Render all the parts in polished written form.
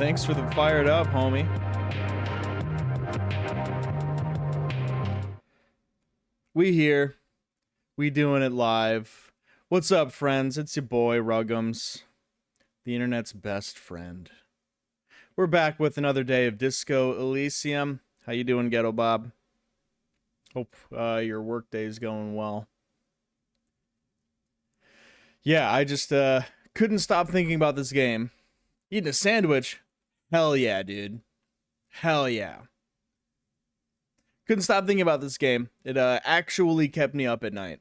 Thanks for the fired up, homie. We here. We doing it live. What's up, friends? It's your boy, Ruggums. The internet's best friend. We're back with another day of Disco Elysium. How you doing, Ghetto Bob? Hope your workday is going well. Yeah, I just couldn't stop thinking about this game. Eating a sandwich? Hell yeah, dude. Hell yeah. Couldn't stop thinking about this game. It actually kept me up at night.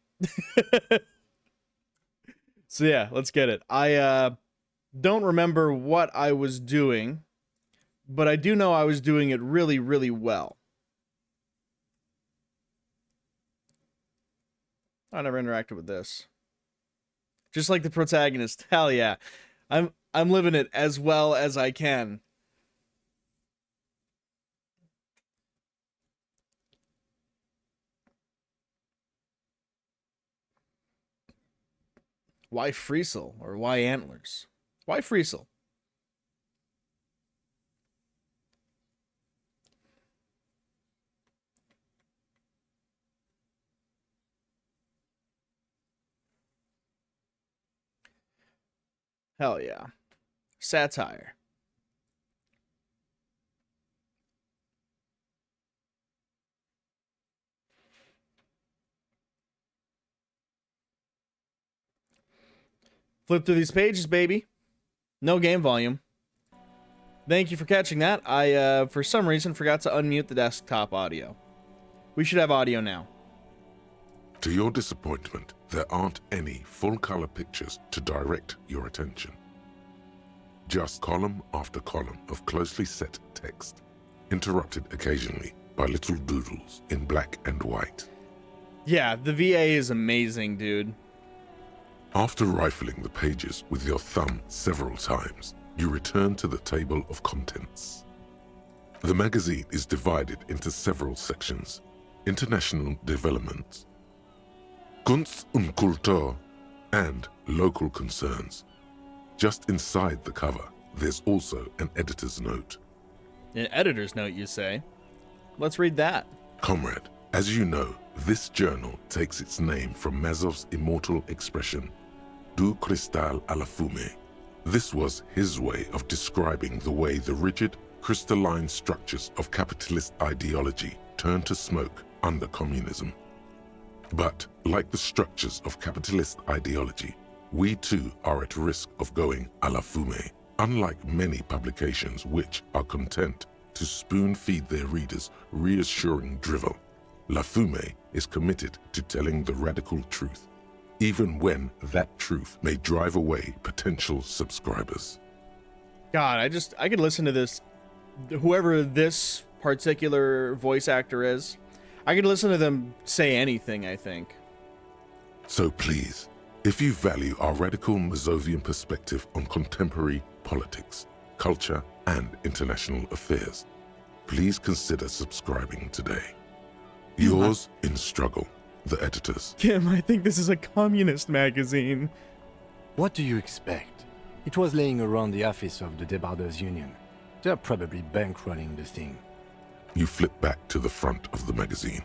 So yeah, let's get it. I don't remember what I was doing, but I do know I was doing it really, really well. I never interacted with this. Just like the protagonist. Hell yeah. I'm living it as well as I can. Why Friesel? Or why antlers? Why Friesel? Hell yeah. Satire. Flip through these pages, baby. No game volume. Thank you for catching that. I, for some reason, forgot to unmute the desktop audio. We should have audio now. To your disappointment, there aren't any full-color pictures to direct your attention. Just column after column of closely set text, interrupted occasionally by little doodles in black and white. Yeah, the VA is amazing, dude. After rifling the pages with your thumb several times, you return to the table of contents. The magazine is divided into several sections: international developments, Kunst und Kultur, and local concerns. Just inside the cover, there's also an editor's note. An editor's note, you say? Let's read that. Comrade, as you know, this journal takes its name from Mazov's immortal expression, Du cristal à la fumée. This was his way of describing the way the rigid, crystalline structures of capitalist ideology turned to smoke under communism. But, like the structures of capitalist ideology, we too are at risk of going à la fumée, unlike many publications which are content to spoon-feed their readers reassuring drivel. La Fumée is committed to telling the radical truth, even when that truth may drive away potential subscribers. God, I could listen to this, whoever this particular voice actor is, I could listen to them say anything, I think. So please, if you value our radical Mazovian perspective on contemporary politics, culture, and international affairs, please consider subscribing today. Yours in struggle, the editors. Kim, I think this is a communist magazine. What do you expect? It was laying around the office of the Debarders Union. They're probably bankrolling the thing. You flip back to the front of the magazine.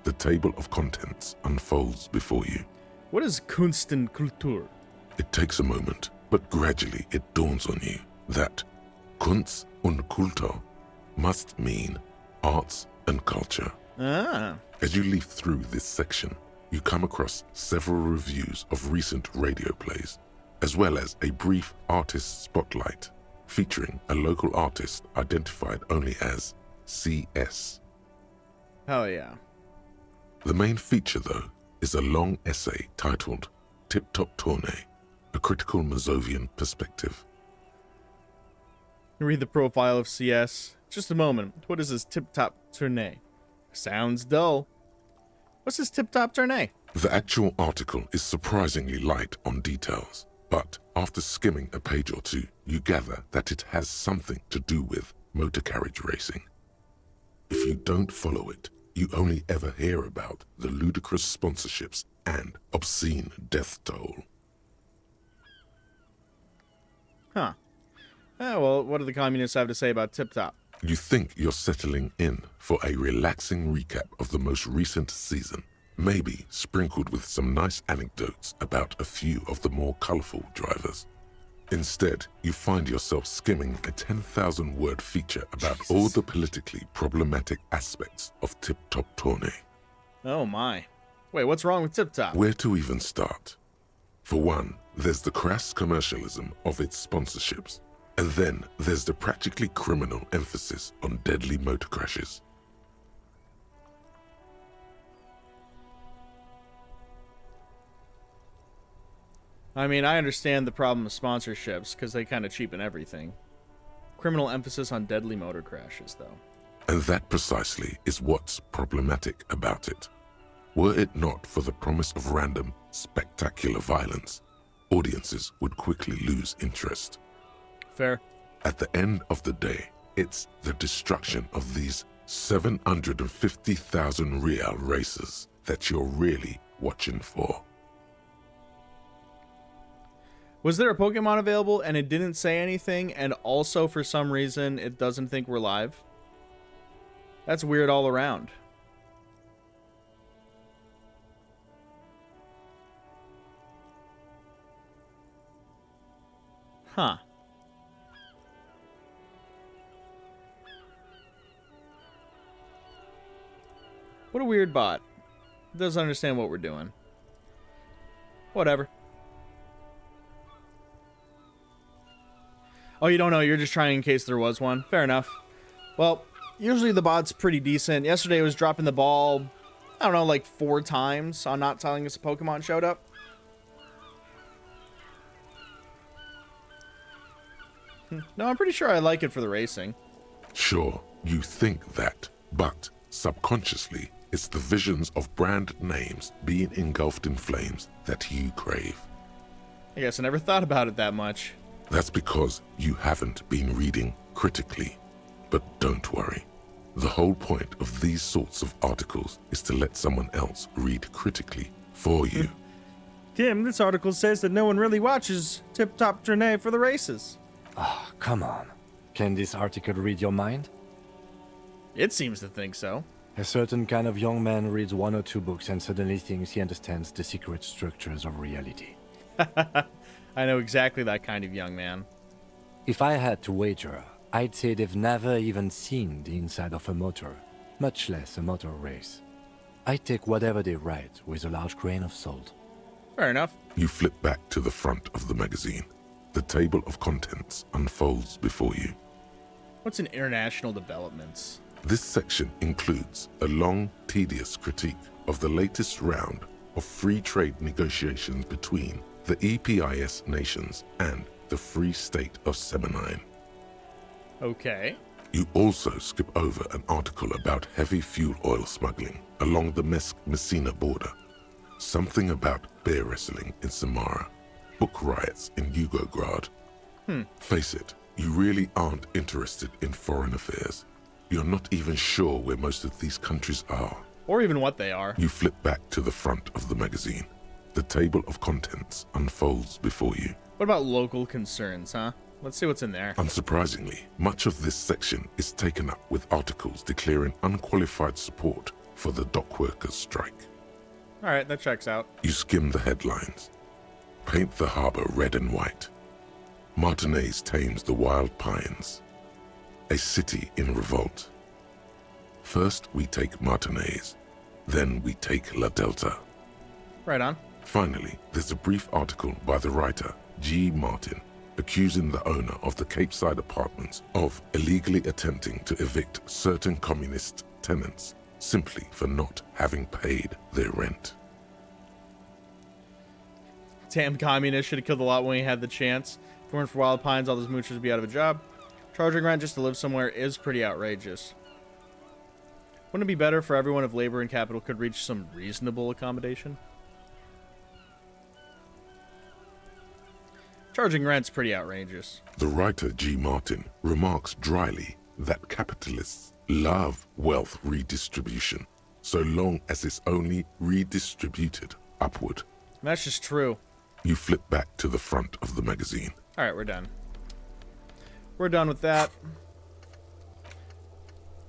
The table of contents unfolds before you. What is Kunst und Kultur? It takes a moment, but gradually it dawns on you that Kunst und Kultur must mean arts and culture. Ah. As you leaf through this section, you come across several reviews of recent radio plays, as well as a brief artist spotlight featuring a local artist identified only as CS. Hell yeah. The main feature, though, is a long essay titled Tip Top Tournée, a critical Mazovian perspective. Read the profile of CS. Just a moment. What is this tip-top tournée? Sounds dull. What's this tip-top tournée? The actual article is surprisingly light on details, but after skimming a page or two, you gather that it has something to do with motor carriage racing. If you don't follow it, you only ever hear about the ludicrous sponsorships and obscene death toll. Huh. Well, what do the communists have to say about Tip Top? You think you're settling in for a relaxing recap of the most recent season, maybe sprinkled with some nice anecdotes about a few of the more colorful drivers. Instead, you find yourself skimming a 10,000-word feature about all the politically problematic aspects of Tip Top Tourney. Oh my. Wait, what's wrong with Tip Top? Where to even start? For one, there's the crass commercialism of its sponsorships. And then there's the practically criminal emphasis on deadly motor crashes. I mean, I understand the problem of sponsorships, because they kind of cheapen everything. Criminal emphasis on deadly motor crashes, though. And that precisely is what's problematic about it. Were it not for the promise of random, spectacular violence, audiences would quickly lose interest. Fair. At the end of the day, it's the destruction of these 750,000 real races that you're really watching for. Was there a Pokemon available and it didn't say anything, and also for some reason it doesn't think we're live? That's weird all around. Huh. What a weird bot. Doesn't understand what we're doing. Whatever. Oh, you don't know. You're just trying in case there was one. Fair enough. Well, usually the bot's pretty decent. Yesterday it was dropping the ball, I don't know, like 4 times on not telling us a Pokemon showed up. No, I'm pretty sure I like it for the racing. Sure, you think that, but subconsciously, it's the visions of brand names being engulfed in flames that you crave. I guess I never thought about it that much. That's because you haven't been reading critically. But don't worry. The whole point of these sorts of articles is to let someone else read critically for you. Tim, this article says that no one really watches Tip Top Tourney for the races. Oh, come on. Can this article read your mind? It seems to think so. A certain kind of young man reads 1 or 2 books and suddenly thinks he understands the secret structures of reality. I know exactly that kind of young man. If I had to wager, I'd say they've never even seen the inside of a motor, much less a motor race. I take whatever they write with a large grain of salt. Fair enough. You flip back to the front of the magazine. The table of contents unfolds before you. What's in international developments? This section includes a long, tedious critique of the latest round of free trade negotiations between the EPIS nations and the Free State of Seminine. Okay. You also skip over an article about heavy fuel oil smuggling along the Messina border, something about bear wrestling in Samara, book riots in Yugograd. Face it, you really aren't interested in foreign affairs. You're not even sure where most of these countries are. Or even what they are. You flip back to the front of the magazine. The table of contents unfolds before you. What about local concerns, huh? Let's see what's in there. Unsurprisingly, much of this section is taken up with articles declaring unqualified support for the dock workers' strike. Alright, that checks out. You skim the headlines. Paint the harbor red and white. Martinez tames the wild pines. A city in revolt. First we take Martinez, then we take La Delta. Right on. Finally, there's a brief article by the writer, G. Martin, accusing the owner of the Capeside Apartments of illegally attempting to evict certain communist tenants simply for not having paid their rent. Damn communist, should have killed the lot when he had the chance. If it weren't for Wild Pines, all those moochers would be out of a job. Charging rent just to live somewhere is pretty outrageous. Wouldn't it be better for everyone if labor and capital could reach some reasonable accommodation? Charging rent's pretty outrageous. The writer G. Martin remarks dryly that capitalists love wealth redistribution, so long as it's only redistributed upward. And that's just true. You flip back to the front of the magazine. Alright, we're done. we're done with that.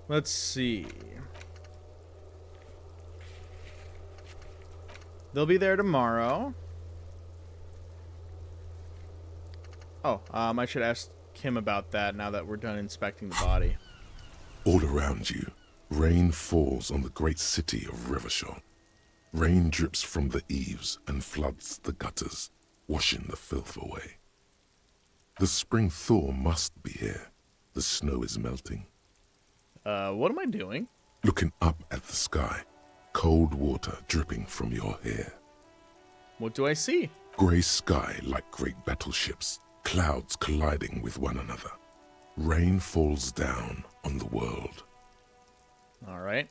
Let's see. They'll be there tomorrow. Oh, I should ask him about that now that we're done inspecting the body. All around you, rain falls on the great city of Revachol. Rain drips from the eaves and floods the gutters, washing the filth away. The spring thaw must be here. The snow is melting. What am I doing? Looking up at the sky, cold water dripping from your hair. What do I see? Grey sky like great battleships, clouds colliding with one another. Rain falls down on the world. Alright.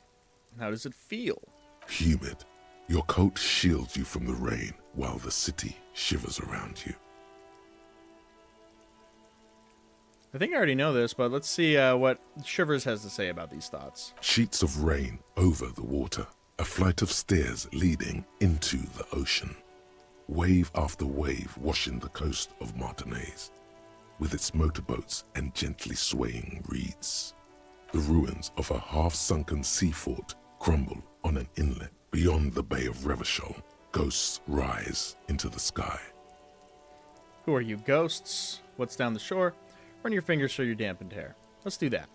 How does it feel? Humid. Your coat shields you from the rain while the city shivers around you. I think I already know this, but let's see what Shivers has to say about these thoughts. Sheets of rain over the water. A flight of stairs leading into the ocean. Wave after wave washing the coast of Martinaise, with its motorboats and gently swaying reeds. The ruins of a half-sunken sea fort crumble on an inlet beyond the Bay of Revachol. Ghosts rise into the sky. Who are you, ghosts? What's down the shore? Run your fingers through your dampened hair. Let's do that.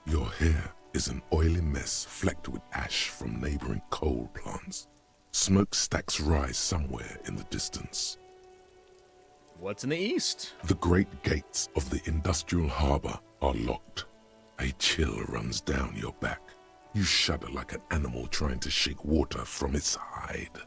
Your hair is an oily mess flecked with ash from neighboring coal plants. Smokestacks rise somewhere in the distance. What's in the east? The great gates of the industrial harbor are locked. A chill runs down your back. You shudder like an animal trying to shake water from its hide.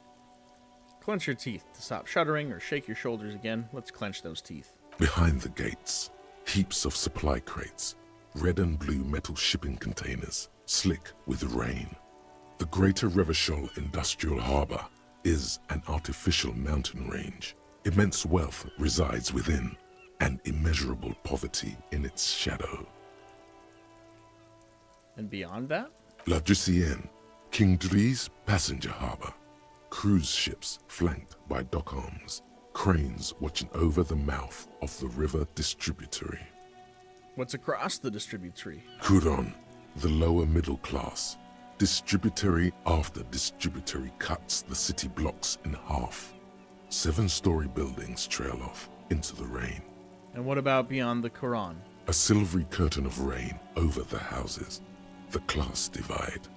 Clench your teeth to stop shuddering or shake your shoulders again. Let's clench those teeth. Behind the gates, heaps of supply crates, red and blue metal shipping containers, slick with rain. The Greater Revachol Industrial Harbor is an artificial mountain range. Immense wealth resides within, and immeasurable poverty in its shadow. And beyond that? La Drusienne, King Dries passenger harbor. Cruise ships flanked by dock arms. Cranes watching over the mouth of the river distributary. What's across the distributary? Couronne, the lower middle class. Distributary after distributary cuts the city blocks in half. 7-story buildings trail off into the rain. And what about beyond the Quran? A silvery curtain of rain over the houses. The class divide.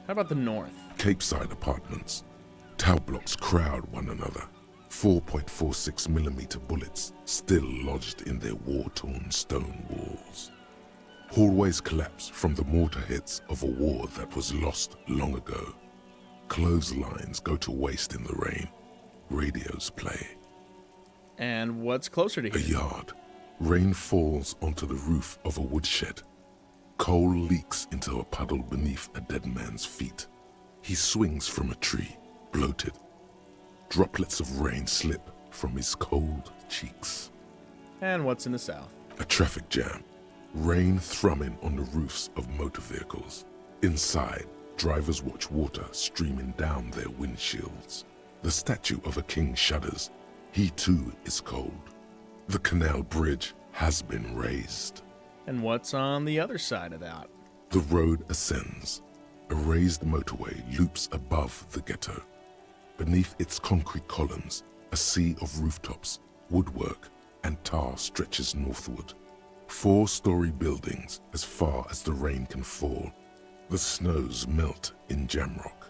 How about the north? Capeside apartments. Tower blocks crowd one another. 4.46mm bullets still lodged in their war-torn stone walls. Hallways collapse from the mortar hits of a war that was lost long ago. Clotheslines go to waste in the rain. Radios play. And what's closer to A here? yard. Rain falls onto the roof of a woodshed. Coal leaks into a puddle beneath a dead man's feet. He swings from a tree, bloated. Droplets of rain slip from his cold cheeks. And what's in the south? A traffic jam. Rain thrumming on the roofs of motor vehicles. Inside, drivers watch water streaming down their windshields. The statue of a king shudders. He too is cold. The canal bridge has been raised. And what's on the other side of that? The road ascends. A raised motorway loops above the ghetto. Beneath its concrete columns, a sea of rooftops, woodwork, and tar stretches northward. 4-story buildings as far as the rain can fall. The snows melt in Jamrock.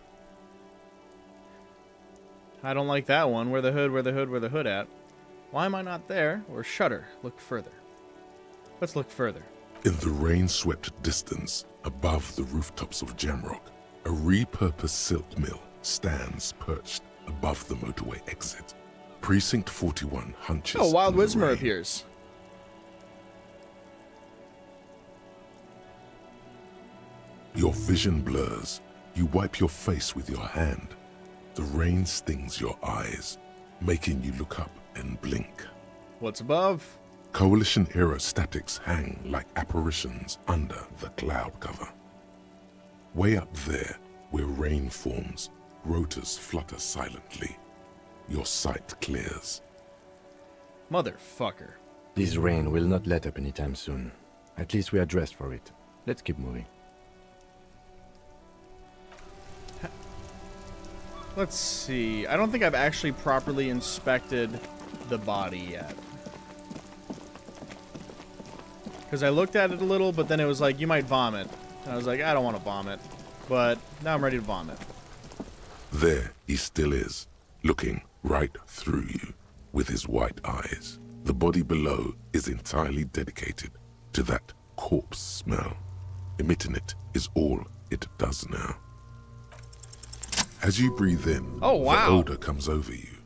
I don't like that one. Where the hood at? Why am I not there? Or shudder, look further. Let's look further. In the rain-swept distance, above the rooftops of Jamrock, a repurposed silk mill stands perched above the motorway exit. Precinct 41 hunches. Oh, Wild in the Wismer rain. appears. Your vision blurs. You wipe your face with your hand. The rain stings your eyes, making you look up and blink. What's above? Coalition aerostatics hang like apparitions under the cloud cover. Way up there, where rain forms, rotors flutter silently. Your sight clears. Motherfucker. This rain will not let up anytime soon. At least we are dressed for it. Let's keep moving. Let's see. I don't think I've actually properly inspected the body yet. Because I looked at it a little, but then it was like, you might vomit. And I was like, I don't want to vomit. But now I'm ready to vomit. There he still is, looking right through you with his white eyes. The body below is entirely dedicated to that corpse smell. Emitting it is all it does now. As you breathe in, Oh, wow. the odor comes over you.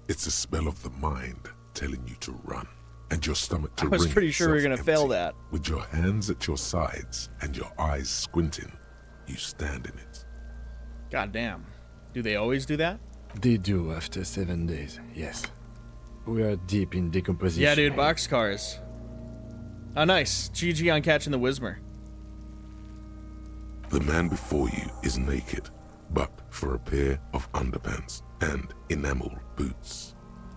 It's the smell of the mind telling you to run, and your stomach to I was wring pretty sure we were itself going to fail empty. that. With your hands at your sides and your eyes squinting, you stand in it. God damn. Do they always do that? They do after 7 days, yes. We are deep in decomposition. Yeah, dude, boxcars. Oh, nice. GG on catching the Whismer. The man before you is naked, but for a pair of underpants and enamel boots.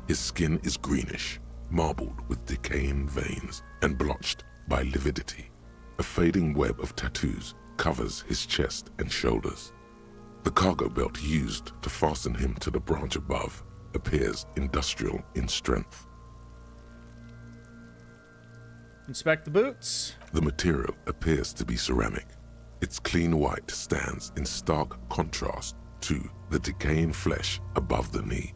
His skin is greenish, marbled with decaying veins and blotched by lividity. A fading web of tattoos covers his chest and shoulders. The cargo belt used to fasten him to the branch above appears industrial in strength. Inspect the boots. The material appears to be ceramic. Its clean white stands in stark contrast to the decaying flesh above the knee.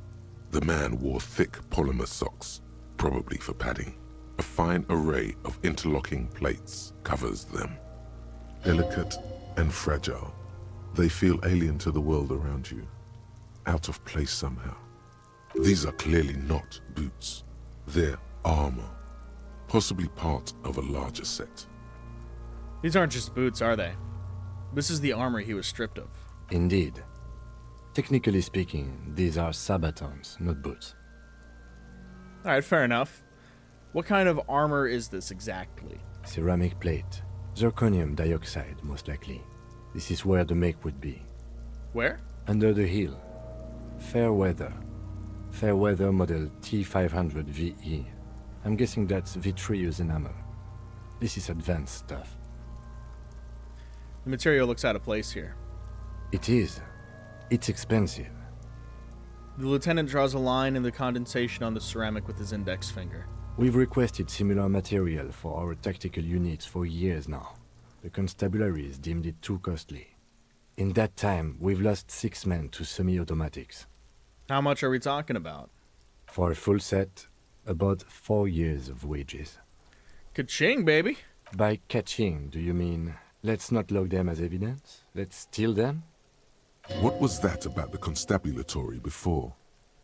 The man wore thick polymer socks, probably for padding. A fine array of interlocking plates covers them. Delicate and fragile, they feel alien to the world around you, out of place somehow. These are clearly not boots. They're armor, possibly part of a larger set. These aren't just boots, are they? This is the armor he was stripped of. Indeed. Technically speaking, these are sabatons, not boots. Alright, fair enough. What kind of armor is this exactly? Ceramic plate. Zirconium dioxide, most likely. This is where the make would be. Where? Under the hill. Fair weather. Fair weather model T500 VE. I'm guessing that's vitreous enamel. This is advanced stuff. The material looks out of place here. It is. It's expensive. The lieutenant draws a line in the condensation on the ceramic with his index finger. We've requested similar material for our tactical units for years now. The constabularies deemed it too costly. In that time, we've lost 6 men to semi-automatics. How much are we talking about? For a full set, about 4 years of wages. Ka-ching, baby! By catching, do you mean let's not log them as evidence? Let's steal them? What was that about the constabulatory before?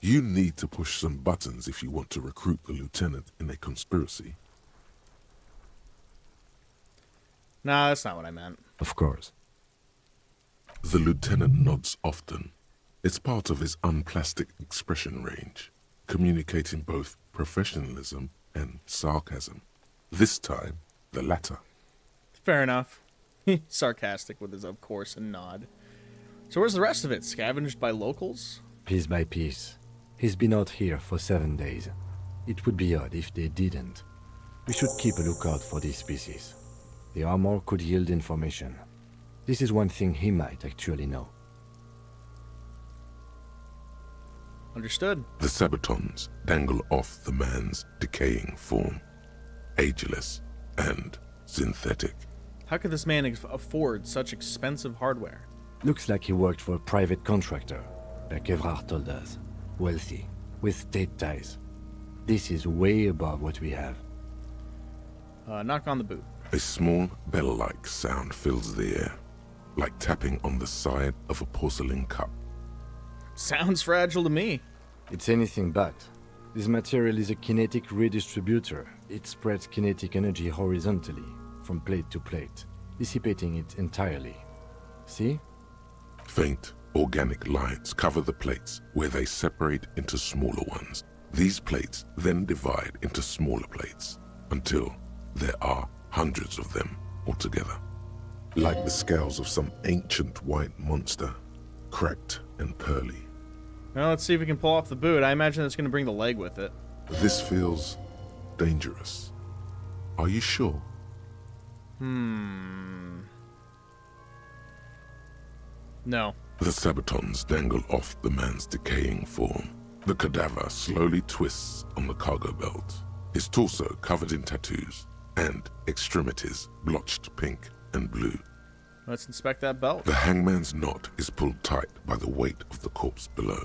You need to push some buttons if you want to recruit the lieutenant in a conspiracy. Nah, that's not what I meant. Of course. The lieutenant nods often. It's part of his unplastic expression range, communicating both professionalism and sarcasm. This time, the latter. Fair enough. Sarcastic with his of course and nod. So where's the rest of it? Scavenged by locals? Piece by piece. He's been out here for 7 days. It would be odd if they didn't. We should keep a lookout for these species. The armor could yield information. This is one thing he might actually know. Understood. The sabatons dangle off the man's decaying form, ageless and synthetic. How could this man afford such expensive hardware? Looks like he worked for a private contractor, like Evrard told us. Wealthy, with state ties. This is way above what we have. Knock on the boot. A small bell-like sound fills the air, like tapping on the side of a porcelain cup. Sounds fragile to me. It's anything but. This material is a kinetic redistributor. It spreads kinetic energy horizontally, from plate to plate, dissipating it entirely. See? Faint, organic lines cover the plates where they separate into smaller ones. These plates then divide into smaller plates until there are hundreds of them altogether. Like the scales of some ancient white monster, cracked and pearly. Well, let's see if we can pull off the boot. I imagine it's going to bring the leg with it. This feels dangerous. Are you sure? No. The sabatons dangle off the man's decaying form. The cadaver slowly twists on the cargo belt, his torso covered in tattoos, and extremities blotched pink and blue. Let's inspect that belt. The hangman's knot is pulled tight by the weight of the corpse below.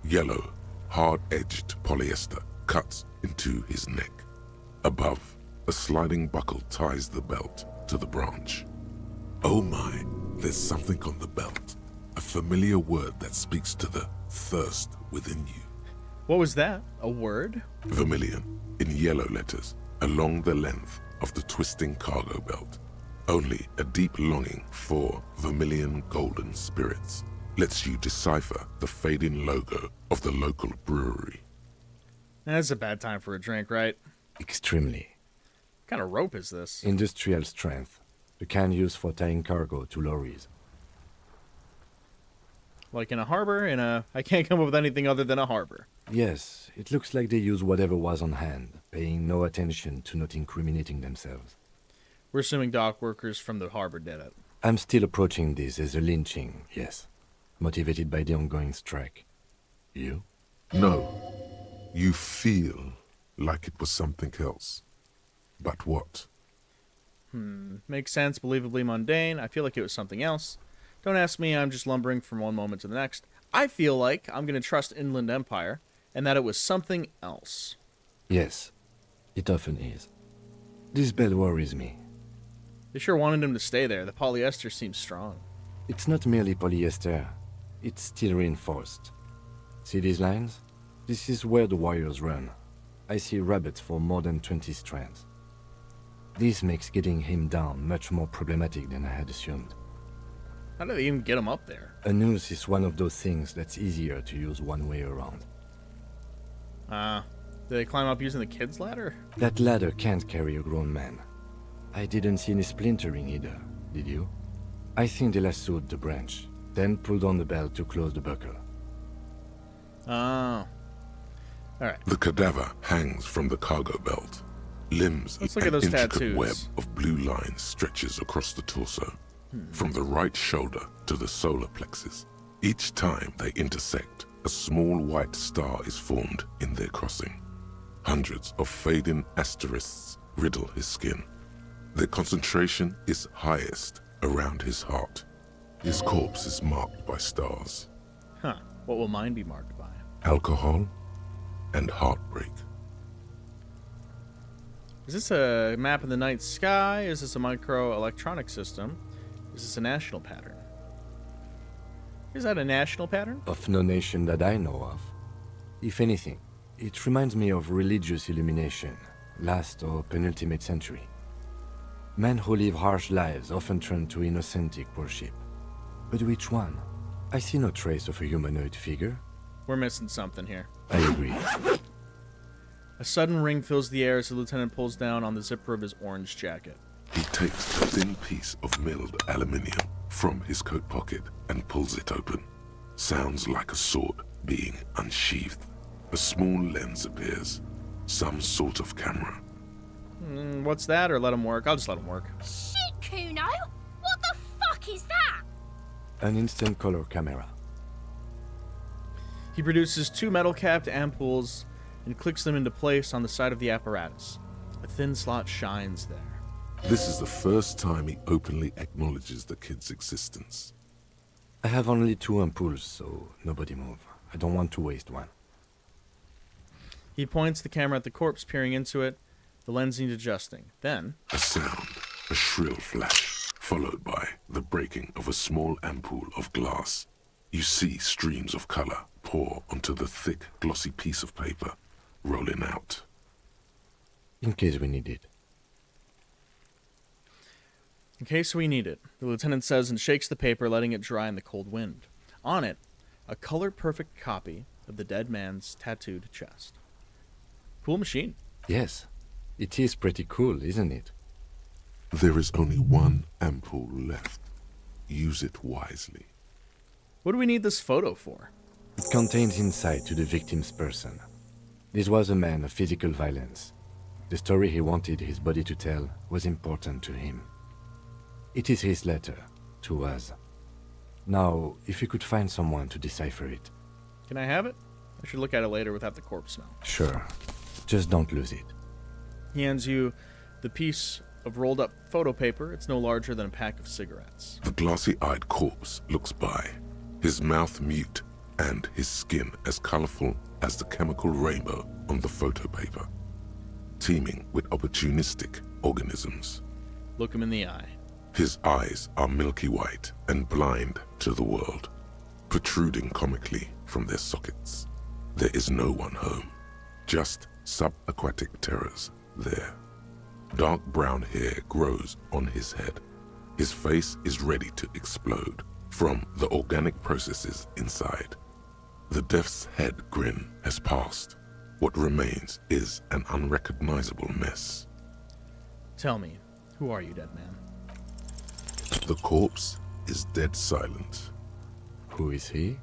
Yellow, hard-edged polyester cuts into his neck. Above, a sliding buckle ties the belt to the branch. Oh my, there's something on the belt. A familiar word that speaks to the thirst within you. What was that? A word? Vermilion, in yellow letters, along the length of the twisting cargo belt. Only a deep longing for vermilion golden spirits lets you decipher the fading logo of the local brewery. That's a bad time for a drink, right? Extremely. What kind of rope is this? Industrial strength. The kind used for tying cargo to lorries. Like in a harbor? I can't come up with anything other than a harbor. Yes, it looks like they use whatever was on hand, paying no attention to not incriminating themselves. We're assuming dock workers from the harbor did it. I'm still approaching this as a lynching, yes. Motivated by the ongoing strike. You? No, you feel like it was something else. But what? Makes sense, believably mundane. I feel like it was something else. Don't ask me, I'm just lumbering from one moment to the next. I feel like I'm going to trust Inland Empire, and that it was something else. Yes, it often is. This bell worries me. They sure wanted him to stay there. The polyester seems strong. It's not merely polyester. It's steel reinforced. See these lines? This is where the wires run. I see rabbits for more than 20 strands. This makes getting him down much more problematic than I had assumed. How do they even get him up there? A noose is one of those things that's easier to use one way around. Do they climb up using the kid's ladder? That ladder can't carry a grown man. I didn't see any splintering either, did you? I think they lassoed the branch, then pulled on the belt to close the buckle. Oh. Alright. The cadaver hangs from the cargo belt. Limbs, Let's look an at those intricate tattoos. web of blue lines stretches across the torso, from the right shoulder to the solar plexus. Each time they intersect, a small white star is formed in their crossing. Hundreds of fading asterisks riddle his skin. Their concentration is highest around his heart. His corpse is marked by stars. Huh. What will mine be marked by? Alcohol and heartbreak. Is this a map of the night sky? Is this a microelectronic system? Is this a national pattern? Is that a national pattern? Of no nation that I know of. If anything, it reminds me of religious illumination, last or penultimate century. Men who live harsh lives often turn to innocentic worship. But which one? I see no trace of a humanoid figure. We're missing something here. I agree. A sudden ring fills the air as the lieutenant pulls down on the zipper of his orange jacket. He takes a thin piece of milled aluminium from his coat pocket and pulls it open. Sounds like a sword being unsheathed. A small lens appears. Some sort of camera. What's that, or let him work? I'll just let him work. Shit, Kuno! What the fuck is that? An instant color camera. He produces two metal-capped ampoules and clicks them into place on the side of the apparatus. A thin slot shines there. This is the first time he openly acknowledges the kid's existence. I have only 2 ampoules, so nobody move. I don't want to waste one. He points the camera at the corpse, peering into it. The lens needs adjusting. Then, A sound, a shrill flash, followed by the breaking of a small ampoule of glass. You see streams of color pour onto the thick, glossy piece of paper, rolling out. In case we need it. in case we need it, the lieutenant says and shakes the paper, letting it dry in the cold wind. On it, a color-perfect copy of the dead man's tattooed chest. Cool machine. Yes, it is pretty cool, isn't it? There is only one ampoule left. Use it wisely. What do we need this photo for? It contains insight to the victim's person. This was a man of physical violence. The story he wanted his body to tell was important to him. It is his letter to us. Now, if you could find someone to decipher it. Can I have it? I should look at it later without the corpse smell. Sure. Just don't lose it. He hands you the piece of rolled up photo paper. It's no larger than a pack of cigarettes. The glassy-eyed corpse looks by, his mouth mute and his skin as colorful as the chemical rainbow on the photo paper, teeming with opportunistic organisms. Look him in the eye. His eyes are milky white and blind to the world, protruding comically from their sockets. There is no one home, just subaquatic terrors there. Dark brown hair grows on his head. His face is ready to explode from the organic processes inside. The death's head grin has passed. What remains is an unrecognizable mess. Tell me, who are you, dead man? The corpse is dead silent. Who is he?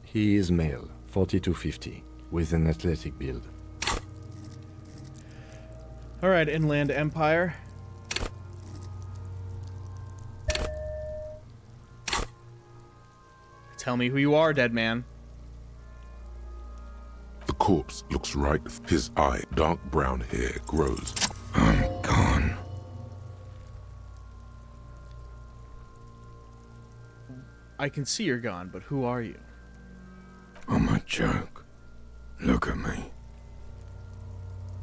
He is male, 40 to 50, with an athletic build. All right, Inland Empire. Tell me who you are, dead man. The corpse looks right. His eye, dark brown hair grows. I'm gone. I can see you're gone, but who are you? I'm a joke. Look at me.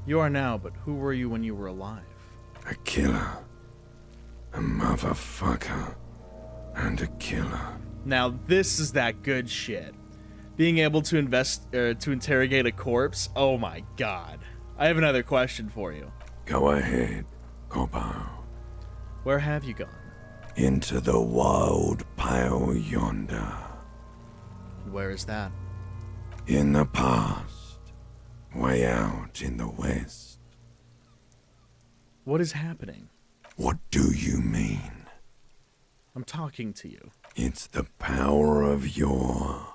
You are now, but who were you when you were alive? A killer. A motherfucker. And a killer. Now this is that good shit. Being able to to interrogate a corpse. Oh my god. I have another question for you. Go ahead, Coppo. Where have you gone? Into the wild pale yonder. And where is that? In the past. Way out in the west. What is happening? What do you mean? I'm talking to you. It's the power of your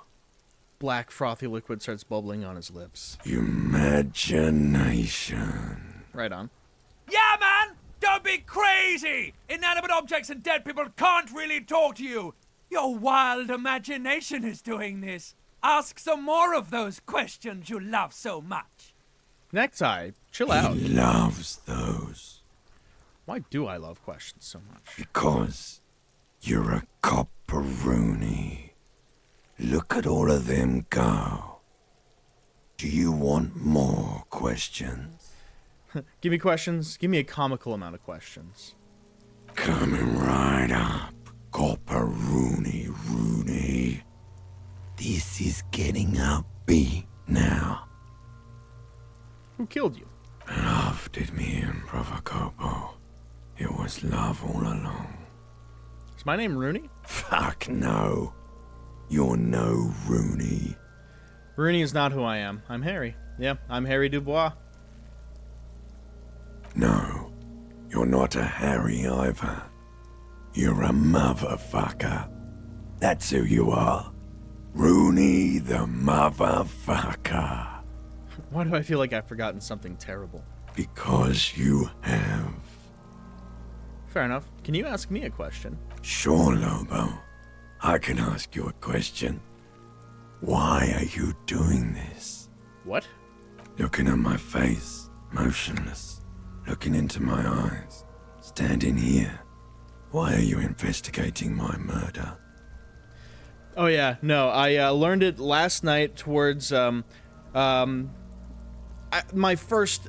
Black frothy liquid starts bubbling on his lips. imagination. Right on. Yeah, man! Don't be crazy! Inanimate objects and dead people can't really talk to you. Your wild imagination is doing this. Ask some more of those questions you love so much. Necktie, chill out. He loves those Why do I love questions so much? because you're a copperoonie. Look at all of them go. Do you want more questions? Give me questions. Give me a comical amount of questions. Coming right up, copperoonie Rooney. This is getting upbeat now. Who killed you? Love did me in, Brother Copo. It was love all along. Is my name Rooney? Fuck no. You're no Rooney. Rooney is not who I am. I'm Harry. Yeah, I'm Harry Dubois. No, you're not a Harry either. You're a motherfucker. That's who you are. Rooney the motherfucker. Why do I feel like I've forgotten something terrible? Because you have. Fair enough. Can you ask me a question? Sure, Lobo. I can ask you a question. Why are you doing this? What? Looking at my face, motionless, looking into my eyes, standing here. Why are you investigating my murder? Oh yeah, no. I learned it last night towards my first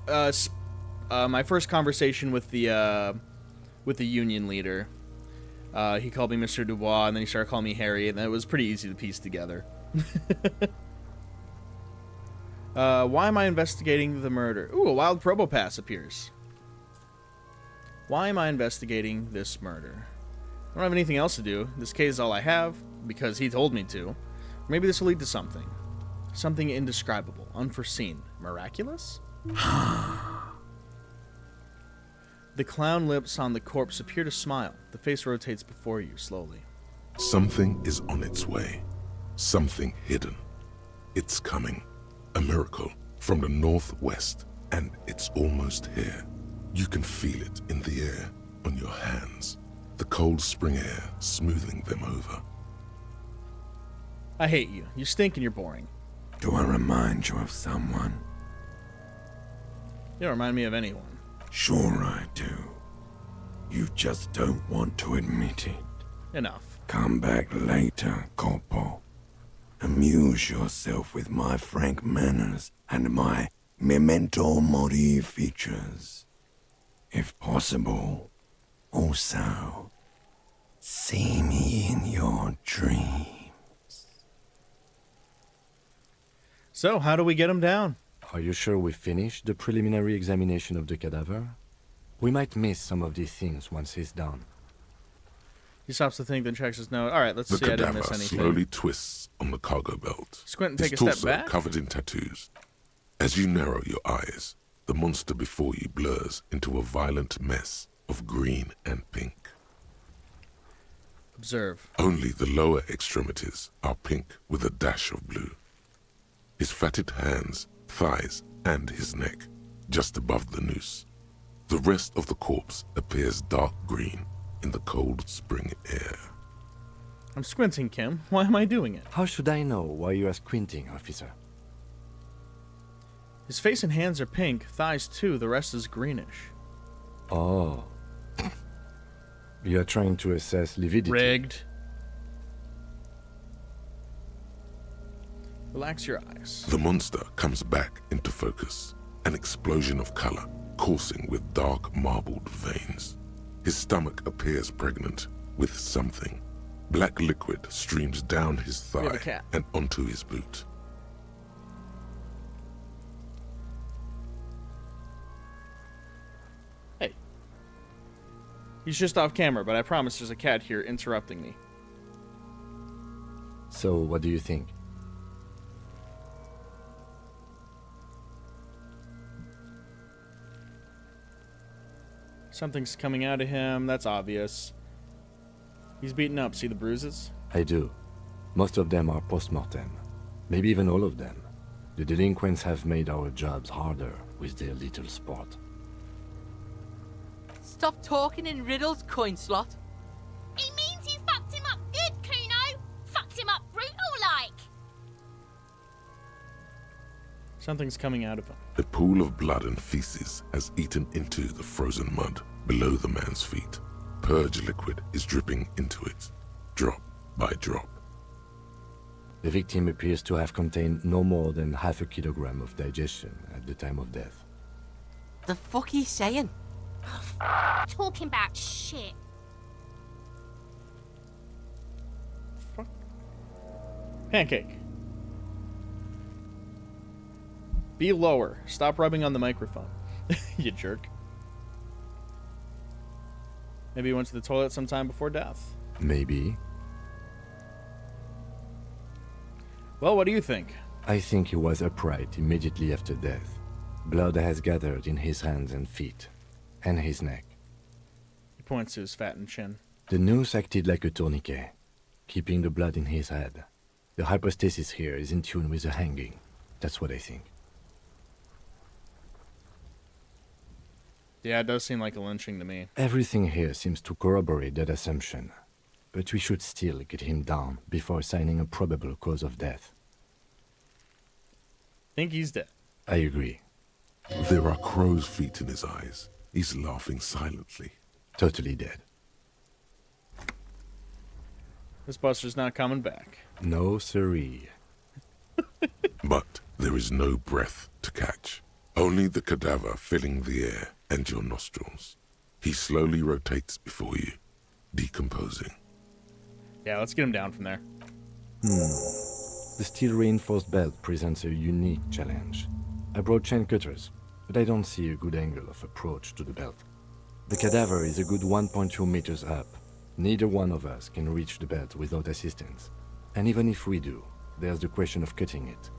conversation with the union leader. He called me Mr. Dubois, and then he started calling me Harry, and it was pretty easy to piece together. Why am I investigating the murder? Ooh, a wild probopass appears. Why am I investigating this murder? I don't have anything else to do. This case is all I have, because he told me to. Maybe this will lead to something. Something indescribable, unforeseen, miraculous? The clown lips on the corpse appear to smile. The face rotates before you, slowly. Something is on its way. Something hidden. It's coming. A miracle from the northwest. and it's almost here. You can feel it in the air, on your hands, the cold spring air smoothing them over. I hate you. You stink and you're boring. Do I remind you of someone? You don't remind me of anyone. Sure I do. You just don't want to admit it. Enough. Come back later, Corpo. Amuse yourself with my frank manners and my memento mori features. If possible, also, see me in your dreams. So, how do we get him down? Are you sure we finished the preliminary examination of the cadaver? We might miss some of these things once he's done. He stops to think, then checks his note. Alright, let's The see I didn't cadaver miss anything. slowly twists on the cargo belt. Squint and His take a step torso back. covered in tattoos. As you narrow your eyes, the monster before you blurs into a violent mess of green and pink. Observe. Only the lower extremities are pink with a dash of blue. His fatted hands, thighs, and his neck, just above the noose. The rest of the corpse appears dark green in the cold spring air. I'm squinting, Kim. Why am I doing it? How should I know why you are squinting, officer? His face and hands are pink, thighs too, the rest is greenish. Oh. You are trying to assess lividity. Rigged. Relax your eyes. The monster comes back into focus, an explosion of color coursing with dark marbled veins. His stomach appears pregnant with something. Black liquid streams down his We have a thigh cat. and onto his boot. Hey. He's just off camera, but I promise there's a cat here interrupting me. So, what do you think? Something's coming out of him, that's obvious. He's beaten up, see the bruises? I do. Most of them are post-mortem. Maybe even all of them. The delinquents have made our jobs harder with their little sport. Stop talking in riddles, coin slot. He means you fucked him up good, Kuno. Fucked him up brutal like. Something's coming out of him. A pool of blood and feces has eaten into the frozen mud below the man's feet. Purge liquid is dripping into it, drop by drop. The victim appears to have contained no more than half a kilogram of digestion at the time of death. The fuck he saying? Talking about shit. Pancake. Be lower. Stop rubbing on the microphone. You jerk. Maybe he went to the toilet sometime before death. Maybe. Well, what do you think? I think he was upright immediately after death. Blood has gathered in his hands and feet, and his neck. He points to his fattened chin. The noose acted like a tourniquet, keeping the blood in his head. The hypostasis here is in tune with the hanging. That's what I think. Yeah, it does seem like a lynching to me. Everything here seems to corroborate that assumption. But we should still get him down before assigning a probable cause of death. Think he's dead. I agree. There are crow's feet in his eyes. He's laughing silently. Totally dead. This buster's not coming back. No siree. But there is no breath to catch. Only the cadaver filling the air and your nostrils. He slowly rotates before you, decomposing. Yeah, let's get him down from there. The steel-reinforced belt presents a unique challenge. I brought chain cutters, but I don't see a good angle of approach to the belt. The cadaver is a good 1.2 meters up. Neither one of us can reach the belt without assistance. And even if we do, there's the question of cutting it.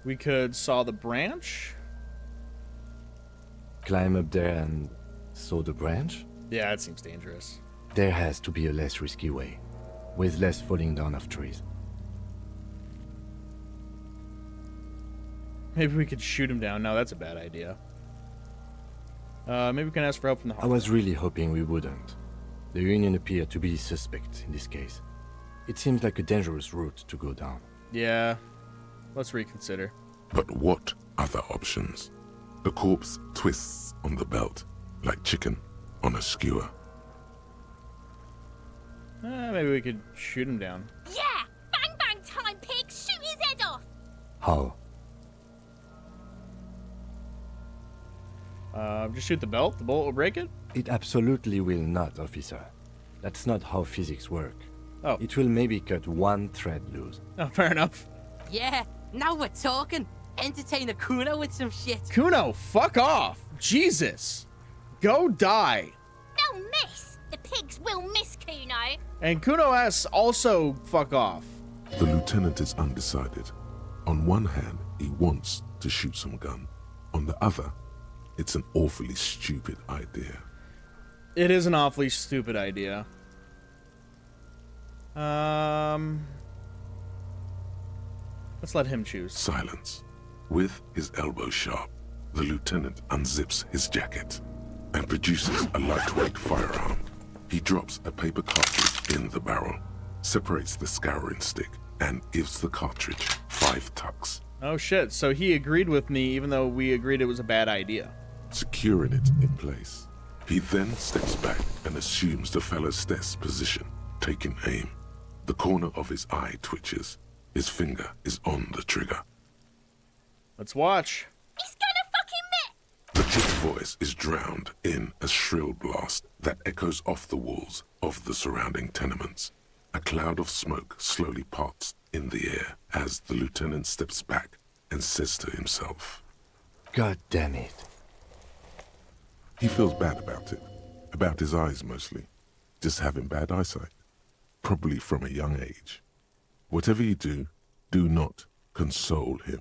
We could saw the branch. Climb up there and saw the branch? Yeah, it seems dangerous. There has to be a less risky way, with less falling down of trees. Maybe we could shoot him down. No, that's a bad idea. Maybe we can ask for help from the I was really hoping we wouldn't. The Union appear to be suspect in this case. It seems like a dangerous route to go down. Yeah. Let's reconsider. But what other options? The corpse twists on the belt, like chicken on a skewer. Maybe we could shoot him down. Yeah! Bang bang time, pig! Shoot his head off! How? Just shoot the belt? The bullet will break it? It absolutely will not, officer. That's not how physics work. Oh. It will maybe cut one thread loose. Oh, fair enough. Yeah, now we're talking. Entertain a Kuno with some shit. Kuno, fuck off! Jesus! Go die! They'll miss! The pigs will miss Kuno! And Kuno asks also fuck off. The lieutenant is undecided. On one hand, he wants to shoot some gun. On the other, it's an awfully stupid idea. It is an awfully stupid idea. Let's let him choose. Silence. With his elbow sharp, the lieutenant unzips his jacket and produces a lightweight firearm. He drops a paper cartridge in the barrel, separates the scouring stick, and gives the cartridge 5 tucks, Oh shit, so he agreed with me even though we agreed it was a bad idea. securing it in place. He then steps back and assumes the fellow's desk position, taking aim. The corner of his eye twitches. His finger is on the trigger. Let's watch. He's gonna fucking miss! The chick's voice is drowned in a shrill blast that echoes off the walls of the surrounding tenements. A cloud of smoke slowly parts in the air as the lieutenant steps back and says to himself, God damn it. he feels bad about it. About his eyes mostly. Just having bad eyesight. Probably from a young age. Whatever you do, do not console him.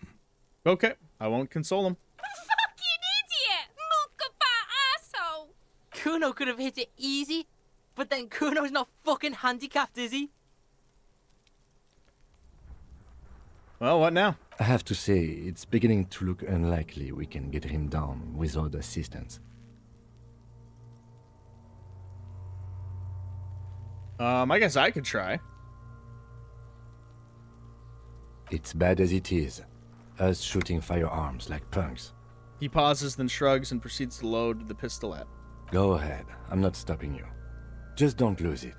Okay, I won't console him. Fucking idiot! Mookaba asshole! Kuno could have hit it easy, but then Kuno's not fucking handicapped, is he? Well, what now? I have to say, it's beginning to look unlikely we can get him down without assistance. I guess I could try. It's bad as it is. Us shooting firearms like punks. He pauses, then shrugs and proceeds to load the pistolette. Go ahead. I'm not stopping you. Just don't lose it.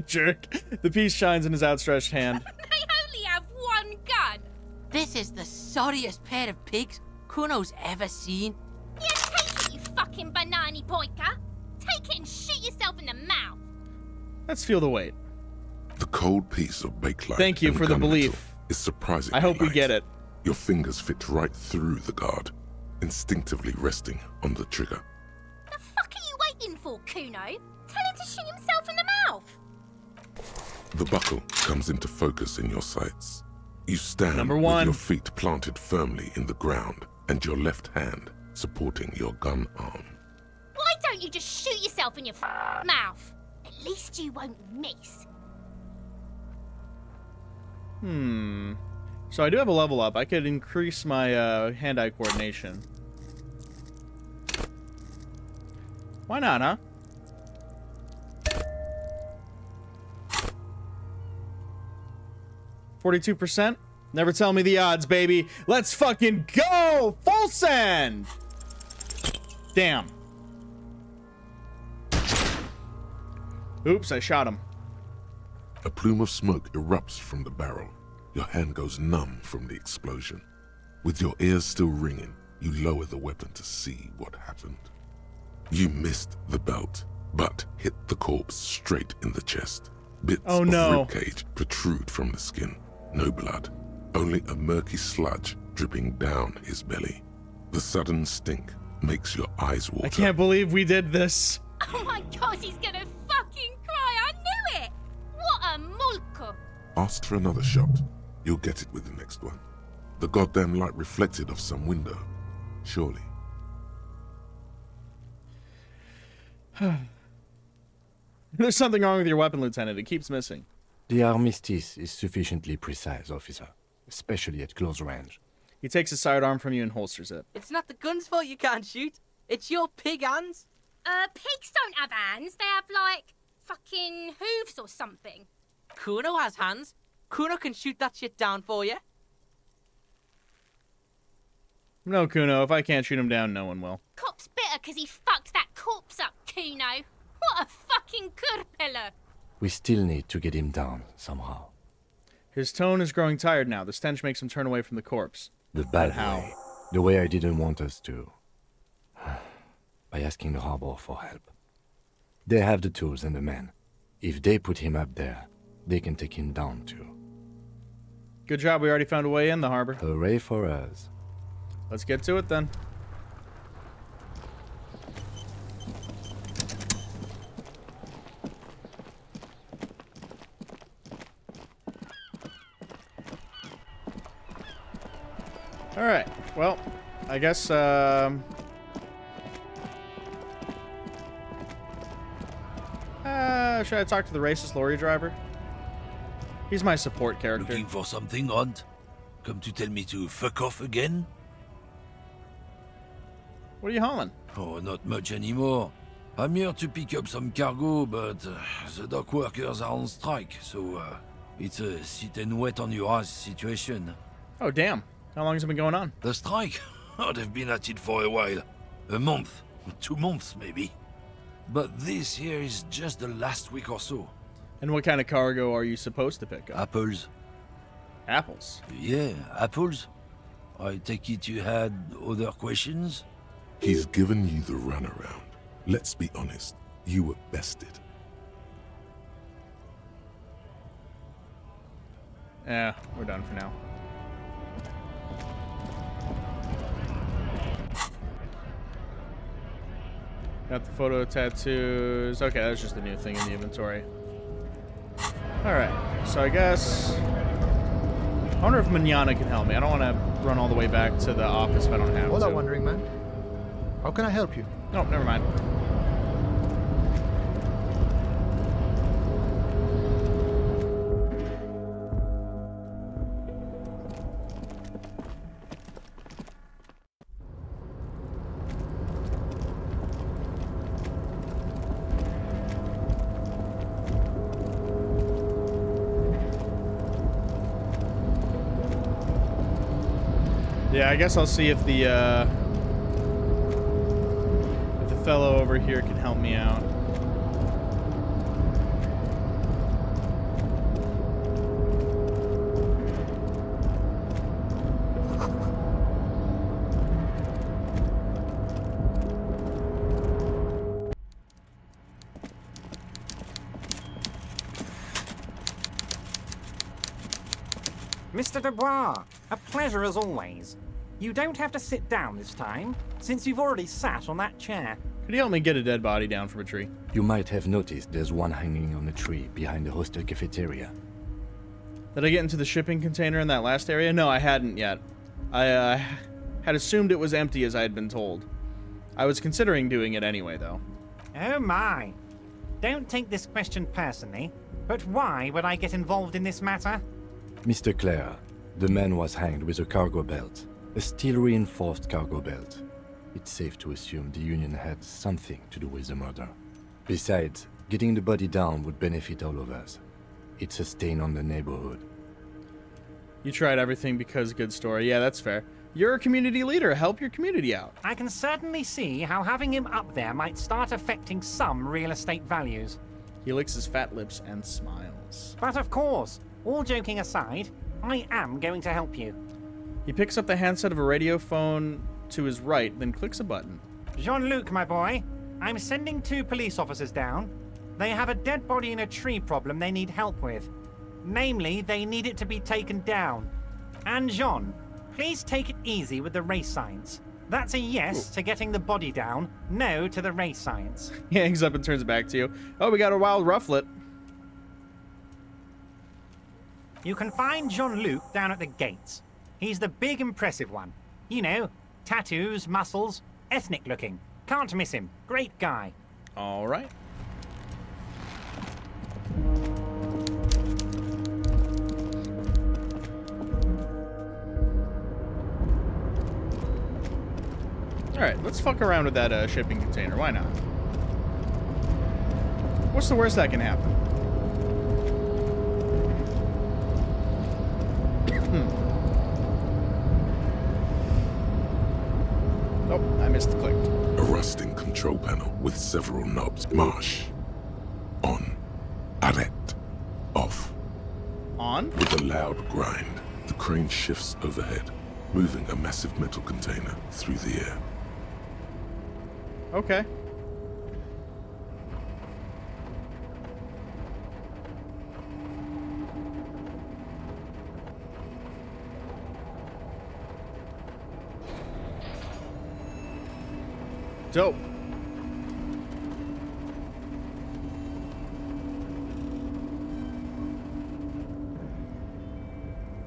Jerk. The piece shines in his outstretched hand. They only have one gun! This is the sorriest pair of pigs Kuno's ever seen. Yeah, take it, you fucking banana poika! Take it and shoot yourself in the mouth! Let's feel the weight. The cold piece of bakelite Thank you and for the gun belief. metal is surprisingly I hope we light. get it. Your fingers fit right through the guard, instinctively resting on the trigger. The fuck are you waiting for, Kuno? Tell him to shoot himself in the mouth! The buckle comes into focus in your sights. You stand Number with one. your feet planted firmly in the ground and your left hand supporting your gun arm. Why don't you just shoot yourself in your mouth? At least you won't miss. So I do have a level up. I could increase my hand-eye coordination. Why not, huh? %. Never tell me the odds, baby. Let's fucking go! Full send! Damn. Oops, I shot him. A plume of smoke erupts from the barrel. Your hand goes numb from the explosion. With your ears still ringing, you lower the weapon to see what happened. You missed the belt, but hit the corpse straight in the chest. Bits Oh, no. of ribcage protrude from the skin. No blood, only a murky sludge dripping down his belly. The sudden stink makes your eyes water. I can't believe we did this. Oh my god, he's gonna fucking cry! I knew it! What a mulko! Ask for another shot. You'll get it with the next one. The goddamn light reflected off some window. Surely. There's something wrong with your weapon, Lieutenant. It keeps missing. The armistice is sufficiently precise, officer, especially at close range. He takes his sidearm from you and holsters it. It's not the gun's fault you can't shoot. It's your pig hands. Pigs don't have hands. They have, like, fucking hooves or something. Kuno has hands. Kuno can shoot that shit down for you. No, Kuno, if I can't shoot him down, no one will. Cop's bitter 'cause he fucked that corpse up, Kuno. What a fucking kurpiller. We still need to get him down, somehow. His tone is growing tired now. The stench makes him turn away from the corpse. The bad how? way. The way I didn't want us to. By asking the harbor for help. They have the tools and the men. If they put him up there, they can take him down too. Good job, we already found a way in the harbor. Hooray for us. Let's get to it then. Alright, well, I guess, should I talk to the racist lorry driver? He's my support character. Looking for something, Hunt? Come to tell me to fuck off again? What are you hauling? Oh, not much anymore. I'm here to pick up some cargo, but the dock workers are on strike, so it's a sit and wait on your ass situation. Oh, damn. How long has it been going on? The strike? Oh, they've been at it for a while. A month, 2 months maybe. But this here is just the last week or so. And what kind of cargo are you supposed to pick up? Apples. Apples. Yeah, apples. I take it you had other questions? He's given you the runaround. Let's be honest, you were bested. Yeah, we're done for now. Got the photo tattoos. Okay, that's just a new thing in the inventory. Alright, so I guess... I wonder if Manana can help me. I don't want to run all the way back to the office if I don't have Hola, to. Wandering Man. How can I help you? Oh, never mind. Yeah, I guess I'll see if the fellow over here can help me out. Mr. Dubois, a pleasure as always. You don't have to sit down this time, since you've already sat on that chair. Could you help me get a dead body down from a tree? You might have noticed there's one hanging on a tree behind the hostel cafeteria. Did I get into the shipping container in that last area? No, I hadn't yet. I had assumed it was empty as I had been told. I was considering doing it anyway, though. Oh my. Don't take this question personally, but why would I get involved in this matter? Mr. Clare, the man was hanged with a cargo belt. A steel-reinforced cargo belt. It's safe to assume the Union had something to do with the murder. Besides, getting the body down would benefit all of us. It's a stain on the neighborhood. You tried everything because good story. Yeah, that's fair. You're a community leader. Help your community out. I can certainly see how having him up there might start affecting some real estate values. He licks his fat lips and smiles. But of course, all joking aside, I am going to help you. He picks up the handset of a radio phone to his right, then clicks a button. Jean-Luc, my boy, I'm sending 2 police officers down. They have a dead body in a tree problem they need help with. Namely, they need it to be taken down. And Jean, please take it easy with the race science. That's a yes to getting the body down, no to the race science. He hangs up and turns it back to you. Oh, we got a wild rufflet. You can find Jean-Luc down at the gates. He's the big, impressive one. You know, tattoos, muscles, ethnic looking. Can't miss him. Great guy. All right. Alright, let's fuck around with that shipping container. Why not? What's the worst that can happen? Oh, I missed the click. A rusting control panel with several knobs. Marsh. On. Arrête. Off. On? With a loud grind, the crane shifts overhead, moving a massive metal container through the air. Okay. Dope.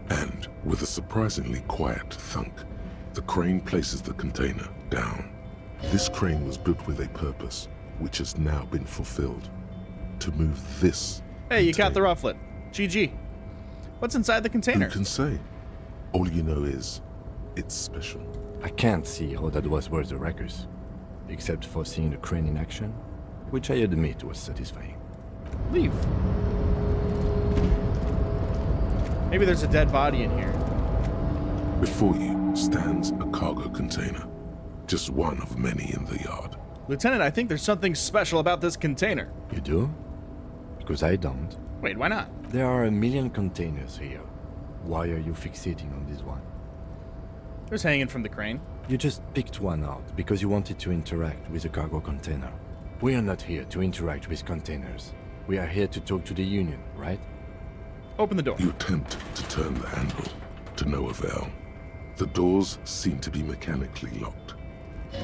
And, with a surprisingly quiet thunk, the crane places the container down. This crane was built with a purpose, which has now been fulfilled. To move this. Hey, you caught the container. rufflet. GG. What's inside the container? Who can say? All you know is, it's special. I can't see how that was worth the wreckers, except for seeing the crane in action, which I admit was satisfying. Leave. Maybe there's a dead body in here. Before you stands a cargo container. Just one of many in the yard. Lieutenant, I think there's something special about this container. You do? Because I don't. Wait, why not? There are a million containers here. Why are you fixating on this one? It was hanging from the crane. You just picked one out because you wanted to interact with a cargo container. We are not here to interact with containers. We are here to talk to the Union, right? Open the door. You attempt to turn the handle, to no avail. The doors seem to be mechanically locked.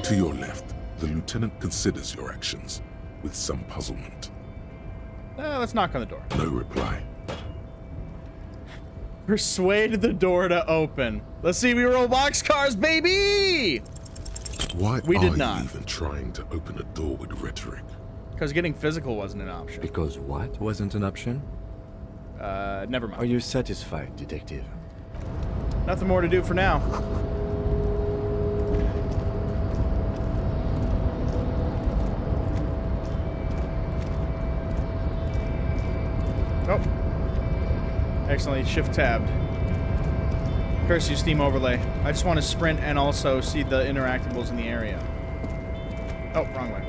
To your left, the lieutenant considers your actions with some puzzlement. Let's knock on the door. No reply. Persuade the door to open. Let's see, we roll boxcars, baby! Why We are did you not. even trying to open a door with rhetoric? Because getting physical wasn't an option. Because what wasn't an option? Never Are mind. you satisfied, detective? Nothing more to do for now. Oh. Excellently shift tabbed. Curse you, Steam Overlay. I just want to sprint and also see the interactables in the area. Oh, wrong way.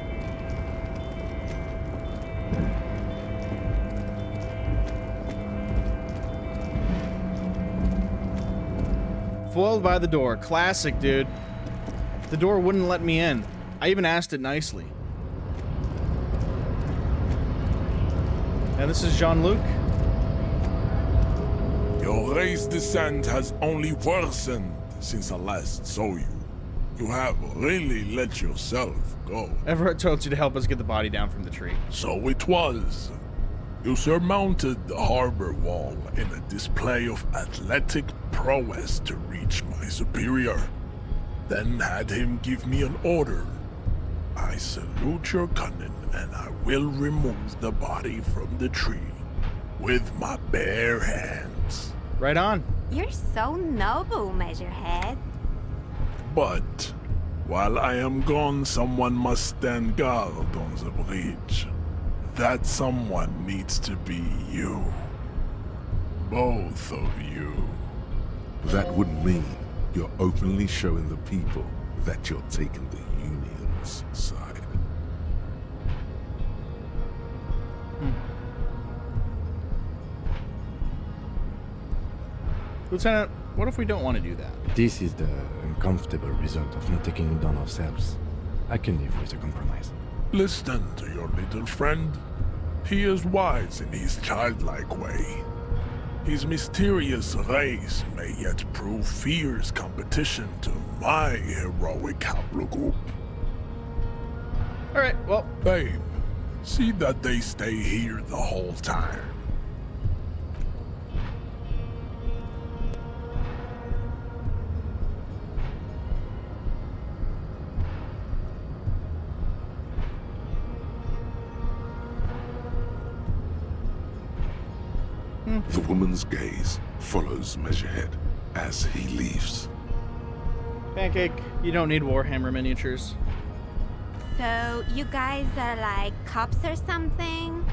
Foiled by the door. Classic, dude. The door wouldn't let me in. I even asked it nicely. And this is Jean-Luc. Your race descent has only worsened since I last saw you. You have really let yourself go. Everett told you to help us get the body down from the tree. So it was. You surmounted the harbor wall in a display of athletic prowess to reach my superior. Then had him give me an order. I salute your cunning, and I will remove the body from the tree with my bare hands. Right on. You're so noble, Measurehead. But while I am gone, someone must stand guard on the bridge. That someone needs to be you. Both of you. That would mean you're openly showing the people that you're taking the Union's side. Lieutenant, what if we don't want to do that? This is the uncomfortable result of not taking it on ourselves. I can live with a compromise. Listen to your little friend. He is wise in his childlike way. His mysterious race may yet prove fierce competition to my heroic haplogroup. Alright, well, Babe, see that they stay here the whole time. The woman's gaze follows Measurehead as he leaves. Pancake, you don't need Warhammer miniatures. So, you guys are like cops or something?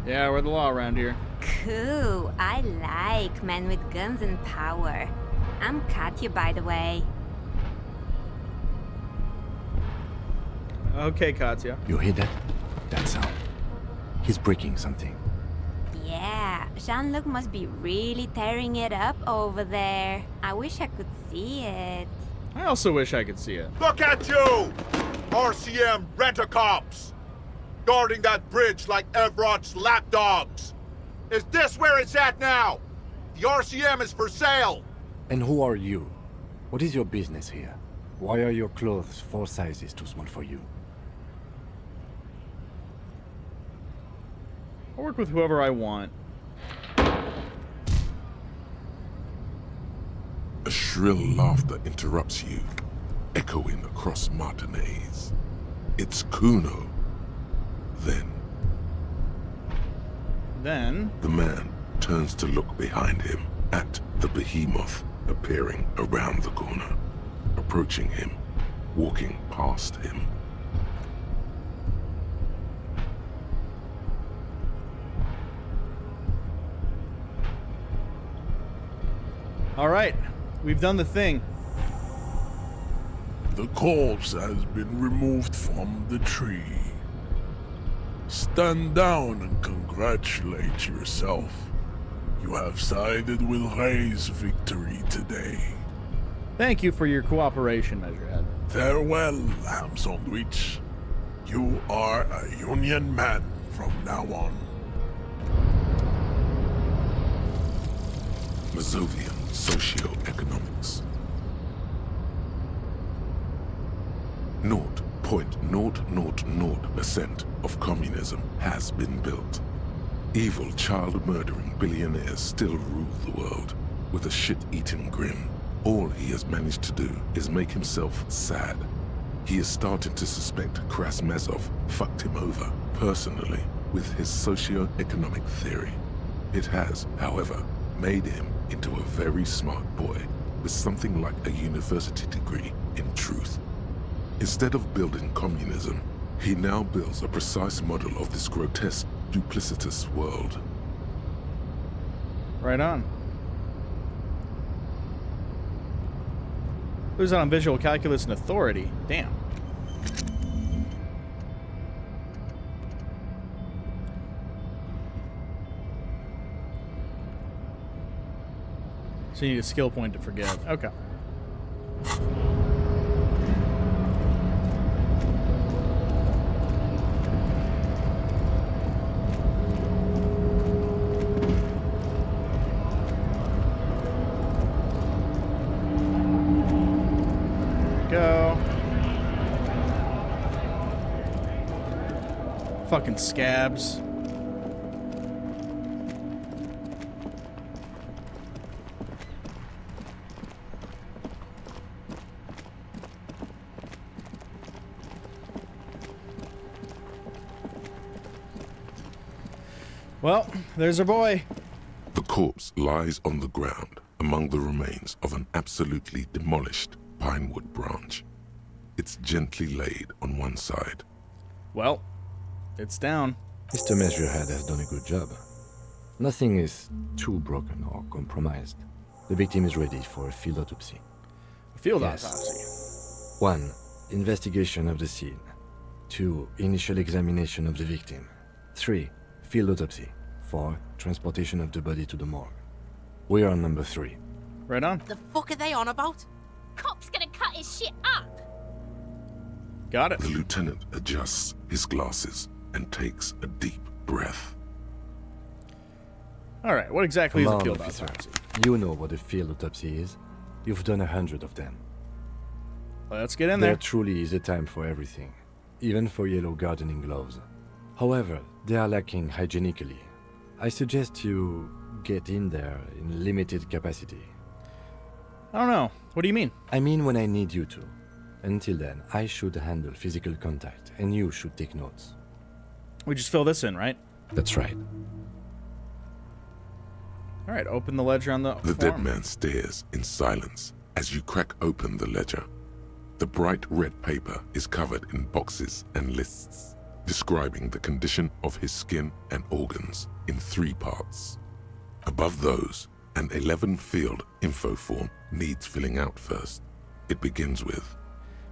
Yeah, we're the law around here. Cool. I like men with guns and power. I'm Katya, by the way. Okay, Katya. You hear that? That sound. He's breaking something. Yeah, Jean-Luc must be really tearing it up over there. I wish I could see it. I also wish I could see it. Look at you! RCM rent-a-cops! Guarding that bridge like Everott's lapdogs! Is this where it's at now? The RCM is for sale! And who are you? What is your business here? Why are your clothes 4 sizes too small for you? I'll work with whoever I want. A shrill laughter interrupts you, echoing across Martinez. It's Kuno. Then the man turns to look behind him at the behemoth appearing around the corner, approaching him, walking past him. All right, we've done the thing. The corpse has been removed from the tree. Stand down and congratulate yourself. You have sided with Ray's victory today. Thank you for your cooperation, Measurehead. Farewell, ham sandwich. You are a Union man from now on. Mazovian Socioeconomics. 0.000% of communism has been built. Evil, child-murdering billionaires still rule the world with a shit-eating grin. All he has managed to do is make himself sad. He is starting to suspect Krasmezov fucked him over, personally, with his socio-economic theory. It has, however, made him into a very smart boy with something like a university degree in truth. Instead of building communism, he now builds a precise model of this grotesque, duplicitous world. Right on. Lose out on visual calculus and authority. Damn. So you need a skill point to forget. Okay. Go. Fucking scabs. Well, there's our boy. The corpse lies on the ground among the remains of an absolutely demolished pinewood branch. It's gently laid on one side. Well, it's down. Mr. Measurehead has done a good job. Nothing is too broken or compromised. The victim is ready for a field autopsy. A field Yes. autopsy. 1. Investigation of the scene. 2. Initial examination of the victim. 3. Field autopsy. 4. Transportation of the body to the morgue. We are on number 3. Right on. The fuck are they on about? Cop's gonna cut his shit up. Got it. The lieutenant adjusts his glasses and takes a deep breath. All right, what exactly is Come a on, field officer. autopsy? You know what a field autopsy is. You've done 100 of them. Let's get in There there. truly is a time for everything, even for yellow gardening gloves. However, they are lacking hygienically. I suggest you get in there in limited capacity. I don't know. What do you mean? I mean when I need you to. Until then, I should handle physical contact, and you should take notes. We just fill this in, right? That's right. All right, open the ledger on the The dead form. man stares in silence as you crack open the ledger. The bright red paper is covered in boxes and lists, describing the condition of his skin and organs in 3 parts. Above those, an 11-field info form needs filling out first. It begins with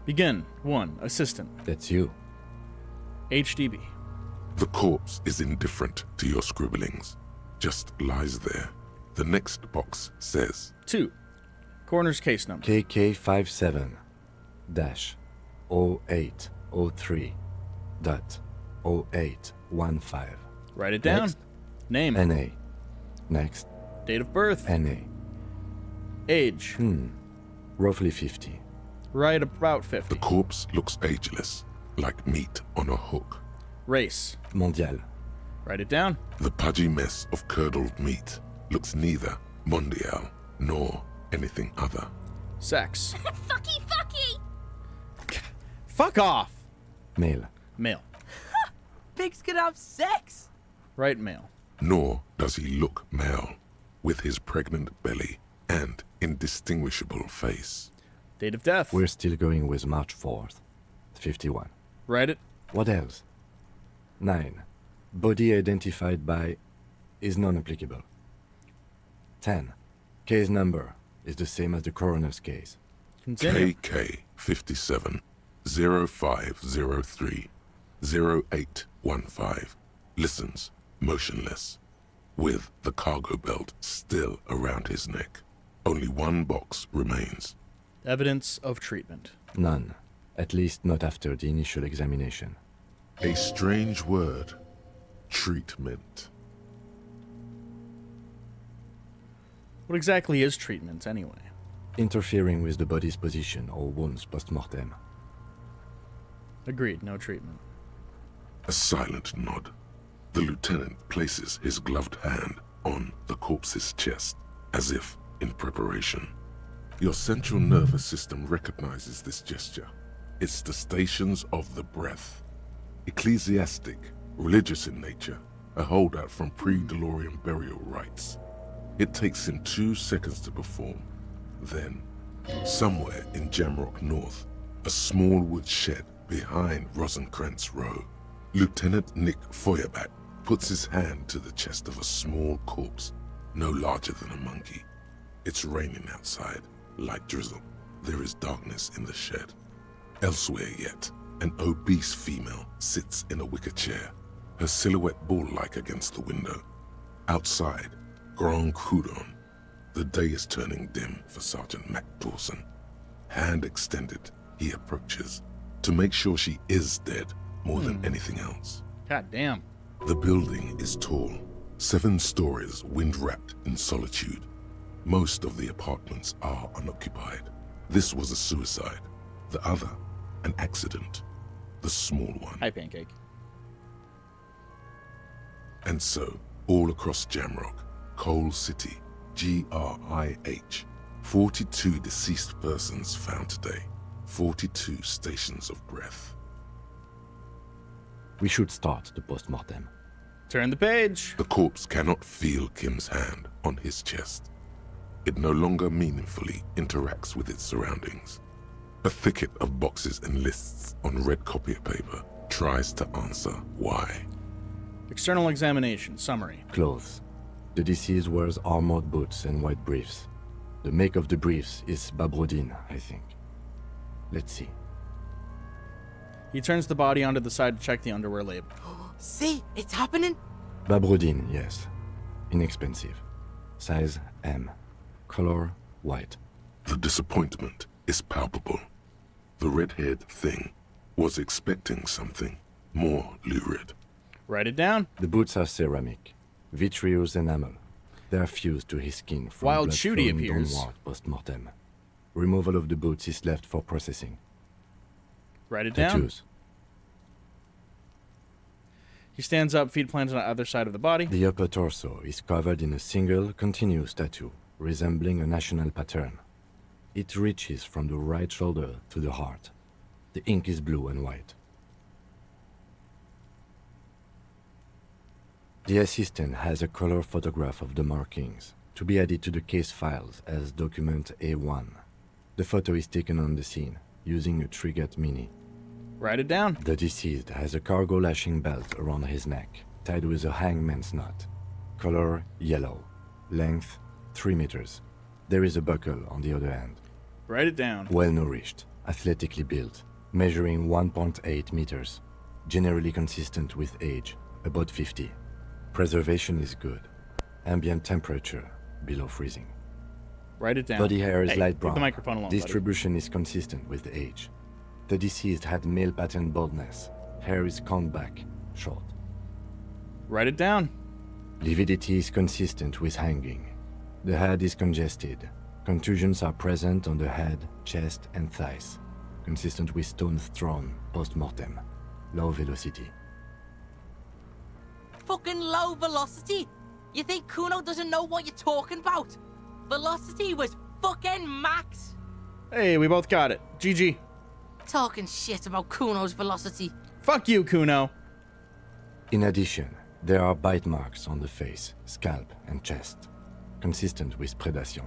Begin. 1. Assistant. That's you. HDB. the corpse is indifferent to your scribblings, just lies there. The next box says 2. Coroner's case number. KK57-0803.0815. Write it down. Next. Name. NA. Next. Date of birth. NA. Age. Roughly 50. Right about 50. the corpse looks ageless, like meat on a hook. Race. Mondial. Write it down. The pudgy mess of curdled meat looks neither mondial nor anything other. Sex. Fucky, fucky! Fuck off. Male. Male. Pigs can have sex. Right male. Nor does he look male, with his pregnant belly and indistinguishable face. Date of death. We're still going with March 4th. 51. Write it. What else? 9. Body identified by is non-applicable. 10. Case number is the same as the coroner's case. Continue. KK57 0503 0815 listens motionless, with the cargo belt still around his neck. Only 1 box remains. Evidence of treatment. None. At least not after the initial examination. A strange word. Treatment. What exactly is treatment, anyway? Interfering with the body's position or wounds post-mortem. Agreed, no treatment. A silent nod. The lieutenant places his gloved hand on the corpse's chest, as if in preparation. Your central nervous system recognizes this gesture. It's the stations of the breath. Ecclesiastic, religious in nature, a holdout from pre-DeLorean burial rites. It takes him 2 seconds to perform. Then, somewhere in Jamrock North, a small wood shed behind Rosencrantz Row, Lieutenant Nick Feuerbach puts his hand to the chest of a small corpse, no larger than a monkey. It's raining outside, light drizzle. There is darkness in the shed. Elsewhere yet, an obese female sits in a wicker chair, her silhouette bull-like against the window. Outside, Grand Coudon. The day is turning dim for Sergeant Mac Dawson. Hand extended, he approaches, to make sure she is dead more than anything else. God damn. The building is tall, 7 stories wind-wrapped in solitude. Most of the apartments are unoccupied. This was a suicide. The other, an accident. The small one. Hi, Pancake. And so, all across Jamrock, Coal City, GRIH, 42 deceased persons found today. 42 stations of breath. We should start the post-mortem. Turn the page. The corpse cannot feel Kim's hand on his chest. It no longer meaningfully interacts with its surroundings. A thicket of boxes and lists on red copier paper tries to answer why. External examination. Summary. Clothes. The deceased wears armored boots and white briefs. The make of the briefs is Babrodine, I think. Let's see. He turns the body onto the side to check the underwear label. See, it's happening. Babrodine, yes. Inexpensive. Size M. Color white. The disappointment is palpable. The red-haired thing was expecting something more lurid. Write it down. The boots are ceramic, vitreous enamel. They are fused to his skin from Wild blood Shooty flowing appears. downward post-mortem. Removal of the boots is left for processing. Write it down. Tattoos. He stands up, feet planted on either side of the body. The upper torso is covered in a single, continuous tattoo, resembling a national pattern. It reaches from the right shoulder to the heart. The ink is blue and white. The assistant has a color photograph of the markings. to be added to the case files as document A1. The photo is taken on the scene, using a Trigat Mini. Write it down. The deceased has a cargo lashing belt around his neck, tied with a hangman's knot. Color yellow. Length 3 meters. There is a buckle on the other end. Write it down. Well nourished, athletically built, measuring 1.8 meters. Generally consistent with age, about 50. Preservation is good. Ambient temperature below freezing. Write it down. Body hair is Hey, light leave brown. the microphone alone, buddy. Distribution is consistent with age. The deceased had male pattern baldness. Hair is combed back, short. Write it down. Lividity is consistent with hanging. The head is congested. Contusions are present on the head, chest, and thighs. Consistent with stones thrown post-mortem. Low velocity. Fucking low velocity? You think Kuno doesn't know what you're talking about? Velocity was fucking max. Hey, we both got it. GG. Talking shit about Kuno's velocity. Fuck you, Kuno. In addition, there are bite marks on the face, scalp, and chest. Consistent with predation.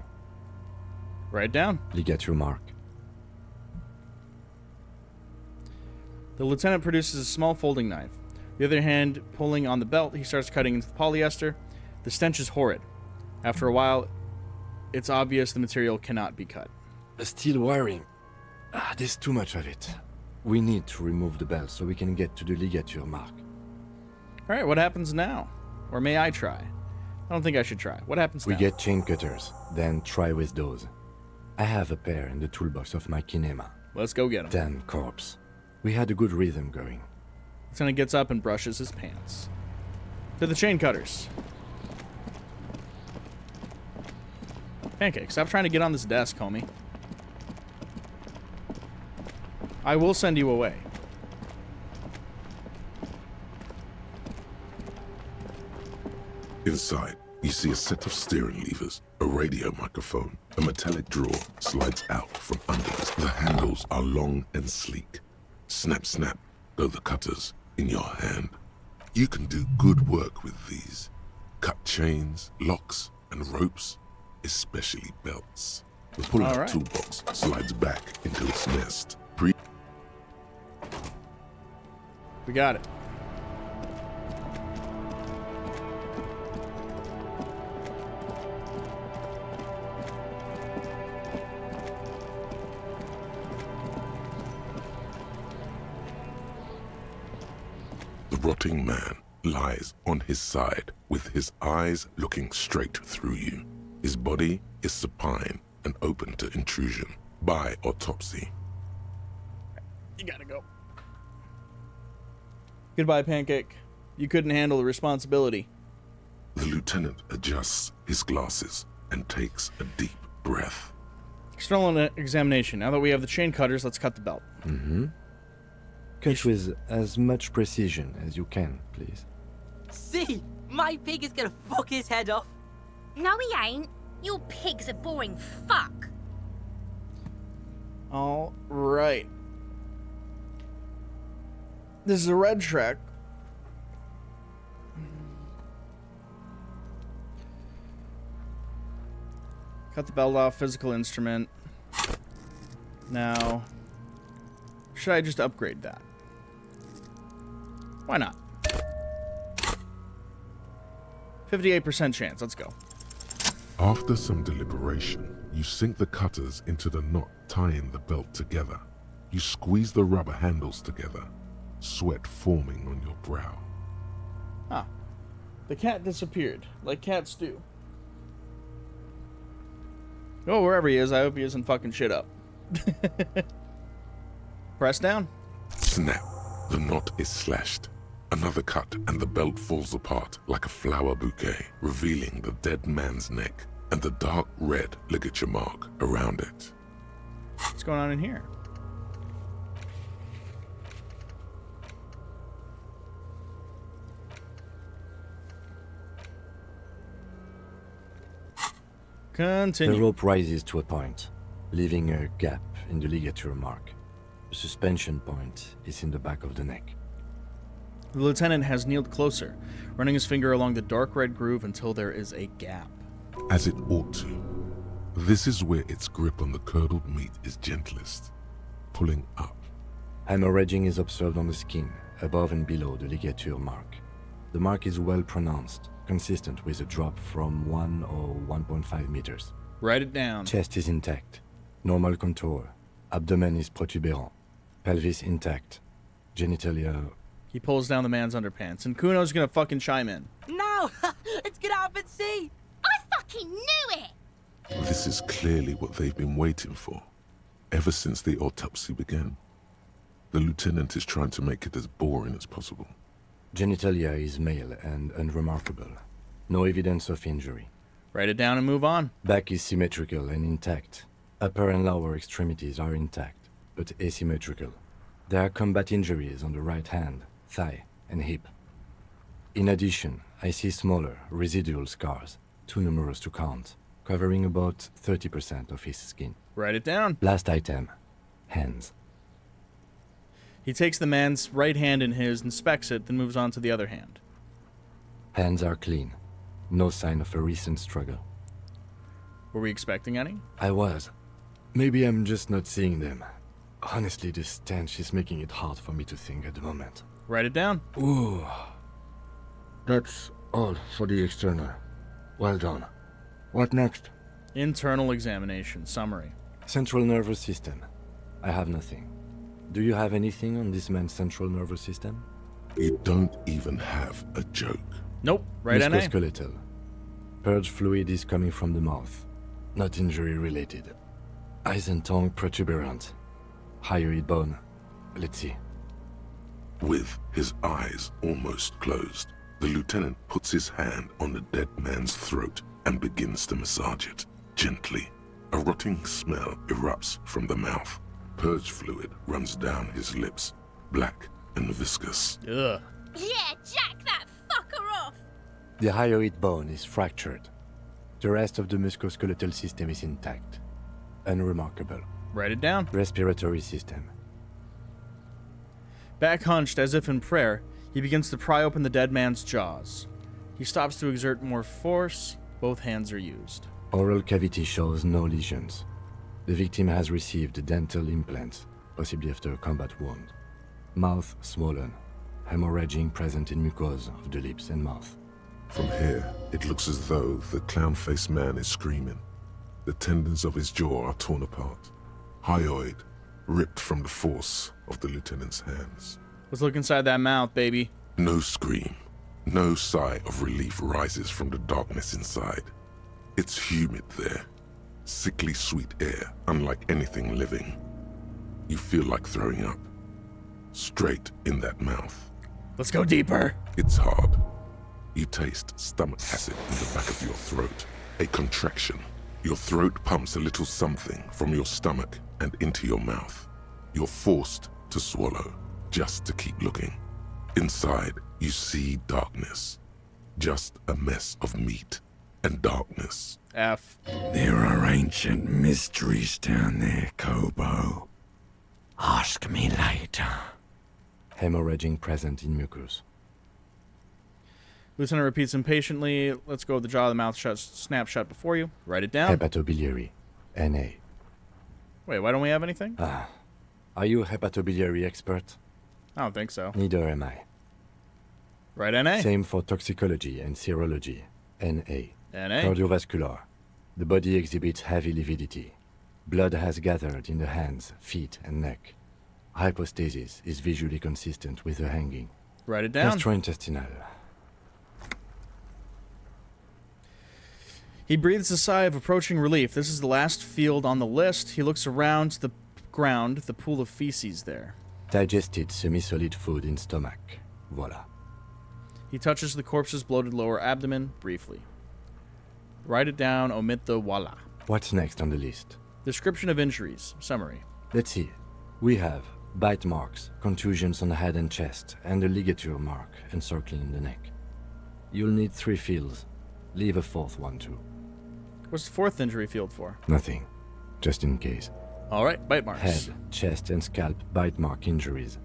Write it down. Ligature mark. The lieutenant produces a small folding knife. The other hand pulling on the belt, he starts cutting into the polyester. The stench is horrid. After a while, it's obvious the material cannot be cut. Still wiring. There's too much of it. We need to remove the belt so we can get to the ligature mark. Alright, what happens now? Or may I try? I don't think I should try. What happens We now? get chain cutters, then try with those. I have a pair in the toolbox of my kinema. Let's go get him. Damn corpse. We had a good rhythm going. Lieutenant gets up and brushes his pants. To the chain cutters. Pancake, stop trying to get on this desk, homie. I will send you away. Inside, you see a set of steering levers, a radio microphone, a metallic drawer slides out from under it. The handles are long and sleek. Snap, snap, go the cutters in your hand. You can do good work with these. Cut chains, locks, and ropes, especially belts. The pull-out Alright. toolbox slides back into its nest. We got it. The rotting man lies on his side with his eyes looking straight through you. His body is supine and open to intrusion by autopsy. You gotta go. Goodbye, Pancake. You couldn't handle the responsibility. The lieutenant adjusts his glasses and takes a deep breath. External examination. Now that we have the chain cutters, let's cut the belt. Mm-hmm. Cut with as much precision as you can, please. See, my pig is gonna fuck his head off. No, he ain't. Your pig's a boring fuck. All right. This is a red track. Cut the belt off, physical instrument. Now, should I just upgrade that? Why not? 58% chance, let's go. After some deliberation, you sink the cutters into the knot tying the belt together. You squeeze the rubber handles together, sweat forming on your brow. Ah, the cat disappeared, like cats do. Oh, wherever he is, I hope he isn't fucking shit up. Press down. Snap. The knot is slashed. Another cut and the belt falls apart like a flower bouquet, revealing the dead man's neck and the dark red ligature mark around it. What's going on in here? Continue. The rope rises to a point, leaving a gap in the ligature mark. The suspension point is in the back of the neck. The lieutenant has kneeled closer, running his finger along the dark red groove until there is a gap. as it ought to. This is where its grip on the curdled meat is gentlest, pulling up. Hemorrhaging is observed on the skin, above and below the ligature mark. The mark is well pronounced, consistent with a drop from 1 or 1.5 meters. Write it down. Chest is intact, normal contour. Abdomen is protuberant, pelvis intact, genitalia... He pulls down the man's underpants, and Kuno's gonna fucking chime in. No! Let's get out and see! I fucking knew it! This is clearly what they've been waiting for, ever since the autopsy began. The lieutenant is trying to make it as boring as possible. Genitalia is male and unremarkable. No evidence of injury. Write it down and move on. Back is symmetrical and intact. Upper and lower extremities are intact, but asymmetrical. There are combat injuries on the right hand, thigh, and hip. In addition, I see smaller, residual scars, too numerous to count, covering about 30% of his skin. Write it down. Last item, hands. He takes the man's right hand in his, inspects it, then moves on to the other hand. Hands are clean. No sign of a recent struggle. Were we expecting any? I was. Maybe I'm just not seeing them. Honestly, this stench is making it hard for me to think at the moment. Write it down. Ooh. That's all for the external. Well done. What next? Internal examination. Summary. Central nervous system. I have nothing. Do you have anything on this man's central nervous system? You don't even have a joke. Nope. Right, NA. Musculoskeletal. Purge fluid is coming from the mouth. Not injury related. Eyes and tongue protuberant. Hyoid bone. Let's see. With his eyes almost closed, the lieutenant puts his hand on the dead man's throat and begins to massage it, gently. A rotting smell erupts from the mouth. Purge fluid runs down his lips, black and viscous. Ugh. Yeah, jack that fucker off! The hyoid bone is fractured. The rest of the musculoskeletal system is intact. Unremarkable. Write it down. Respiratory system. Back hunched, as if in prayer, he begins to pry open the dead man's jaws. He stops to exert more force. Both hands are used. Oral cavity shows no lesions. The victim has received dental implants, possibly after a combat wound. Mouth swollen. Hemorrhaging present in mucosa of the lips and mouth. From here, it looks as though the clown-faced man is screaming. The tendons of his jaw are torn apart. Hyoid ripped from the force of the lieutenant's hands. Let's look inside that mouth, baby. No scream. No sigh of relief rises from the darkness inside. It's humid there. Sickly sweet air, unlike anything living. You feel like throwing up. Straight in that mouth. Let's go deeper. It's hard. You taste stomach acid in the back of your throat. A contraction. Your throat pumps a little something from your stomach and into your mouth. You're forced to swallow, just to keep looking. Inside, you see darkness. Just a mess of meat and darkness. F. There are ancient mysteries down there, Kobo. Ask me later. Hemorrhaging present in mucus. Lieutenant repeats impatiently. Let's go with the jaw of the mouth shut, snap shut before you. Write it down. Hepatobiliary. NA. Wait, why don't we have anything? Are you a hepatobiliary expert? I don't think so. Neither am I. Write NA. Same for toxicology and serology. NA. NA. Cardiovascular. The body exhibits heavy lividity. Blood has gathered in the hands, feet, and neck. Hypostasis is visually consistent with the hanging. Write it down. Gastrointestinal. He breathes a sigh of approaching relief. This is the last field on the list. He looks around the ground, the pool of feces there. Digested semi-solid food in stomach. Voila. He touches the corpse's bloated lower abdomen briefly. Write it down, omit the voila. What's next on the list? Description of injuries. Summary. Let's see. We have bite marks, contusions on the head and chest, and a ligature mark encircling the neck. You'll need 3 fields. Leave a 4th one too. What's the 4th injury field for? Nothing. Just in case. Alright, bite marks. Head, chest, and scalp bite mark injuries.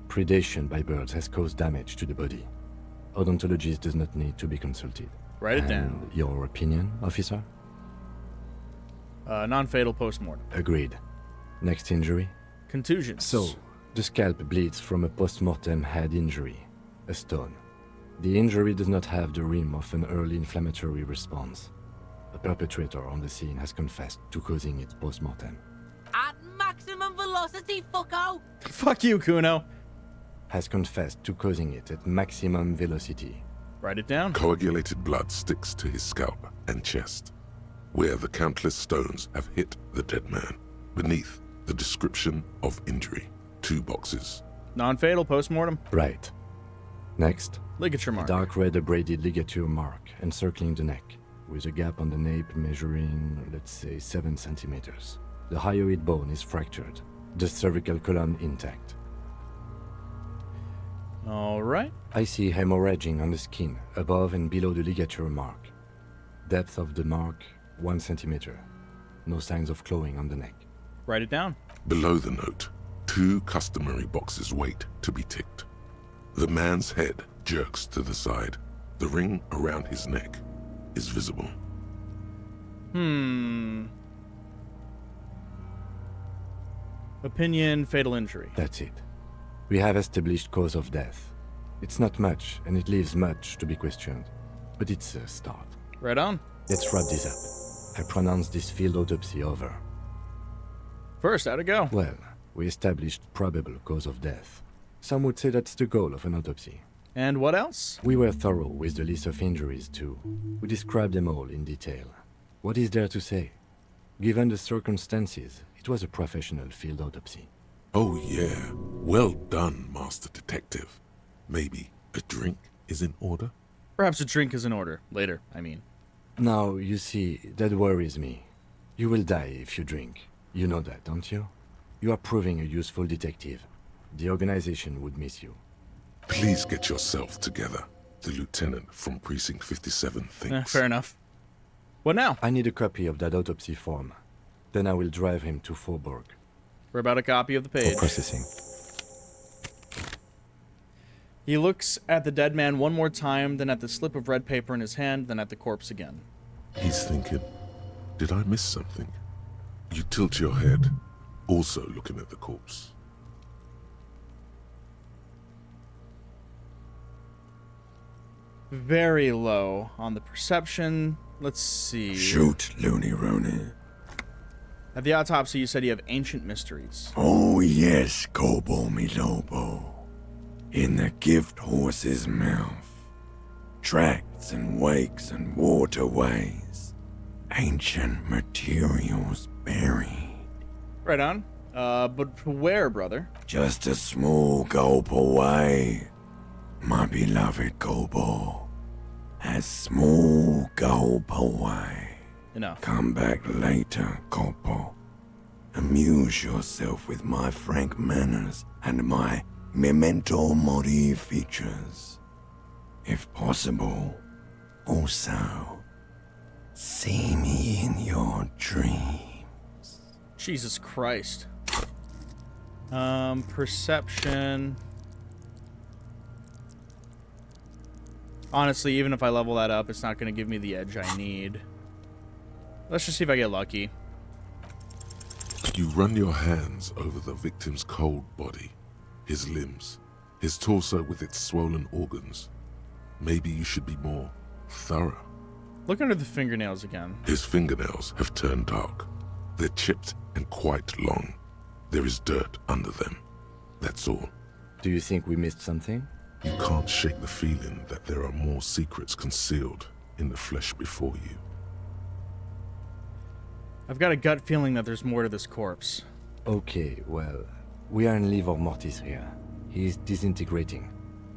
Predation by birds has caused damage to the body. Odontologist does not need to be consulted. Write it And down. Your opinion, officer? Non-fatal post-mortem. Agreed. Next injury? Contusions. So, the scalp bleeds from a post-mortem head injury, a stone. The injury does not have the rim of an early inflammatory response. The perpetrator on the scene has confessed to causing it post-mortem. At maximum velocity, fucko! Fuck you, Kuno. Has confessed to causing it at maximum velocity. Write it down. Coagulated blood sticks to his scalp and chest, where the countless stones have hit the dead man. Beneath, the description of injury. 2 boxes. Non-fatal post-mortem. Right. Next, Ligature mark. dark red abraded ligature mark encircling the neck, with a gap on the nape measuring, let's say, 7 centimeters. The hyoid bone is fractured, the cervical column intact. All right. I see hemorrhaging on the skin, above and below the ligature mark. Depth of the mark, 1 centimeter. No signs of clawing on the neck. Write it down. Below the note, 2 customary boxes wait to be ticked. The man's head jerks to the side. The ring around his neck is visible. Opinion, fatal injury. That's it. We have established cause of death. It's not much, and it leaves much to be questioned. But it's a start. Right on. Let's wrap this up. I pronounce this field autopsy over. First, how'd it go? Well, we established probable cause of death. Some would say that's the goal of an autopsy. And what else? We were thorough with the list of injuries, too. We described them all in detail. What is there to say? Given the circumstances, it was a professional field autopsy. Oh yeah, well done, Master Detective. Maybe a drink is in order? Perhaps a drink is in order. Later, I mean. Now, you see, that worries me. You will die if you drink. You know that, don't you? You are proving a useful detective. The organization would miss you. Please get yourself together. The lieutenant from Precinct 57 thinks. Fair enough. What now? I need a copy of that autopsy form. Then I will drive him to Faubourg. We're about a copy of the page. For processing. He looks at the dead man one more time, then at the slip of red paper in his hand, then at the corpse again. He's thinking, did I miss something? You tilt your head, also looking at the corpse. Very low on the perception. Let's see. Shoot, Looney Rooney. At the autopsy, you said you have ancient mysteries. Oh yes, Kobo mi Lobo. In the gift horse's mouth. Tracts and wakes and waterways. Ancient materials buried. Right on. But where, brother? Just a small gulp away. My beloved Kobo. A small gulp away. Enough. Come back later, Kobo. Amuse yourself with my frank manners and my memento mori features. If possible, also, see me in your dreams. Jesus Christ. Perception. Honestly, even if I level that up, it's not going to give me the edge I need. Let's just see if I get lucky. You run your hands over the victim's cold body, his limbs, his torso with its swollen organs. Maybe you should be more thorough. Look under the fingernails again. His fingernails have turned dark. They're chipped and quite long. There is dirt under them. That's all. Do you think we missed something? You can't shake the feeling that there are more secrets concealed in the flesh before you. I've got a gut feeling that there's more to this corpse. Okay, well, we are in livor mortis here. He is disintegrating.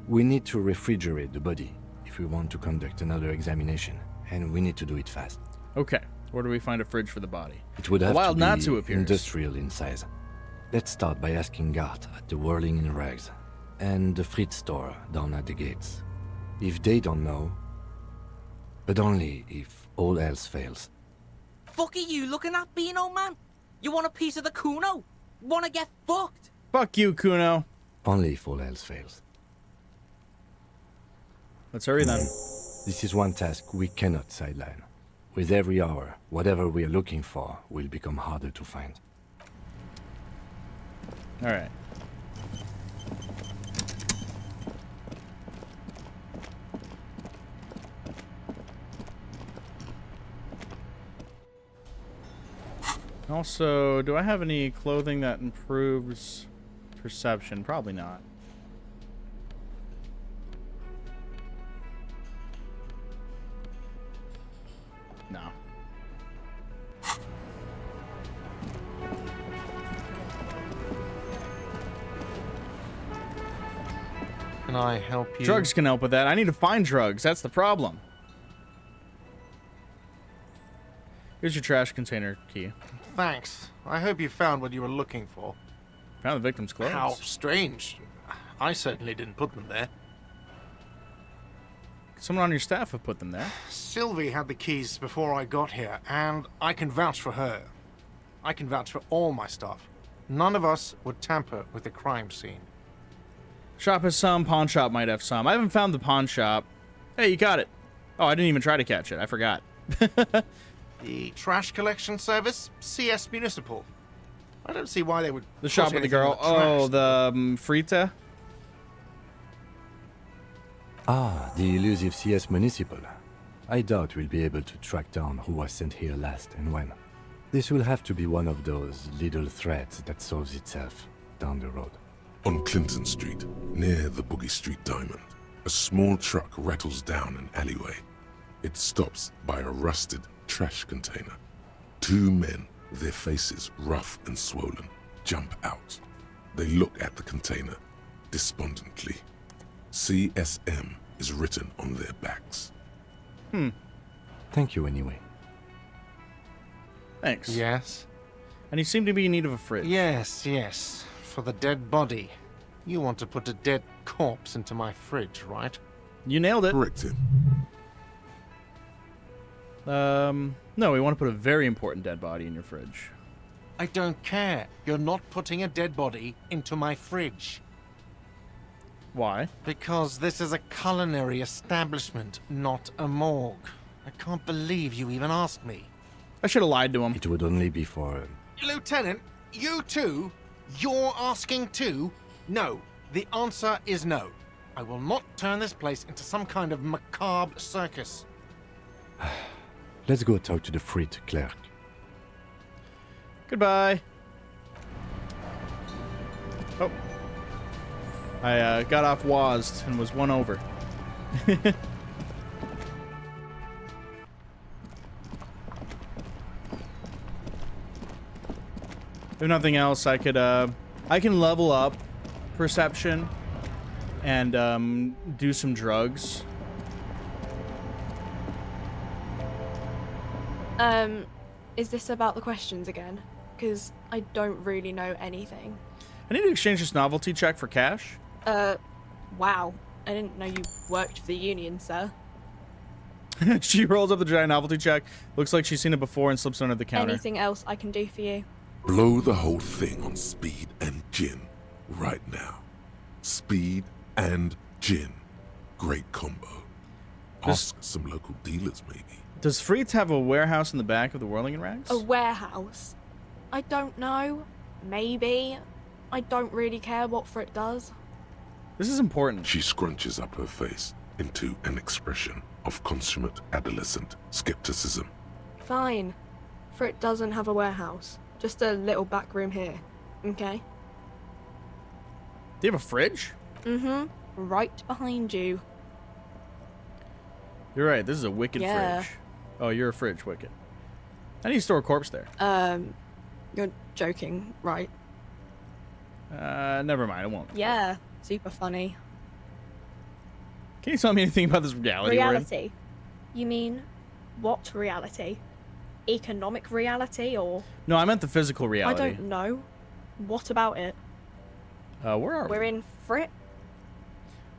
We need to refrigerate the body if we want to conduct another examination, and we need to do it fast. Okay, where do we find a fridge for the body? It would have Wild to be Natsu appears. industrial in size. Let's start by asking Gart at the Whirling in Rags, and the Fritz store down at the gates. If they don't know, but only if all else fails. Fuck are you looking at, Beano man? You want a piece of the Kuno? Wanna get fucked? Fuck you, Kuno. Only if all else fails. Let's hurry then. This is one task we cannot sideline. With every hour, whatever we are looking for will become harder to find. All right. Also, do I have any clothing that improves perception? Probably not. No. Can I help you? Drugs can help with that. I need to find drugs. That's the problem. Here's your trash container key. Thanks. I hope you found what you were looking for. Found the victim's clothes. How strange. I certainly didn't put them there. Someone on your staff have put them there. Sylvie had the keys before I got here, and I can vouch for her. I can vouch for all my stuff. None of us would tamper with the crime scene. Shop has some, pawn shop might have some. I haven't found the pawn shop. Hey, you got it. Oh, I didn't even try to catch it. I forgot. The trash collection service, CS Municipal. I don't see why they would. The shop with the girl. Oh, the Frita. Ah, the elusive CS Municipal. I doubt we'll be able to track down who was sent here last and when. This will have to be one of those little threads that solves itself down the road. On Clinton Street, near the Boogie Street Diamond, a small truck rattles down an alleyway. It stops by a rusted trash container. Two men, their faces rough and swollen, jump out. They look at the container despondently. CSM is written on their backs. Thank you anyway. Thanks. Yes? And you seem to be in need of a fridge. Yes, yes. For the dead body. You want to put a dead corpse into my fridge, right? You nailed it. Correct him. No, we want to put a very important dead body in your fridge. I don't care. You're not putting a dead body into my fridge. Why? Because this is a culinary establishment, not a morgue. I can't believe you even asked me. I should have lied to him. It would only be for... Lieutenant, you too? You're asking too? No. The answer is no. I will not turn this place into some kind of macabre circus. Let's go talk to the frit clerk. Goodbye. Oh. I got off WASD and was won over. If nothing else, I can level up perception and do some drugs. Is this about the questions again? Because I don't really know anything. I need to exchange this novelty check for cash. Wow. I didn't know you worked for the Union, sir. She rolls up the giant novelty check. Looks like she's seen it before and slips under the counter. Anything else I can do for you? Blow the whole thing on speed and gin right now. Speed and gin. Great combo. Ask some local dealers, maybe. Does Fritz have a warehouse in the back of the Whirling and Rags? A warehouse? I don't know. Maybe. I don't really care what Frit does. This is important. She scrunches up her face into an expression of consummate adolescent skepticism. Fine. Frit doesn't have a warehouse. Just a little back room here. Okay? Do you have a fridge? Mm-hmm. Right behind you. You're right. This is a wicked fridge. Oh, you're a fridge, wicked. How do you store a corpse there? You're joking, right? Never mind. I won't. Yeah. Super funny. Can you tell me anything about this reality we're in? Reality? You mean what reality? Economic reality or... No, I meant the physical reality. I don't know. What about it? Where are we? We're in Frit?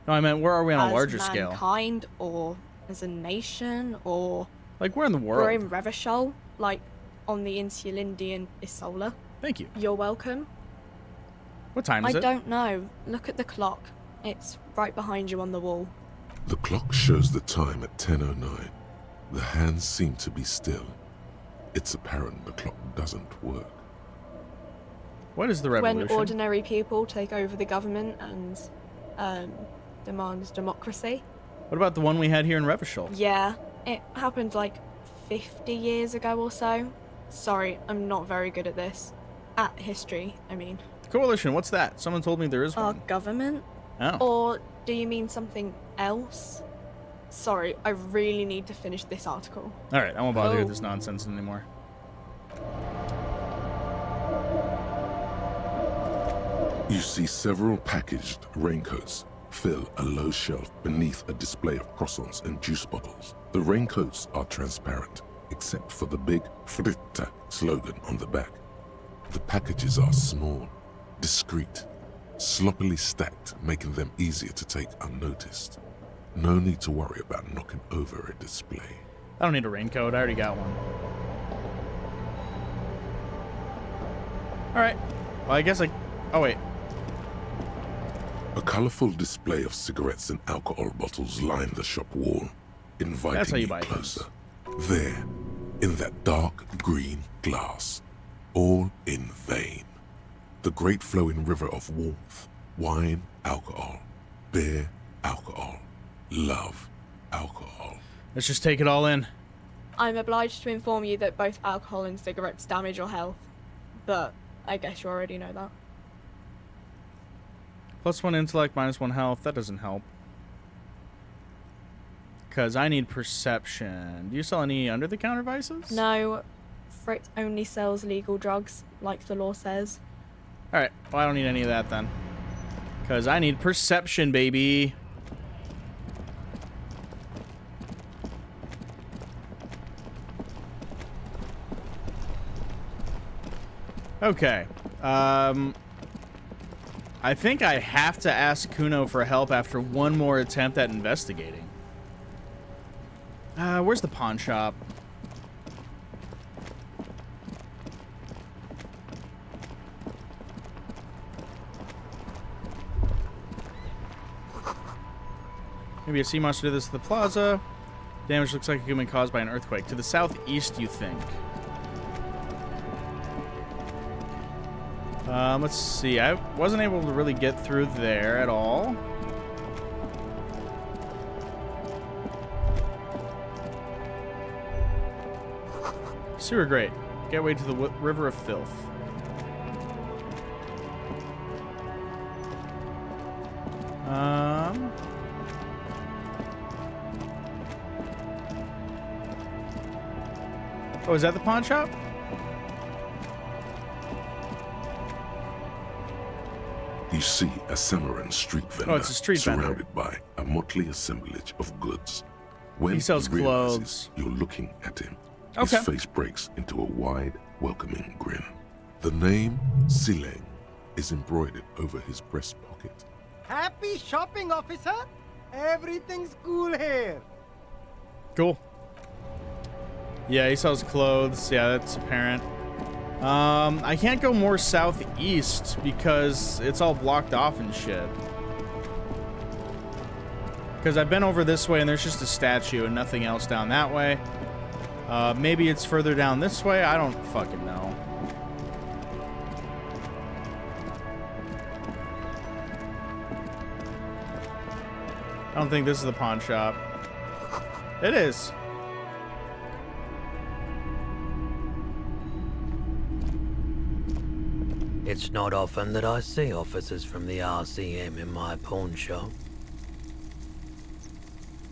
No, I meant where are we on a larger as scale? mankind, or as a nation, or... Like, where in the world? We're in Revachol, like on the Insulindian Isola. Thank you. You're welcome. What time is it? I don't know. Look at the clock. It's right behind you on the wall. The clock shows the time at 10:09. The hands seem to be still. It's apparent the clock doesn't work. What is the revolution? When ordinary people take over the government and demand democracy. What about the one we had here in Revachol? Yeah, it happened like 50 years ago or so. Sorry, I'm not very good at this. At history, I mean. Coalition, what's that? Someone told me there is Our one. government? Oh. Or do you mean something else? Sorry, I really need to finish this article. Alright, I won't bother with this nonsense anymore. You see several packaged raincoats fill a low shelf beneath a display of croissants and juice bottles. The raincoats are transparent, except for the big Fritta slogan on the back. The packages are small, discreet, sloppily stacked, making them easier to take unnoticed. No need to worry about knocking over a display. I don't need a raincoat, I already got one. Alright, well I guess I... Oh wait. A colorful display of cigarettes and alcohol bottles line the shop wall, inviting That's how you you buy closer. There, in that dark green glass, all in vain. The great flowing river of warmth, wine, alcohol, beer, alcohol, love, alcohol. Let's just take it all in. I'm obliged to inform you that both alcohol and cigarettes damage your health, but I guess you already know that. +1 intellect, -1 health. That doesn't help. Because I need perception. Do you sell any under-the-counter vices? No, Frit only sells legal drugs, like the law says. Alright, well I don't need any of that then. Because I need perception, baby. Okay. I think I have to ask Kuno for help after one more attempt at investigating. Where's the pawn shop? Maybe a sea monster did this to the plaza. Damage looks like it could have been caused by an earthquake. To the southeast, you think? Let's see. I wasn't able to really get through there at all. Sewer grate. Gateway to the River of Filth. Oh, is that the pawn shop? You see a Samaran street vendor it's a street vendor. surrounded by a motley assemblage of goods. When He sells realizes clothes. You're looking at him. Okay. His face breaks into a wide, welcoming grin. The name Sileng is embroidered over his breast pocket. Happy shopping, officer. Everything's cool here. Cool. Yeah, he sells clothes. Yeah, that's apparent. I can't go more southeast because it's all blocked off and shit. Because I've been over this way and there's just a statue and nothing else down that way. Maybe it's further down this way. I don't fucking know. I don't think this is the pawn shop. It is. It's not often that I see officers from the RCM in my pawn shop.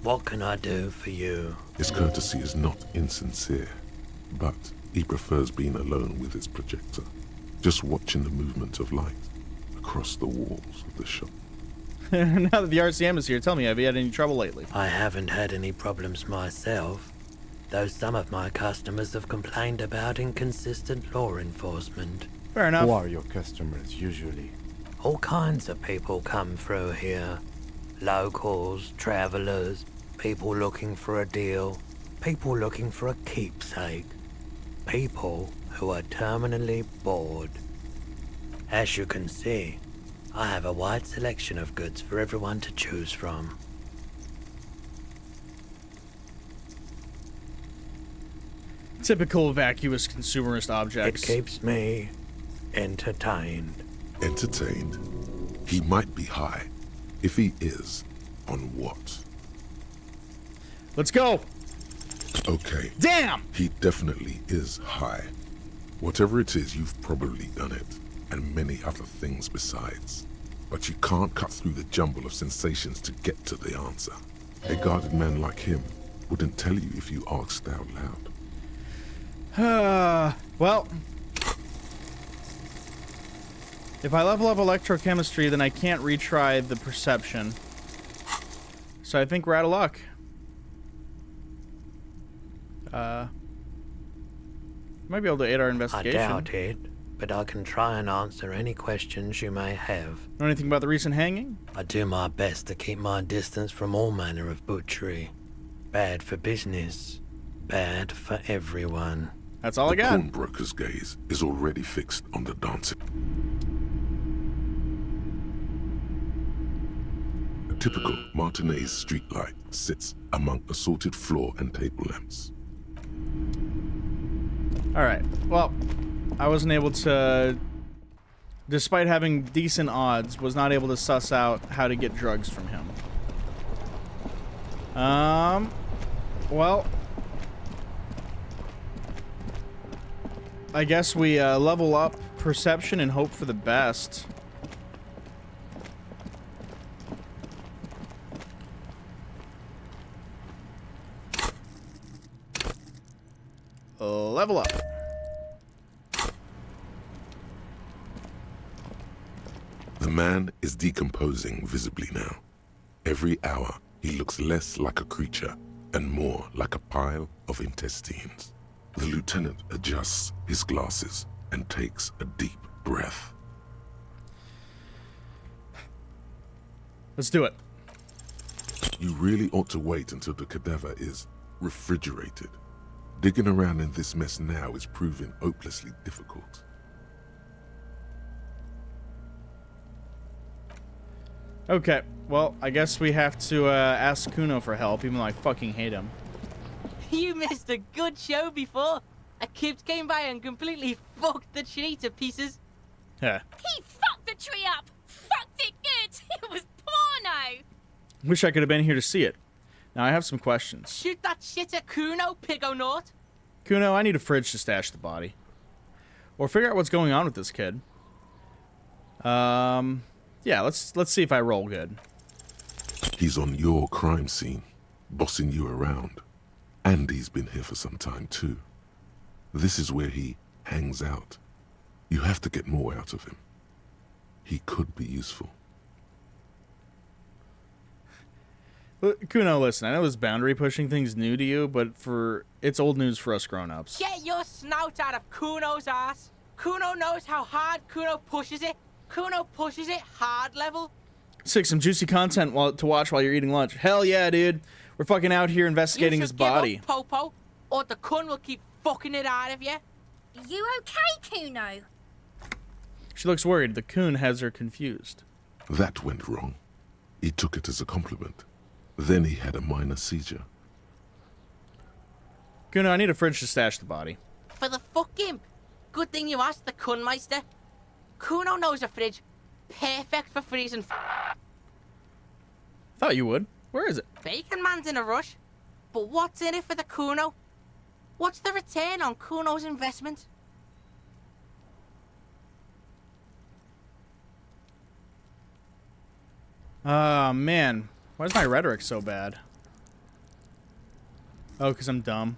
What can I do for you? His courtesy is not insincere, but he prefers being alone with his projector, just watching the movement of light across the walls of the shop. Now that the RCM is here, tell me, have you had any trouble lately? I haven't had any problems myself, though some of my customers have complained about inconsistent law enforcement. Fair enough. Who are your customers usually? All kinds of people come through here. Locals, travelers, people looking for a deal, people looking for a keepsake, people who are terminally bored. As you can see, I have a wide selection of goods for everyone to choose from. Typical vacuous consumerist objects. It keeps me entertained. Entertained? He might be high. If he is, on what? Let's go. Okay. Damn! He definitely is high. Whatever it is, you've probably done it, and many other things besides. But you can't cut through the jumble of sensations to get to the answer. A guarded man like him wouldn't tell you if you asked out loud. Well, if I level up electrochemistry, then I can't retry the perception. So I think we're out of luck. Might be able to aid our I investigation. doubt it, but I can try and answer any questions you may have. Know anything about the recent hanging? I do my best to keep my distance from all manner of butchery. Bad for business, bad for everyone. That's all I got. The pawnbroker's gaze is already fixed on the dancing. A typical Martinez streetlight sits among assorted floor and table lamps. Alright, well, I wasn't able to, despite having decent odds, was not able to suss out how to get drugs from him. Well, I guess we level up perception and hope for the best. Level up. The man is decomposing visibly now. Every hour, he looks less like a creature and more like a pile of intestines. The lieutenant adjusts his glasses and takes a deep breath. Let's do it. You really ought to wait until the cadaver is refrigerated. Digging around in this mess now is proving hopelessly difficult. Okay, well, I guess we have to ask Kuno for help, even though I fucking hate him. You missed a good show before. A kid came by and completely fucked the tree to pieces. Yeah. He fucked the tree up! Fucked it good! It was porno! Wish I could have been here to see it. Now, I have some questions. Shoot that shit at Kuno, Pigonort. Kuno, I need a fridge to stash the body. Or figure out what's going on with this kid. Yeah, let's see if I roll good. He's on your crime scene, bossing you around. And he's been here for some time too. This is where he hangs out. You have to get more out of him. He could be useful. Kuno, listen, I know this boundary pushing thing's new to you, but it's old news for us grown-ups. Get your snout out of Kuno's ass. Kuno knows how hard Kuno pushes it. Kuno pushes it hard level. Sick, some juicy content to watch while you're eating lunch. Hell yeah, dude. We're fucking out here investigating his body. You should give up, Popo, or the Kun will keep fucking it out of you. You okay, Kuno? She looks worried. The Kun has her confused. That went wrong. He took it as a compliment. Then he had a minor seizure. Kuno, I need a fridge to stash the body. For the fucking good thing you asked the Kunmeister. Kuno knows a fridge. Perfect for freezing. Thought you would. Where is it? Bacon Man's in a rush. But what's in it for the Kuno? What's the return on Kuno's investment? Man. Why is my rhetoric so bad? Oh, because I'm dumb.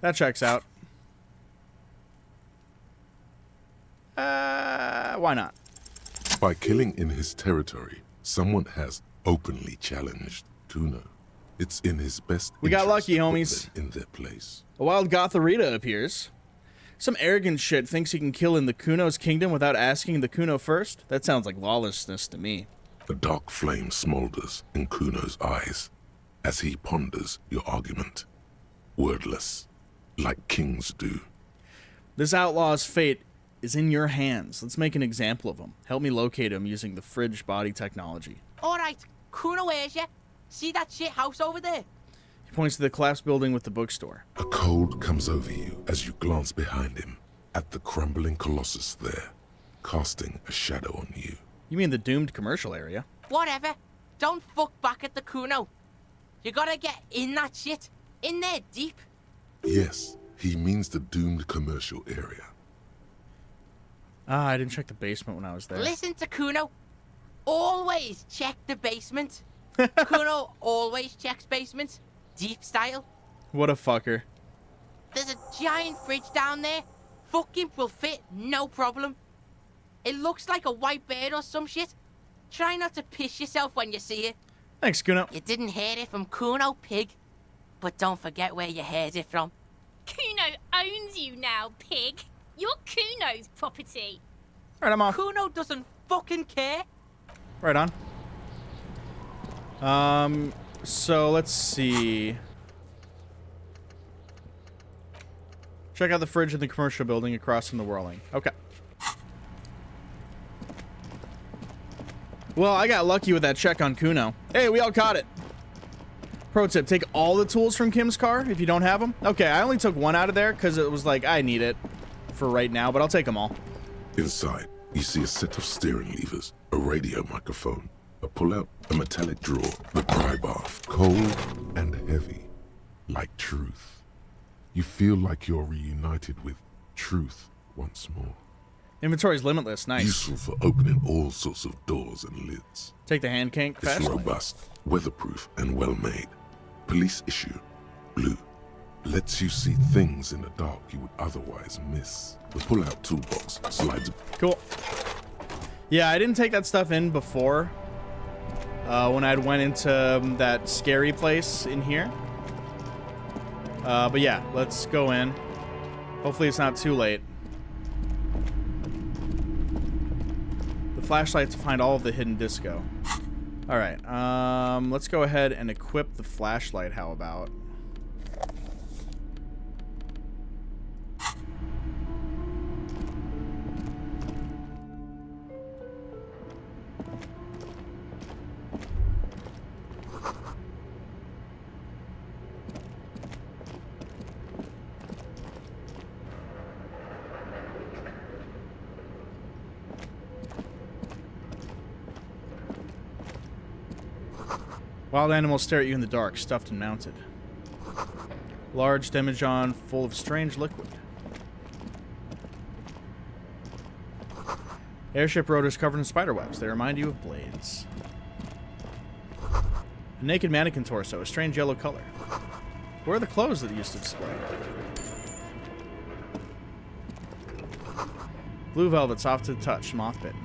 That checks out. Why not? By killing in his territory, someone has openly challenged Kuno. It's in his best We got interest lucky, to put homies. them in their place. A wild Gotharita appears. Some arrogant shit thinks he can kill in the Kuno's kingdom without asking the Kuno first? That sounds like lawlessness to me. A dark flame smolders in Kuno's eyes as he ponders your argument. Wordless, like kings do. This outlaw's fate is in your hands. Let's make an example of him. Help me locate him using the fridge body technology. Alright, Kuno hears you. See that shit house over there? He Points to the collapsed building with the bookstore. A cold comes over you as you glance behind him at the crumbling colossus there, casting a shadow on you. You mean the doomed commercial area? Whatever. Don't fuck back at the Kuno. You gotta get in that shit. In there deep. Yes, he means the doomed commercial area. Ah, I didn't check the basement when I was there. Listen to Kuno. Always check the basement. Kuno always checks basements. Deep style. What a fucker. There's a giant fridge down there. Fucking will fit, no problem. It looks like a white bird or some shit. Try not to piss yourself when you see it. Thanks, Kuno. You didn't hear it from Kuno, pig. But don't forget where you heard it from. Kuno owns you now, pig. You're Kuno's property. Alright, I'm off. Kuno doesn't fucking care. Right on. So let's see. Check out the fridge in the commercial building across from the whirling. Okay. Well, I got lucky with that check on Kuno. Hey, we all caught it. Pro tip, take all the tools from Kim's car if you don't have them. Okay, I only took one out of there because it was like, I need it for right now, but I'll take them all. Inside, you see a set of steering levers, a radio microphone, a pull-out, a metallic drawer, the pry bar, cold and heavy, like truth. You feel like you're reunited with truth once more. Inventory's limitless. Nice. Useful for opening all sorts of doors and lids. Take the hand crank It's fast. robust, weatherproof, and well-made. Police issue, blue. Lets you see things in the dark you would otherwise miss. The pull-out toolbox slides. Cool. Yeah, I didn't take that stuff in before. When I went into that scary place in here. But yeah, let's go in. Hopefully it's not too late. The flashlight to find all of the hidden disco. Alright, let's go ahead and equip the flashlight, how about? Wild animals stare at you in the dark, stuffed and mounted. Large demijohn full of strange liquid. Airship rotors covered in spiderwebs. They remind you of blades. A naked mannequin torso, a strange yellow color. Where are the clothes that used to display? Blue velvet, soft to the touch, moth bitten.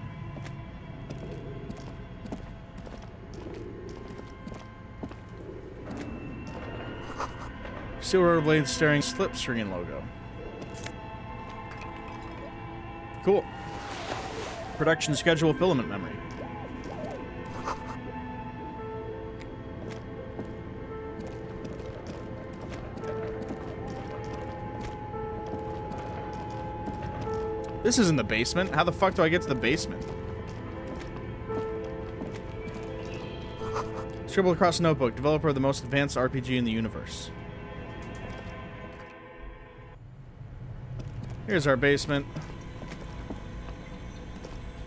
Steel rotor blade staring slip screen logo. Cool. Production schedule filament memory. This isn't the basement. How the fuck do I get to the basement? Scribbled across a notebook. Developer of the most advanced RPG in the universe. Here's our basement.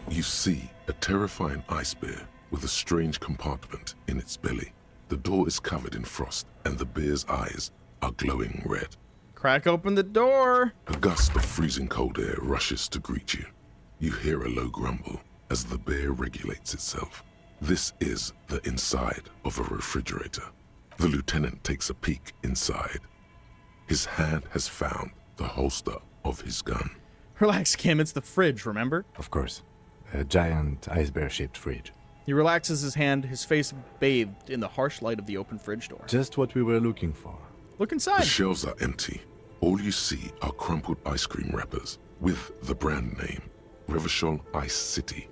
You see a terrifying ice bear with a strange compartment in its belly. The door is covered in frost, and the bear's eyes are glowing red. Crack open the door. A gust of freezing cold air rushes to greet you. You hear a low grumble as the bear regulates itself. This is the inside of a refrigerator. The lieutenant takes a peek inside. His hand has found the holster of his gun. Relax, Kim. It's the fridge, remember? Of course. A giant ice bear-shaped fridge. He relaxes his hand, his face bathed in the harsh light of the open fridge door. Just what we were looking for. Look inside. The shelves are empty. All you see are crumpled ice cream wrappers with the brand name, Revachol Ice City.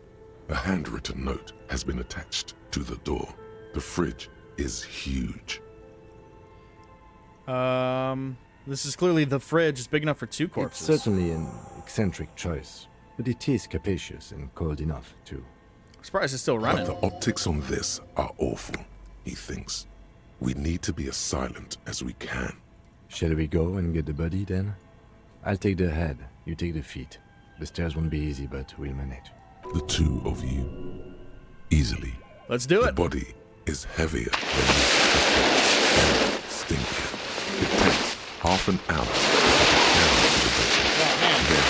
A handwritten note has been attached to the door. The fridge is huge. This is clearly the fridge. It's big enough for two corpses. It's certainly an eccentric choice, but it is capacious and cold enough, too. I'm surprised it's still running. But the optics on this are awful, he thinks. We need to be as silent as we can. Shall we go and get the body then? I'll take the head, you take the feet. The stairs won't be easy, but we'll manage. The two of you, easily. Let's do it. The body is heavier than you expected, and stinkier. It takes half an hour to get the body down to the basement. Then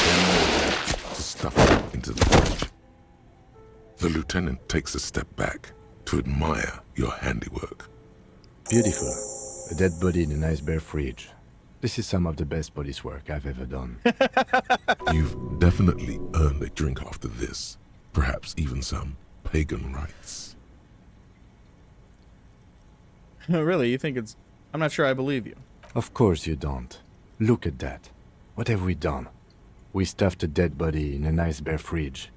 10 more minutes to stuff it into the fridge. The lieutenant takes a step back to admire your handiwork. Beautiful. A dead body in a nice bare fridge. This is some of the best police work I've ever done. You've definitely earned a drink after this. Perhaps even some pagan rites. Really? You think it's... I'm not sure I believe you. Of course you don't. Look at that. What have we done? We stuffed a dead body in a nice bare fridge.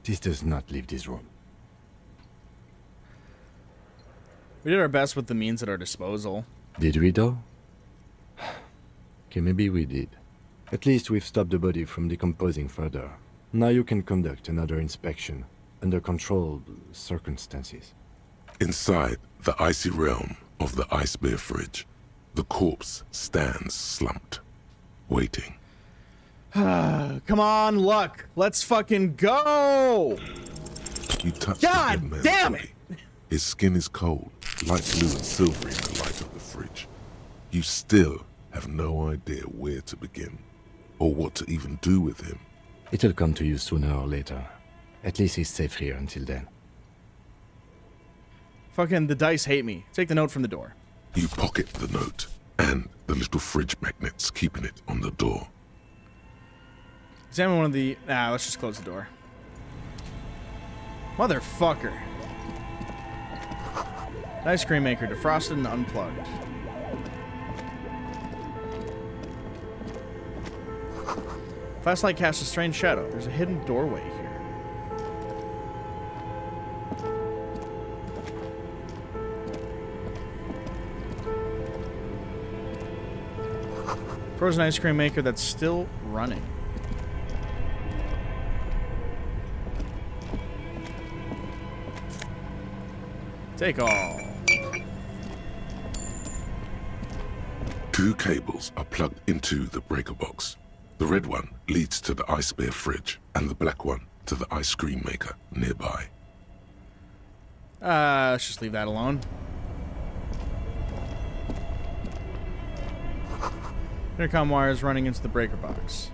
This does not leave this room. We did our best with the means at our disposal. Did we though? Okay, maybe we did. At least we've stopped the body from decomposing further. Now you can conduct another inspection under controlled circumstances. Inside the icy realm of the ice bear fridge, the corpse stands slumped, waiting. Come on, Luck. Let's fucking go! You touch God the dead man's damn body. His skin is cold, light blue and silvery in the light of the fridge. You still have no idea where to begin, or what to even do with him. It'll come to you sooner or later. At least he's safe here until then. Fucking the dice hate me. Take the note from the door. You pocket the note, and the little fridge magnets keeping it on the door. Examine one of the... let's just close the door. Motherfucker. Ice cream maker, defrosted and unplugged. Flashlight casts a strange shadow. There's a hidden doorway here. Frozen ice cream maker that's still running. Take all. 2 cables are plugged into the breaker box. The red one leads to the ice bear fridge, and the black one to the ice cream maker nearby. Let's just leave that alone. Intercom wires running into the breaker box.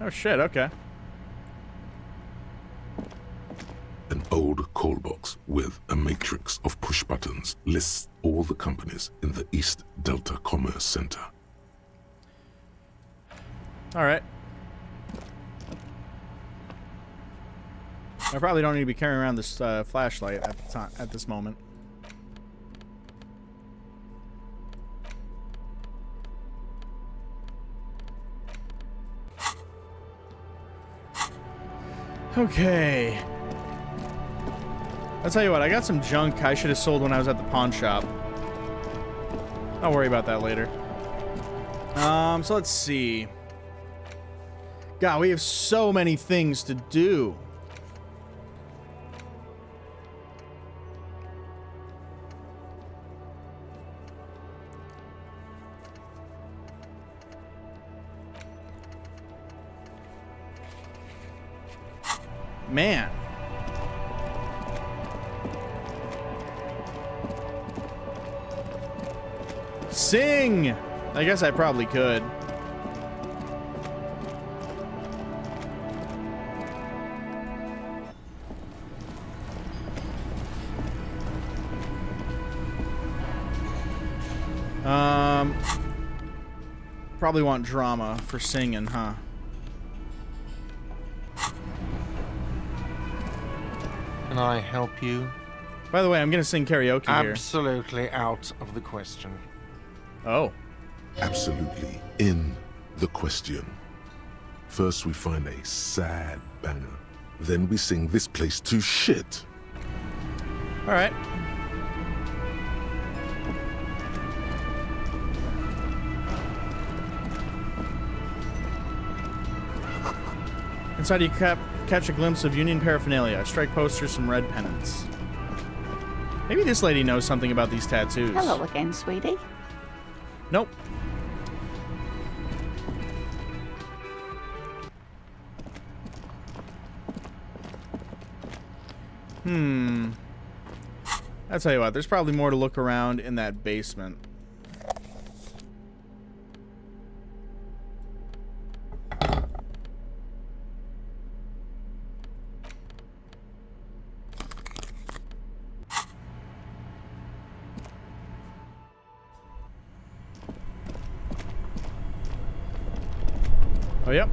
Oh shit, okay. An old call box with a matrix of push buttons lists all the companies in the East Delta Commerce Center. Alright. I probably don't need to be carrying around this flashlight at the time, at this moment. Okay. I'll tell you what, I got some junk I should have sold when I was at the pawn shop. I'll worry about that later. So let's see. God, we have so many things to do. Man. Sing! I guess I probably could. Probably want drama for singing, huh? Can I help you? By the way, I'm gonna sing karaoke here. Absolutely out of the question. Oh. Absolutely in the question. First we find a sad banger. Then we sing this place to shit. Alright. Inside you catch a glimpse of Union paraphernalia. Strike posters, some red pennants. Maybe this lady knows something about these tattoos. Hello again, sweetie. Nope. I'll tell you what, there's probably more to look around in that basement. Oh, yep.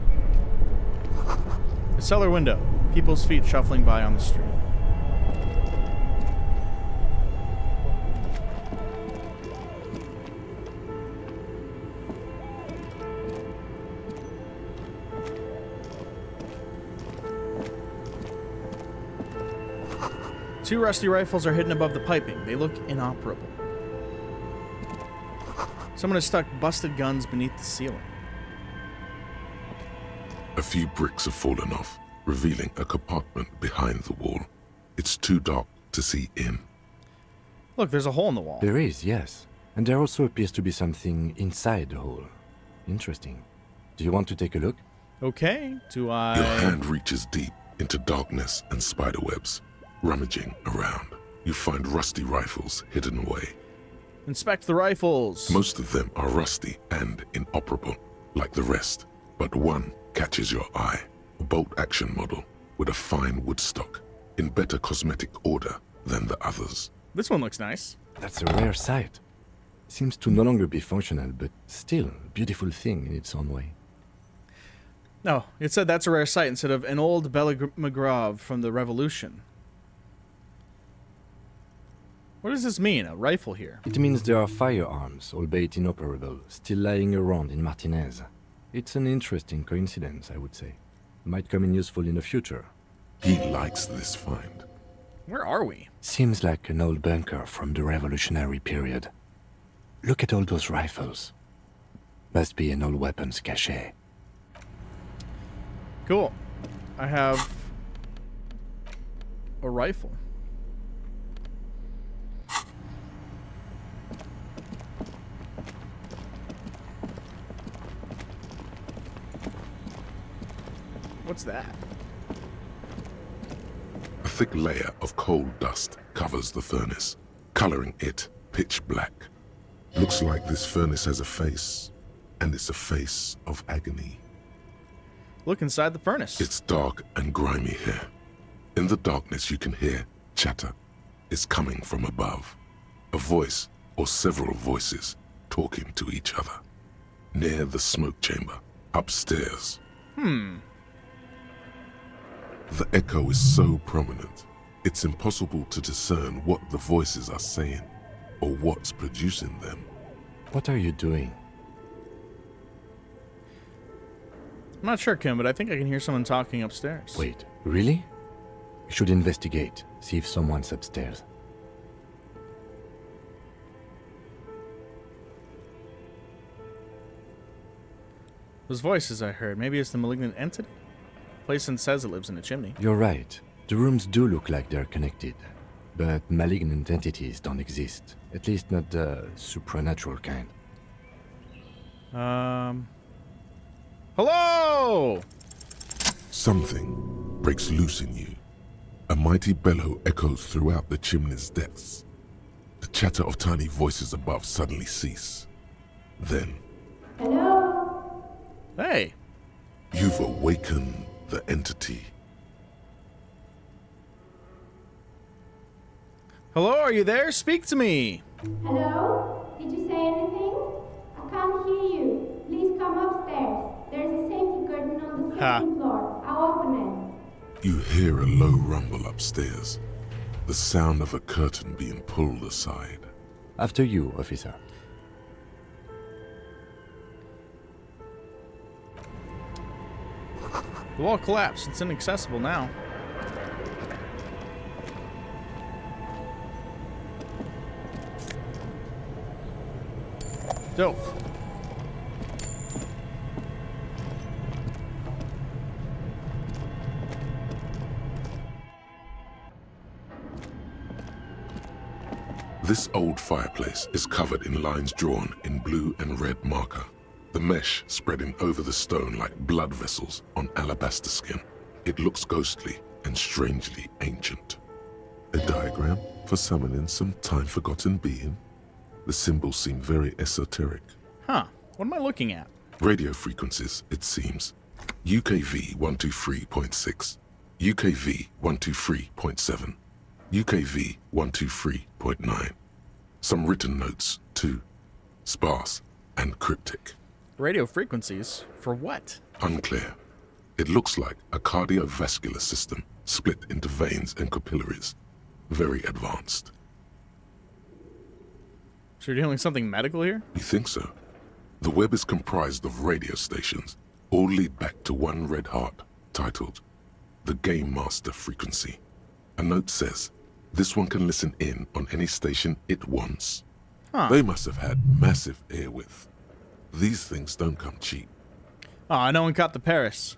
A cellar window. People's feet shuffling by on the street. Two rusty rifles are hidden above the piping. They look inoperable. Someone has stuck busted guns beneath the ceiling. A few bricks have fallen off, revealing a compartment behind the wall. It's too dark to see in. Look, there's a hole in the wall. There is, yes. And there also appears to be something inside the hole. Interesting. Do you want to take a look? Okay. Do I... Your hand reaches deep into darkness and spiderwebs. Rummaging around, you find rusty rifles hidden away. Inspect the rifles. Most of them are rusty and inoperable, like the rest. But one catches your eye. A bolt-action model with a fine wood stock, in better cosmetic order than the others. This one looks nice. That's a rare sight. Seems to no longer be functional, but still a beautiful thing in its own way. No, it said that's a rare sight instead of an old Bella McGraw from the Revolution. What does this mean, a rifle here? It means there are firearms, albeit inoperable, still lying around in Martinez. It's an interesting coincidence, I would say. Might come in useful in the future. He likes this find. Where are we? Seems like an old bunker from the Revolutionary period. Look at all those rifles. Must be an old weapons cache. Cool. I have a rifle. What's that? A thick layer of coal dust covers the furnace, coloring it pitch black. Looks like this furnace has a face, and it's a face of agony. Look inside the furnace. It's dark and grimy here. In the darkness you can hear chatter. It's coming from above. A voice, or several voices, talking to each other. Near the smoke chamber, upstairs. The echo is so prominent, it's impossible to discern what the voices are saying, or what's producing them. What are you doing? I'm not sure, Kim, but I think I can hear someone talking upstairs. Wait, really? We should investigate, see if someone's upstairs. Those voices I heard, maybe it's the malignant entity? Playson says it lives in a chimney. You're right. The rooms do look like they're connected. But malignant entities don't exist. At least not the supernatural kind. Hello! Something breaks loose in you. A mighty bellow echoes throughout the chimney's depths. The chatter of tiny voices above suddenly cease. Then... Hello? Hey! You've awakened the entity. Hello, are you there? Speak to me! Hello? Did you say anything? I can't hear you. Please come upstairs. There's a safety curtain on the second floor. I'll open it. You hear a low rumble upstairs. The sound of a curtain being pulled aside. After you, officer. The wall collapsed. It's inaccessible now. Dope. This old fireplace is covered in lines drawn in blue and red marker, the mesh spreading over the stone like blood vessels on alabaster skin. It looks ghostly and strangely ancient. A diagram for summoning some time-forgotten being? The symbols seem very esoteric. Huh. What am I looking at? Radio frequencies, it seems. UKV 123.6, UKV 123.7, UKV 123.9. Some written notes, too. Sparse and cryptic. Radio frequencies? For what? Unclear. It looks like a cardiovascular system split into veins and capillaries. Very advanced. So you're dealing with something medical here? You think so? The web is comprised of radio stations, all lead back to one red heart, titled the Game Master Frequency. A note says, this one can listen in on any station it wants. Huh. They must have had massive air width. These things don't come cheap. Aw, no one caught the Paris.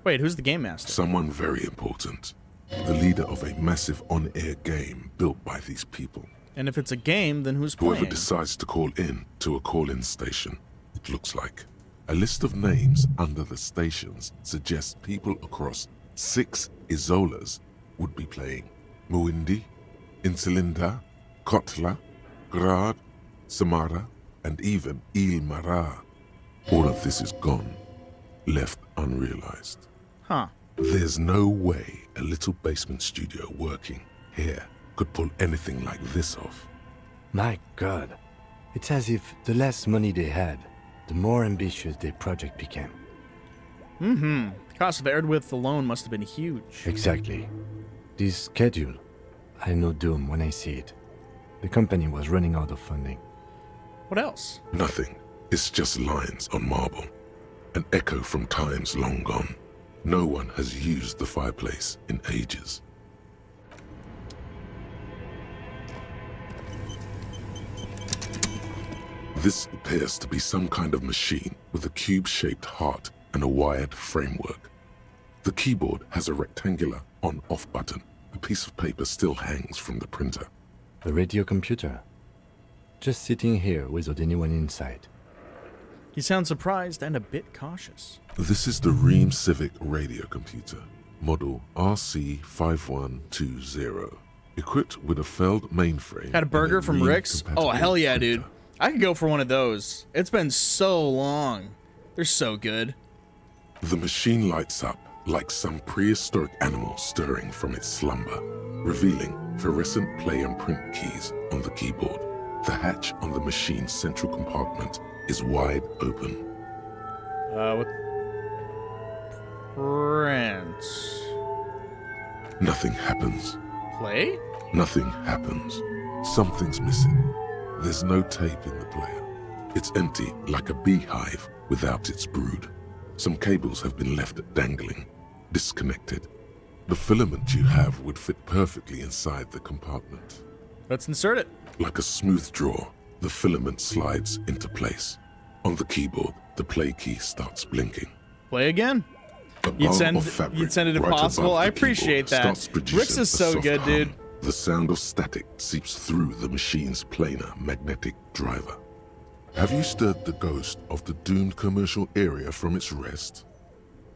Wait, who's the Game Master? Someone very important. The leader of a massive on-air game built by these people. And if it's a game, then who's playing? Whoever decides to call in to a call-in station, it looks like. A list of names under the stations suggests people across 6 Isolas would be playing. Muindi, Insulinda, Kotla, Grad, Samara, and even Il Mara. All of this is gone, left unrealized. Huh. There's no way a little basement studio working here could pull anything like this off. My God. It's as if the less money they had, the more ambitious their project became. Mm-hmm. The cost of air width alone must have been huge. Exactly. This schedule, I know doom when I see it. The company was running out of funding. What else? Nothing. It's just lines on marble. An echo from times long gone. No one has used the fireplace in ages. This appears to be some kind of machine with a cube-shaped heart and a wired framework. The keyboard has a rectangular on-off button. A piece of paper still hangs from the printer. A radio computer. Just sitting here without anyone inside. You sound surprised and a bit cautious. This is the Ream Civic radio computer, model RC5120, equipped with a Feld mainframe. Had a burger from Ream Rick's? Oh, hell yeah, printer. dude. I could go for one of those. It's been so long. They're so good. The machine lights up like some prehistoric animal stirring from its slumber, revealing fluorescent play and print keys on the keyboard. The hatch on the machine's central compartment is wide open. What? Print. Nothing happens. Play? Nothing happens. Something's missing. There's no tape in the player. It's empty like a beehive without its brood. Some cables have been left dangling, disconnected. The filament you have would fit perfectly inside the compartment. Let's insert it. Like a smooth draw, the filament slides into place. On the keyboard, the play key starts blinking. Play again. You'd send it if right possible. above I the appreciate keyboard that. starts producing Rick's is a so soft good, hum. dude. The sound of static seeps through the machine's planar magnetic driver. Have you stirred the ghost of the doomed commercial area from its rest?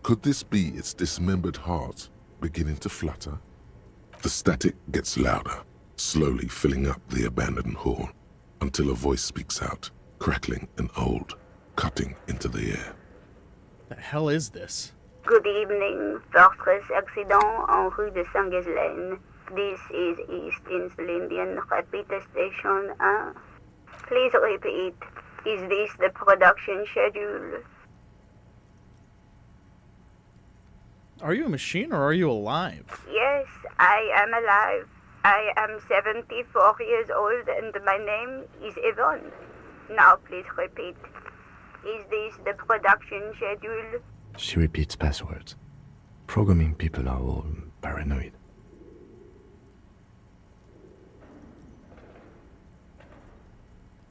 Could this be its dismembered heart beginning to flutter? The static gets louder, slowly filling up the abandoned hall, until a voice speaks out, crackling and old, cutting into the air. The hell is this? Good evening, Fortress Accident en rue de Saint-Ghislaine. This is East Insulindian Repeater Station 1. Please repeat. Is this the production schedule? Are you a machine or are you alive? Yes, I am alive. I am 74 years old and my name is Yvonne. Now please repeat. Is this the production schedule? She repeats passwords. Programming people are all paranoid.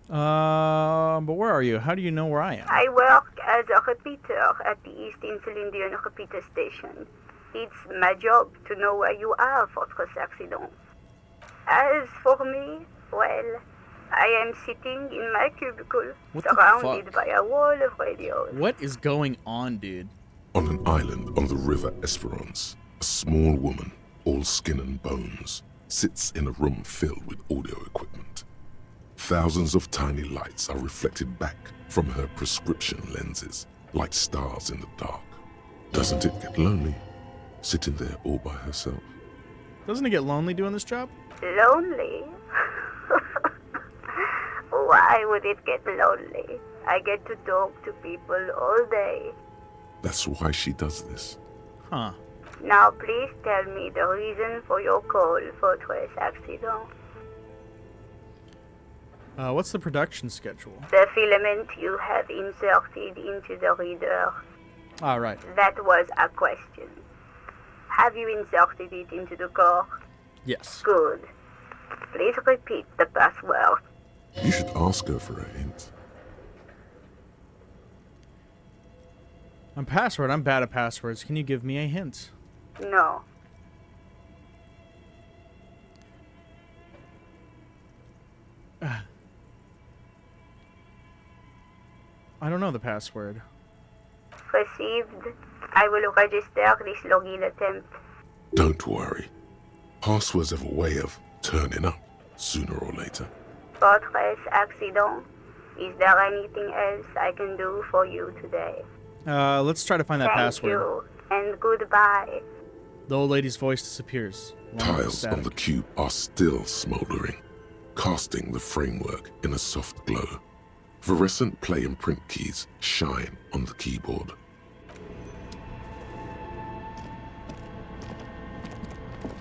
But where are you? How do you know where I am? I work as a repeater at the East Insulindian Repeater Station. It's my job to know where you are, Fortress Accident. As for me, Well, I am sitting in my cubicle, What the surrounded fuck? by a wall of radios. What is going on, dude? On an island on the river Esperance, a small woman, all skin and bones, sits in a room filled with audio equipment. Thousands of tiny lights are reflected back from her prescription lenses, like stars in the dark. Doesn't it get lonely, sitting there all by herself? Doesn't it get lonely doing this job? Lonely? Why would it get lonely? I get to talk to people all day. That's why she does this. Huh. Now please tell me the reason for your call, Fortress Accident. What's the production schedule? The filament you have inserted into the reader. All right. That was a question. Have you inserted it into the core? Yes. Good. Please repeat the password. You should ask her for a hint. I'm bad at passwords. Can you give me a hint? No. I don't know the password. Received. I will register this login attempt. Don't worry. Passwords have a way of turning up sooner or later. Fortress Accident. Is there anything else I can do for you today? Let's try to find that Thank password. you, and goodbye. The old lady's voice disappears. along with Tiles static. on the cube are still smoldering, casting the framework in a soft glow. Fluorescent play and print keys shine on the keyboard.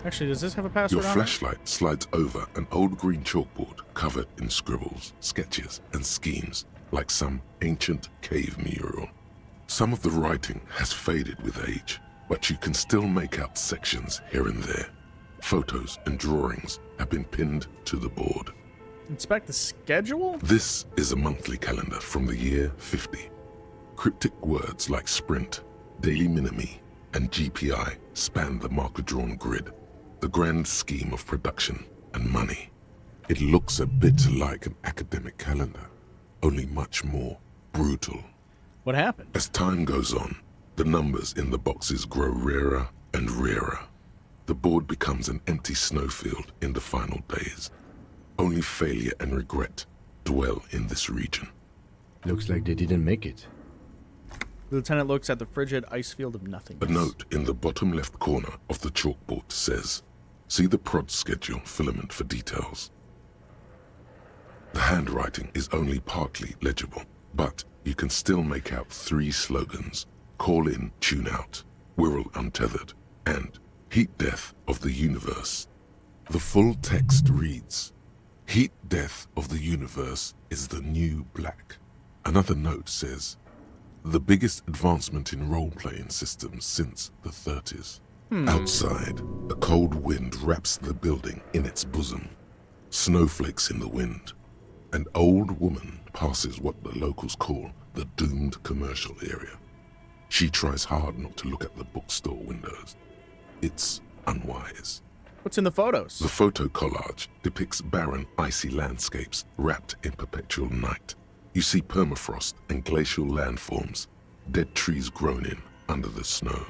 Actually, does this have a Your password on it? flashlight slides over an old green chalkboard covered in scribbles, sketches, and schemes like some ancient cave mural. Some of the writing has faded with age, but you can still make out sections here and there. Photos and drawings have been pinned to the board. Inspect the schedule? This is a monthly calendar from the year 50. Cryptic words like sprint, daily minimi, and GPI span the marker-drawn grid, the grand scheme of production and money. It looks a bit like an academic calendar, only much more brutal. What happened? As time goes on, the numbers in the boxes grow rarer and rarer. The board becomes an empty snowfield in the final days. Only failure and regret dwell in this region. Looks like they didn't make it. The lieutenant looks at the frigid ice field of nothingness. A note in the bottom left corner of the chalkboard says, "See the prod schedule filament for details." The handwriting is only partly legible, but you can still make out 3 slogans: Call in, Tune Out, Wirral Untethered, and Heat Death of the Universe. The full text reads, "Heat Death of the Universe is the new black." Another note says, "The biggest advancement in role-playing systems since the 30s. Outside, a cold wind wraps the building in its bosom. Snowflakes in the wind. An old woman passes what the locals call the doomed commercial area. She tries hard not to look at the bookstore windows. It's unwise. What's in the photos? The photo collage depicts barren, icy landscapes wrapped in perpetual night. You see permafrost and glacial landforms, dead trees groaning under the snow.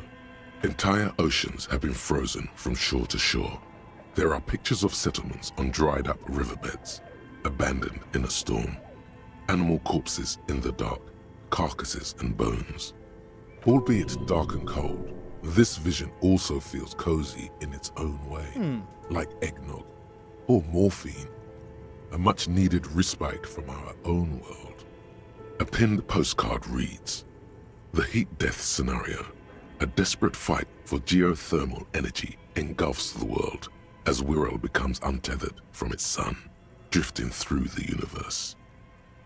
Entire oceans have been frozen from shore to shore. There are pictures of settlements on dried-up riverbeds, abandoned in a storm. Animal corpses in the dark, carcasses and bones. Albeit dark and cold, this vision also feels cozy in its own way, like eggnog or morphine, a much-needed respite from our own world. A pinned postcard reads, "The heat death scenario, a desperate fight for geothermal energy engulfs the world as Wirral becomes untethered from its sun, drifting through the universe."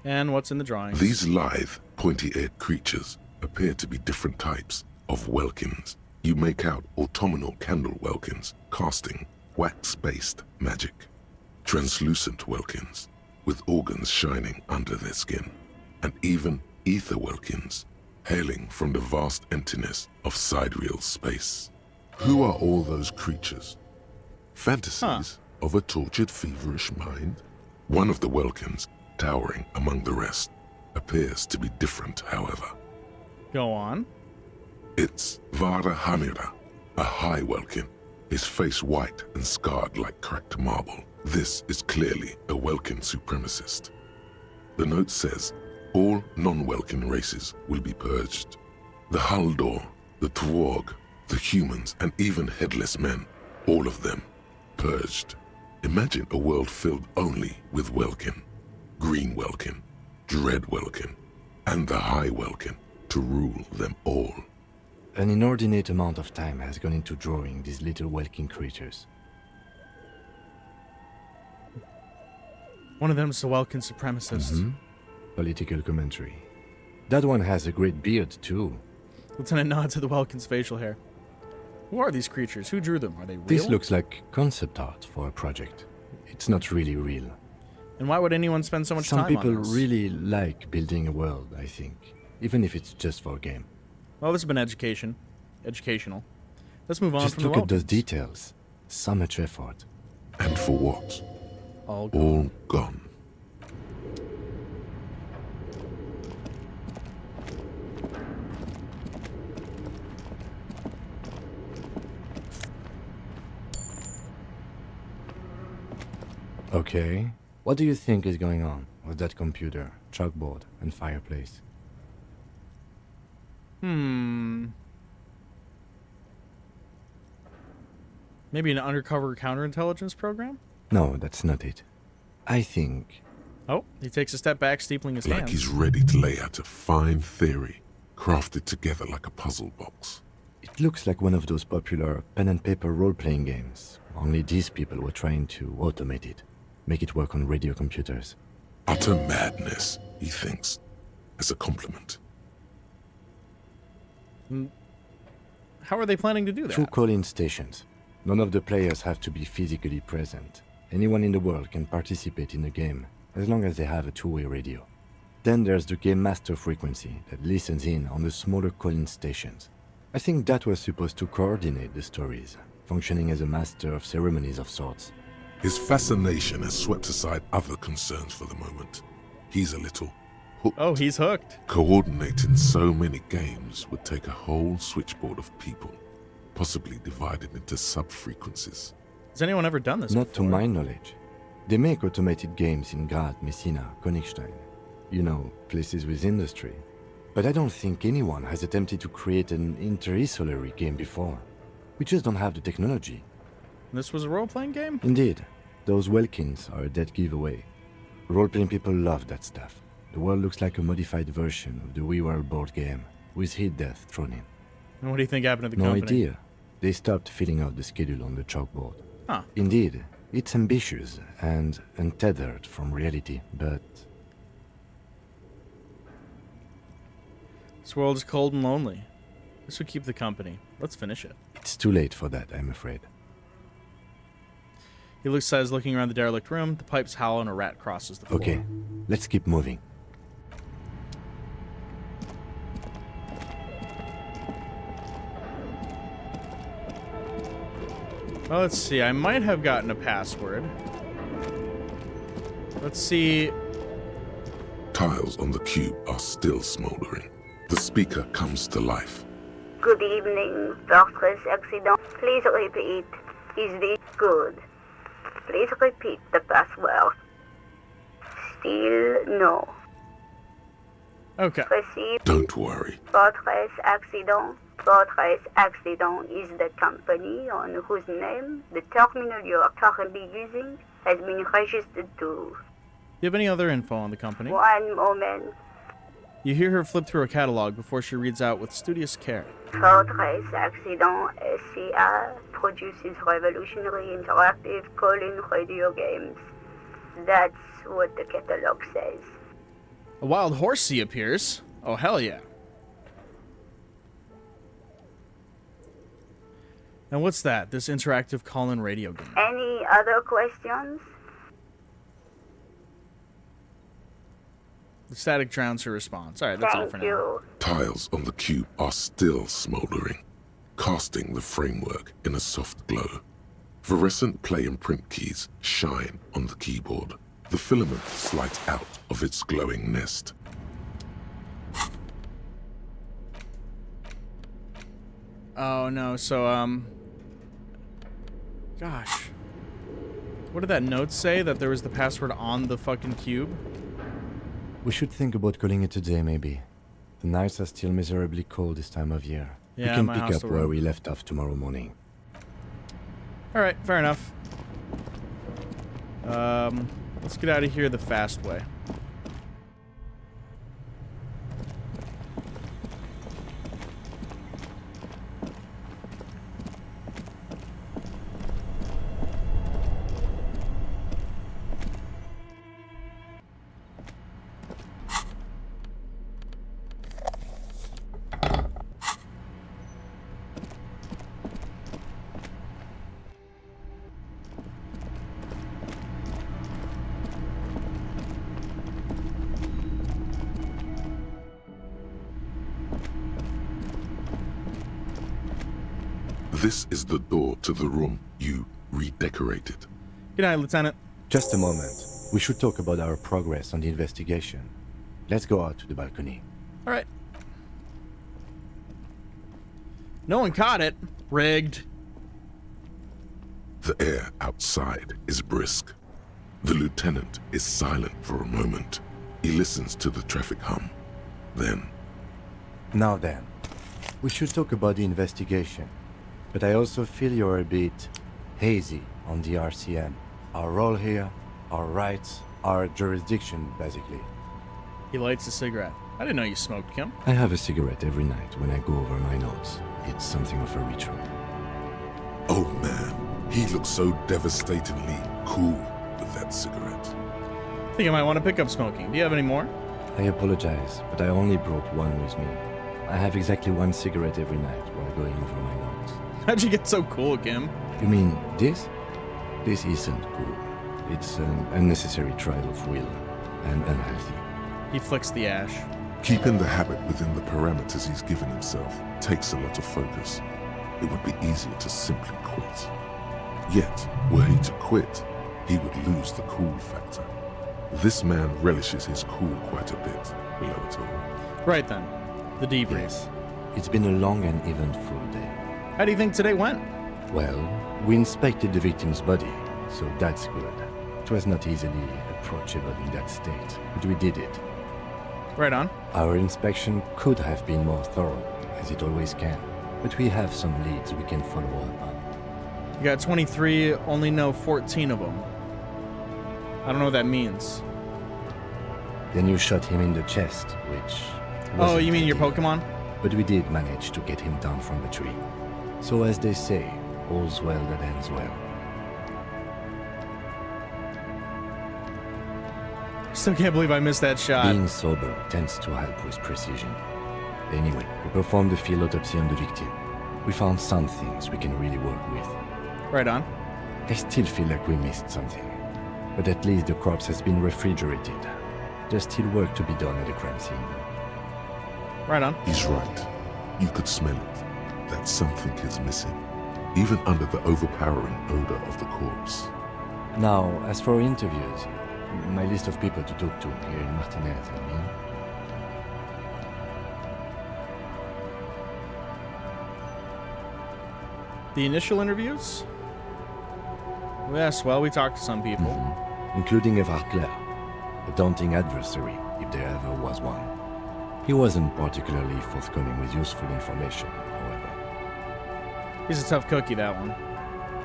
And what's in the drawings? These lithe, pointy-eared creatures appear to be different types of welkins. You make out autumnal candle welkins casting wax-based magic. Translucent welkins with organs shining under their skin. And even ether welkins hailing from the vast emptiness of sidereal space. Who are all those creatures? Fantasies of a tortured, feverish mind? One of the Welkins, towering among the rest, appears to be different, however. Go on. It's Vara Hamira, a high Welkin, his face white and scarred like cracked marble. This is clearly a Welkin supremacist. The note says, all non-Welkin races will be purged. The Haldor, the Twarg, the humans, and even headless men, all of them, purged. Imagine a world filled only with Welkin, Green Welkin, Dread Welkin, and the High Welkin to rule them all. An inordinate amount of time has gone into drawing these little Welkin creatures. One of them is a Welkin supremacist. Political commentary. That one has a great beard, too. Lieutenant nods at the Welkin's facial hair. Who are these creatures? Who drew them? Are they real? This looks like concept art for a project. It's not really real. And why would anyone spend so much time on this? Some people really like building a world, I think. Even if it's just for a game. Well, this has been educational. Let's move on Just from the look at those Welkins. details. So much effort. And for what? All gone. All gone. Okay. What do you think is going on with that computer, chalkboard, and fireplace? Maybe an undercover counterintelligence program? No, that's not it. I think... Oh, he takes a step back, steepling his Like hands. he's ready to lay out a fine theory, crafted together like a puzzle box. It looks like one of those popular pen and paper role-playing games. Only these people were trying to automate it. Make it work on radio computers. Utter madness, he thinks, as a compliment. How are they planning to do that? Through call-in stations. None of the players have to be physically present. Anyone in the world can participate in the game, as long as they have a two-way radio. Then there's the game master frequency that listens in on the smaller call-in stations. I think that was supposed to coordinate the stories, functioning as a master of ceremonies of sorts. His fascination has swept aside other concerns for the moment. He's a little hooked. Oh, he's hooked. Coordinating so many games would take a whole switchboard of people, possibly divided into sub-frequencies. Has anyone ever done this Not before? to my knowledge. They make automated games in Grad, Messina, Königstein. You know, places with industry. But I don't think anyone has attempted to create an inter-isolary game before. We just don't have the technology. This was a role-playing game? Indeed. Those Welkins are a dead giveaway. Role-playing people love that stuff. The world looks like a modified version of the WeWorld board game, with hit death thrown in. And what do you think happened to the No company? idea. They stopped filling out the schedule on the chalkboard. Huh. Indeed, it's ambitious and untethered from reality, but... This world is cold and lonely. This would keep the company. Let's finish it. It's too late for that, I'm afraid. He says, looking around the derelict room, the pipes howl and a rat crosses the floor. Okay, let's keep moving. Well, let's see. I might have gotten a password. Let's see. Tiles on the cube are still smoldering. The speaker comes to life. Good evening, Fortress Accident. Please repeat. Is this good? Please repeat the password. Still no. Okay. Proceed. Don't worry. Fortress Accident. Fortress Accident is the company on whose name the terminal you are currently using has been registered to. Do you have any other info on the company? One moment. You hear her flip through a catalog before she reads out with studious care. Fortress Accident SCA produces revolutionary interactive call-in radio games. That's what the catalog says. A wild horsey appears. Oh, hell yeah. And what's that? This interactive call-in radio game. Any other questions? The static drowns her response. Alright, that's all for Thank now. you. Tiles on the cube are still smoldering, casting the framework in a soft glow. Fluorescent play and print keys shine on the keyboard. The filament slides out of its glowing nest. Oh no, so gosh. What did that note say? That there was the password on the fucking cube? We should think about calling it a day, maybe. The nights are still miserably cold this time of year. Yeah, we can my pick up hostel where room. we left off tomorrow morning. Alright, fair enough. Let's get out of here the fast way. This is the door to the room you redecorated. Good night, Lieutenant. Just a moment. We should talk about our progress on the investigation. Let's go out to the balcony. Alright. No one caught it. Rigged. The air outside is brisk. The lieutenant is silent for a moment. He listens to the traffic hum. Then, Now then, we should talk about the investigation. But I also feel you're a bit hazy on the RCM. Our role here, our rights, our jurisdiction, basically. He lights a cigarette. I didn't know you smoked, Kim. I have a cigarette every night when I go over my notes. It's something of a ritual. oh man, he looks so devastatingly cool with that cigarette. I think I might want to pick up smoking. Do you have any more? I apologize, but I only brought one with me. I have exactly one cigarette every night while going over my notes. How'd you get so cool, Kim? You mean this? This isn't cool. It's an unnecessary trial of will, and unhealthy. He flicks the ash. Keeping the habit within the parameters he's given himself takes a lot of focus. It would be easier to simply quit. Yet, were he to quit, he would lose the cool factor. This man relishes his cool quite a bit, below it all. Right then. The debrief. Yes. It's been a long and eventful day. How do you think today went? Well, we inspected the victim's body, so that's good. It was not easily approachable in that state, but we did it. Right on. Our inspection could have been more thorough, as it always can, but we have some leads we can follow up on. You got 23, only know 14 of them. I don't know what that means. Then you shot him in the chest, which... Oh, wasn't you mean your ideal. Pokemon? But we did manage to get him down from the tree. So as they say, all's well that ends well. Still can't believe I missed that shot. Being sober tends to help with precision. Anyway, we performed a field autopsy on the victim. We found some things we can really work with. Right on. I still feel like we missed something. But at least the corpse has been refrigerated. There's still work to be done at the crime scene. Right on. He's right. You could smell it. That something is missing, even under the overpowering odor of the corpse. Now, as for interviews, my list of people to talk to here in Martinez, I mean. The initial interviews? Yes, well, we talked to some people. Including Evrard Claire, a daunting adversary, if there ever was one. He wasn't particularly forthcoming with useful information, however. He's a tough cookie, that one.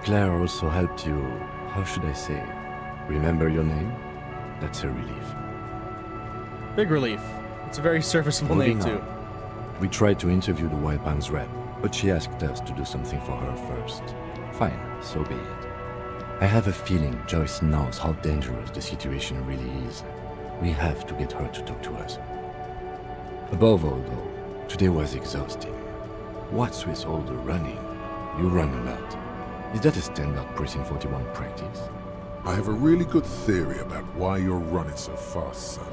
Claire also helped you, how should I say, remember your name? That's a relief. Big relief. It's a very serviceable name, Moving too. on. We tried to interview the Wild Palms rep, but she asked us to do something for her first. Fine, so be it. I have a feeling Joyce knows how dangerous the situation really is. We have to get her to talk to us. Above all, though, today was exhausting. What's with all the running? You run a lot. Is that a standard Precinct 41 practice? I have a really good theory about why you're running so fast, son.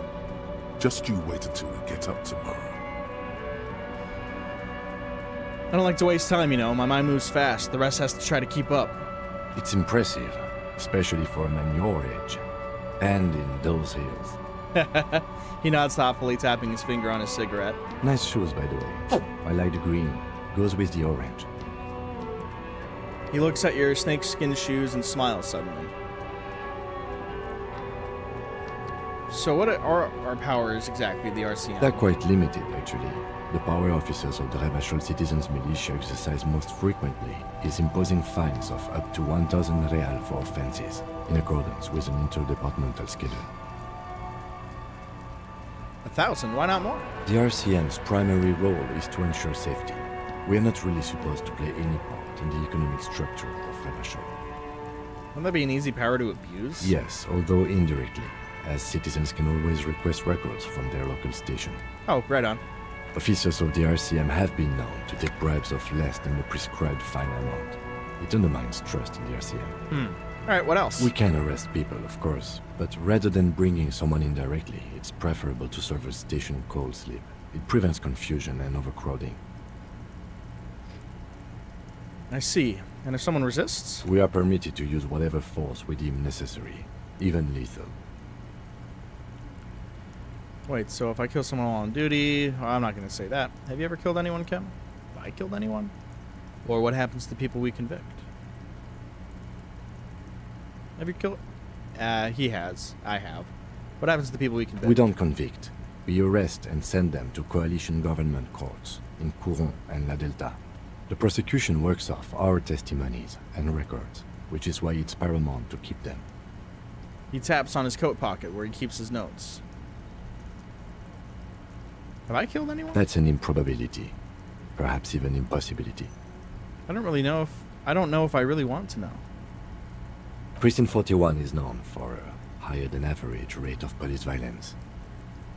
Just you wait until we get up tomorrow. I don't like to waste time, you know. My mind moves fast. The rest has to try to keep up. It's impressive, especially for a man your age. And in those heels. He nods thoughtfully, tapping his finger on his cigarette. Nice shoes, by the way. I like the green. Goes with the orange. He looks at your snakeskin shoes and smiles suddenly. So what are our powers exactly, the RCM? They're quite limited, actually. The power officers of the Revachol Citizens Militia exercise most frequently is imposing fines of up to 1,000 real for offenses, in accordance with an interdepartmental schedule. 1,000? Why not more? The RCM's primary role is to ensure safety. We are not really supposed to play any part in the economic structure of Revachol. Wouldn't that be an easy power to abuse? Yes, although indirectly, as citizens can always request records from their local station. Oh, right on. Officers of the RCM have been known to take bribes of less than the prescribed fine amount. It undermines trust in the RCM. Alright, what else? We can arrest people, of course, but rather than bringing someone in directly, it's preferable to serve a station cold sleep. It prevents confusion and overcrowding. I see. And if someone resists? We are permitted to use whatever force we deem necessary, even lethal. Wait, so if I kill someone while on duty, well, I'm not going to say that. Have you ever killed anyone, Kim? Have I killed anyone? Or what happens to people we convict? Have you killed? He has. I have. What happens to the people we convict? We don't convict. We arrest and send them to coalition government courts in Couron and La Delta. The prosecution works off our testimonies and records, which is why it's paramount to keep them. He taps on his coat pocket where he keeps his notes. Have I killed anyone? That's an improbability. Perhaps even impossibility. I don't really know if... I don't know if I really want to know. Precinct 41 is known for a higher than average rate of police violence.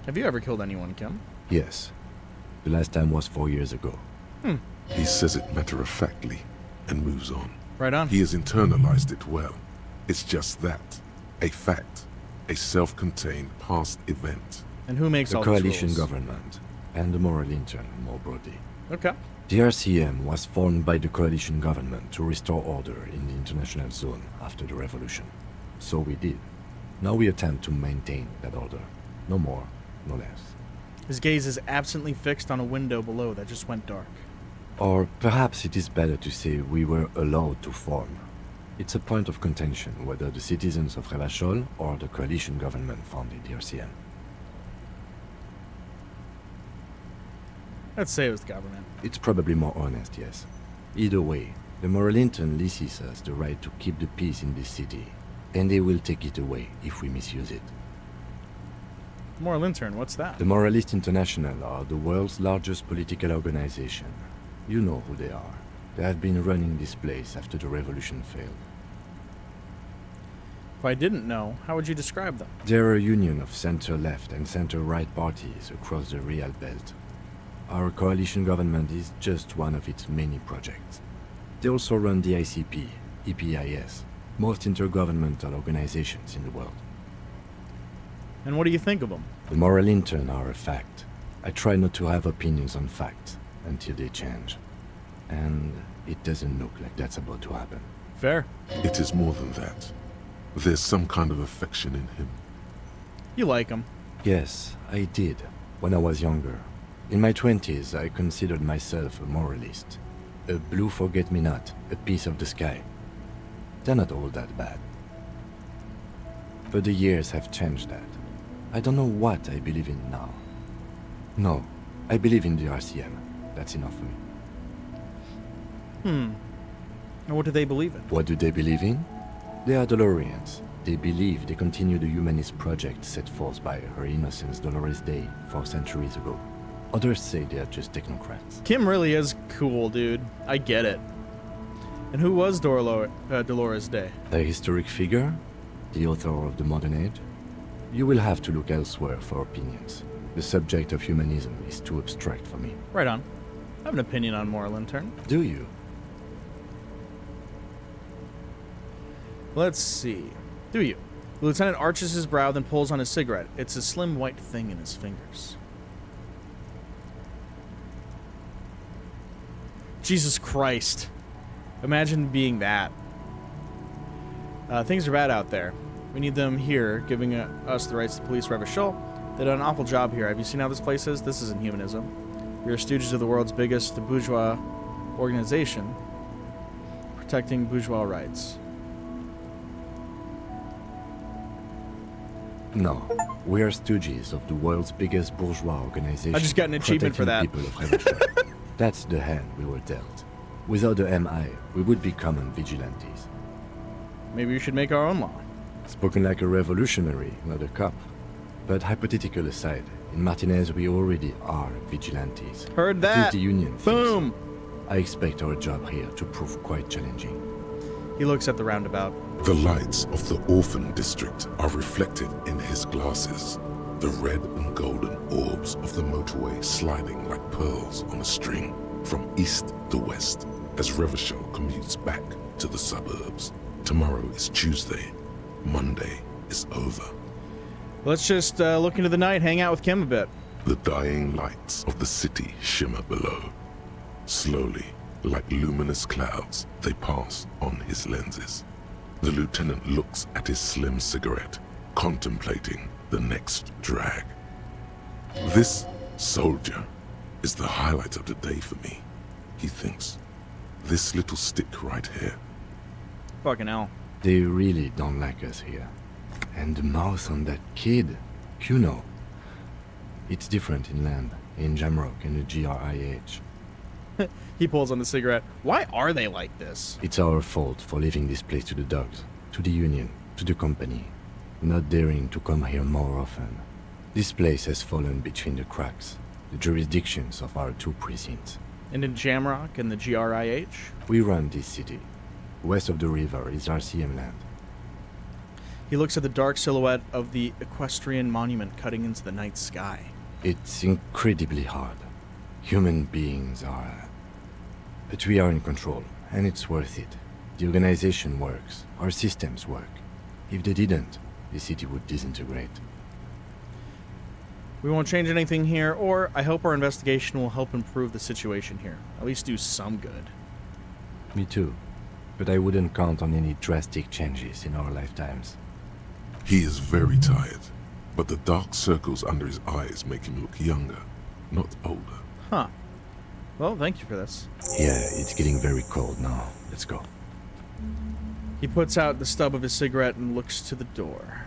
Have you ever killed anyone, Kim? Yes. The last time was 4 years ago. He says it matter-of-factly and moves on. Right on. He has internalized it well. It's just that. A fact. A self-contained past event. And who makes the all coalition these rules? government and the moral intern, more broadly. Okay. The RCM was formed by the coalition government to restore order in the international zone after the revolution. So we did. Now we attempt to maintain that order. No more, no less. His gaze is absently fixed on a window below that just went dark. Or perhaps it is better to say we were allowed to form. It's a point of contention whether the citizens of Revachol or the coalition government founded the RCM. Let's say it was the government. It's probably more honest, yes. Either way, the moral intern leases us the right to keep the peace in this city, and they will take it away if we misuse it. Moral intern, what's that? The Moralist International are the world's largest political organization. You know who they are. They have been running this place after the revolution failed. If I didn't know, how would you describe them? They're a union of center-left and center-right parties across the Real Belt. Our coalition government is just one of its many projects. They also run the ICP, EPIS, most intergovernmental organizations in the world. And what do you think of them? The moral intern are a fact. I try not to have opinions on facts until they change. And it doesn't look like that's about to happen. Fair. It is more than that. There's some kind of affection in him. You like him? Yes, I did, when I was younger. In my 20s, I considered myself a moralist. A blue forget-me-not, a piece of the sky. They're not all that bad. But the years have changed that. I don't know what I believe in now. No, I believe in the RCM. That's enough for me. And what do they believe in? What do they believe in? They are Dolorians. They believe they continue the humanist project set forth by Her Innocence Dolores Day 4 centuries ago. Others say they are just technocrats. Kim really is cool, dude. I get it. And who was Dolores Day? A historic figure? The author of the modern age? You will have to look elsewhere for opinions. The subject of humanism is too abstract for me. Right on. I have an opinion on moral intern. Do you? Let's see. Do you? The lieutenant arches his brow, then pulls on his cigarette. It's a slim white thing in his fingers. Jesus Christ. Imagine being that. Things are bad out there. We need them here, giving us the rights to police Revachol. They did an awful job here. Have you seen how this place is? This isn't humanism. We are stooges of the world's biggest bourgeois organization, protecting bourgeois rights. No, we are stooges of the world's biggest bourgeois organization. I just got an achievement for that. People of Revachol. That's the hand we were dealt. Without the MI, we would be common vigilantes. Maybe we should make our own law. Spoken like a revolutionary, not a cop. But hypothetical aside, in Martinez we already are vigilantes. Heard that. At least the union thinks. Boom. I expect our job here to prove quite challenging. He looks at the roundabout. The lights of the orphan district are reflected in his glasses. The red and golden orbs of the motorway sliding like pearls on a string from east to west as Revachol commutes back to the suburbs. Tomorrow is Tuesday. Monday is over. Let's just look into the night, hang out with Kim a bit. The dying lights of the city shimmer below. Slowly, like luminous clouds, they pass on his lenses. The lieutenant looks at his slim cigarette, contemplating the next drag. This soldier is the highlight of the day for me, he thinks. This little stick right here. Fucking hell. They really don't like us here. And the mouth on that kid, Kuno. It's different inland, in Jamrock and the GRIH. He pulls on the cigarette. Why are they like this? It's our fault for leaving this place to the dogs, to the union, to the company. Not daring to come here more often. This place has fallen between the cracks, the jurisdictions of our two precincts. And in Jamrock and the GRIH? We run this city. West of the river is RCM land. He looks at the dark silhouette of the equestrian monument cutting into the night sky. It's incredibly hard. Human beings are... But we are in control, and it's worth it. The organization works. Our systems work. If they didn't, the city would disintegrate. We won't change anything here, or I hope our investigation will help improve the situation here. At least do some good. Me too. But I wouldn't count on any drastic changes in our lifetimes. He is very tired, but the dark circles under his eyes make him look younger, not older. Huh. Well, thank you for this. Yeah, it's getting very cold now. Let's go. He puts out the stub of his cigarette and looks to the door.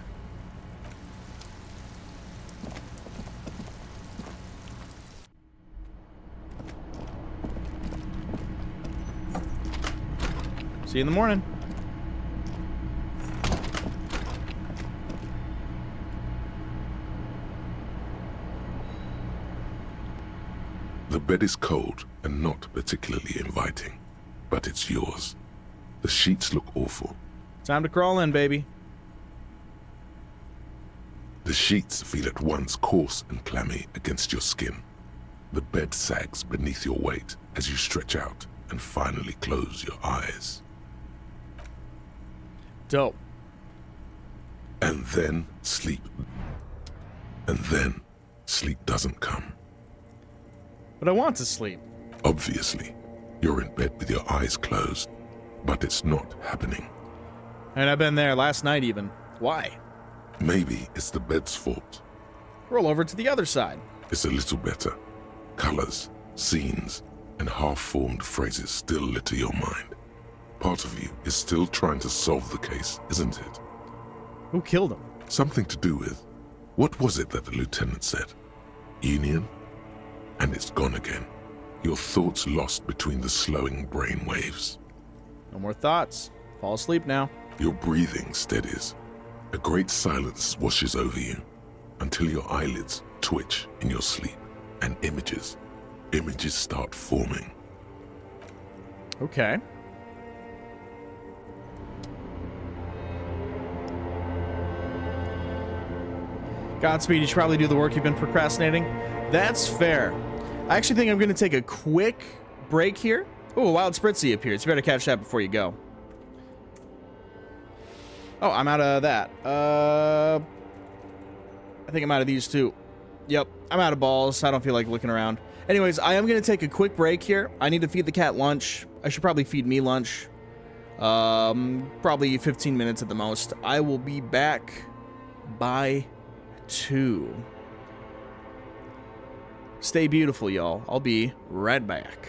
See you in the morning. The bed is cold and not particularly inviting, but it's yours. The sheets look awful. Time to crawl in, baby. The sheets feel at once coarse and clammy against your skin. The bed sags beneath your weight as you stretch out and finally close your eyes. Dope. And then sleep. And then sleep doesn't come. But I want to sleep. Obviously, you're in bed with your eyes closed, but it's not happening. And I've been there last night even. Why? Maybe it's the bed's fault. Roll over to the other side. It's a little better. Colors, scenes, and half-formed phrases still litter your mind. Part of you is still trying to solve the case, isn't it? Who killed him? Something to do with... What was it that the lieutenant said? Union? And it's gone again. Your thoughts lost between the slowing brain waves. No more thoughts. Fall asleep now. Your breathing steadies. A great silence washes over you until your eyelids twitch in your sleep and images start forming. Okay. Godspeed, you should probably do the work you've been procrastinating. That's fair. I actually think I'm going to take a quick break here. Oh, a wild spritzy appears. You better catch that before you go. Oh, I'm out of that. I think I'm out of these too. Yep, I'm out of balls. I don't feel like looking around. Anyways, I am going to take a quick break here. I need to feed the cat lunch. I should probably feed me lunch. Probably 15 minutes at the most. I will be back by 2. Stay beautiful, y'all. I'll be right back.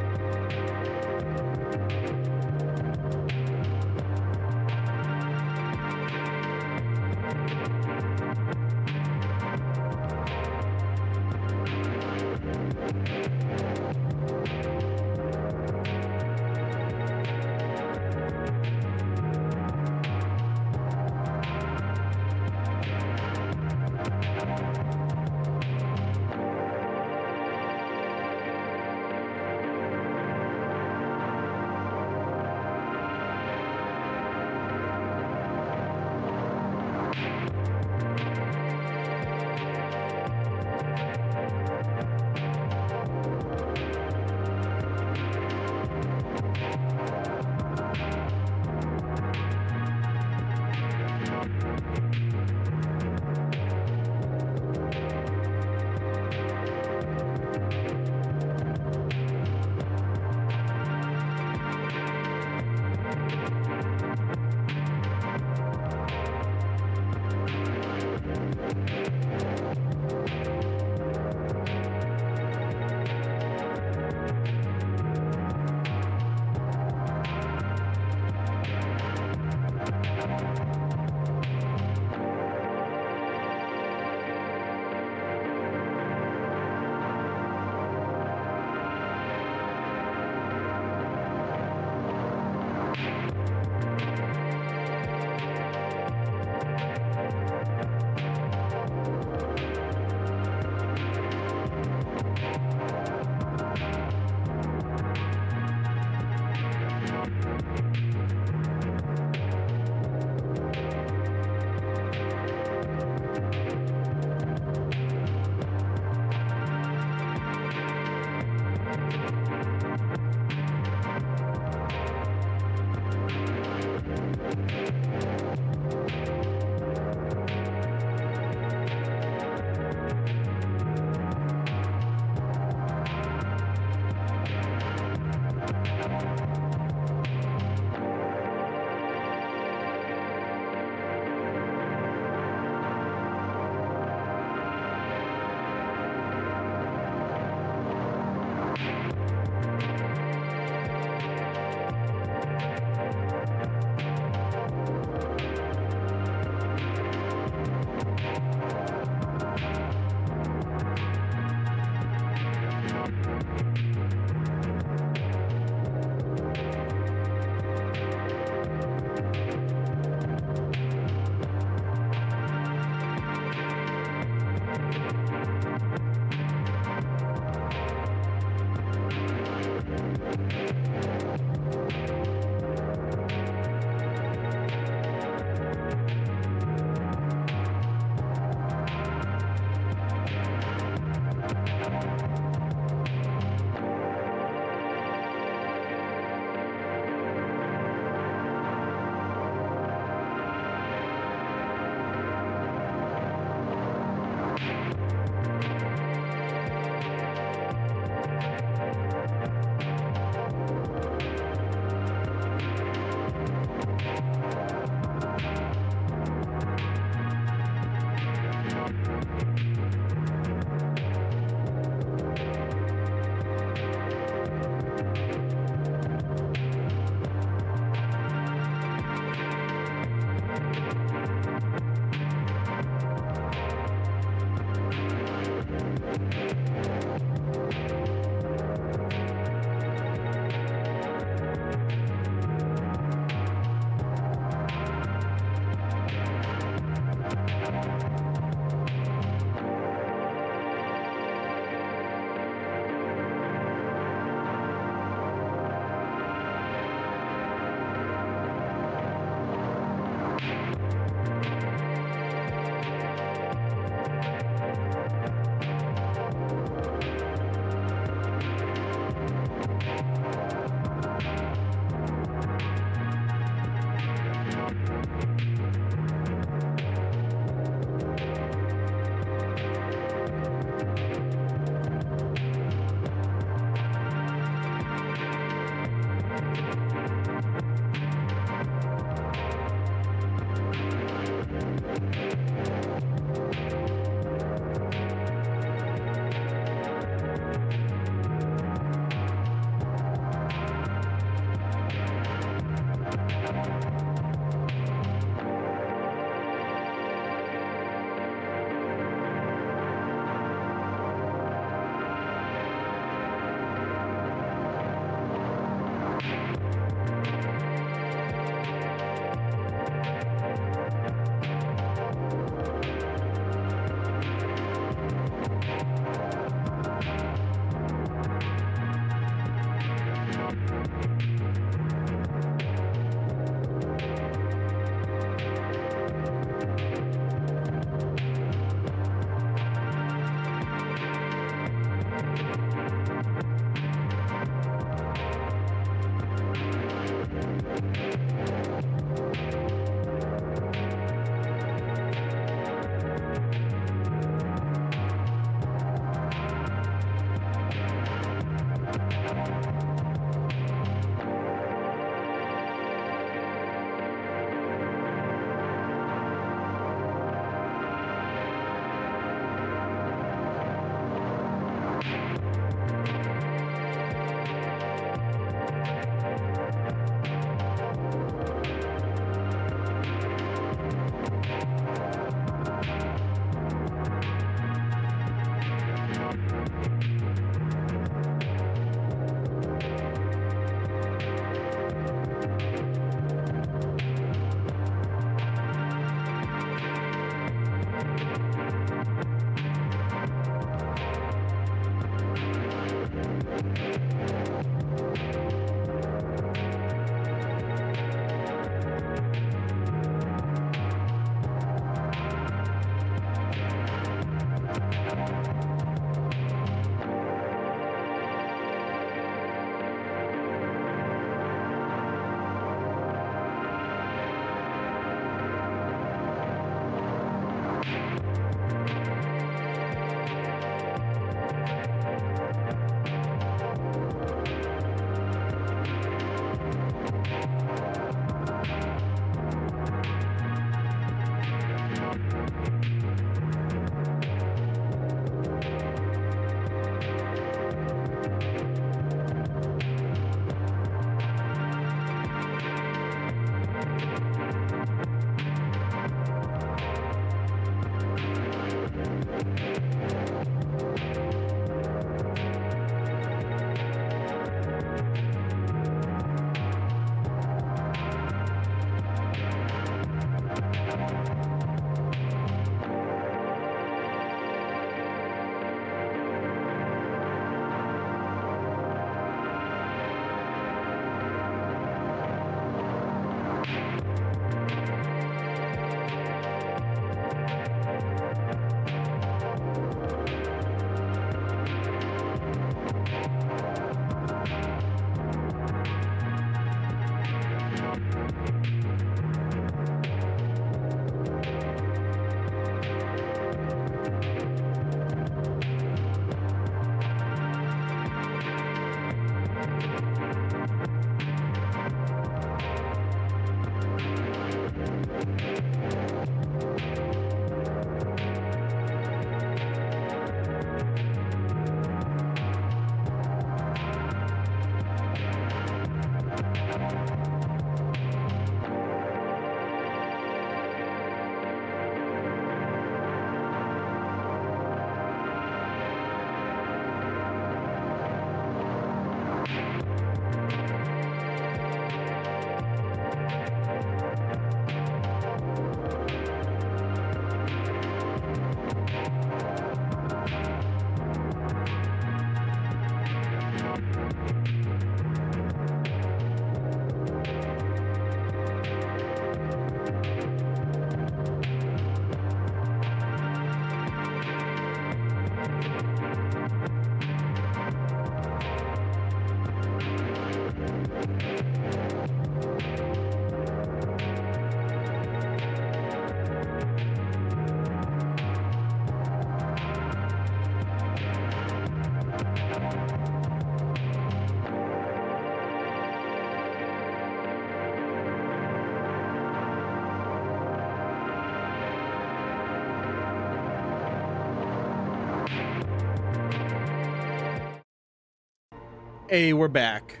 Hey, we're back.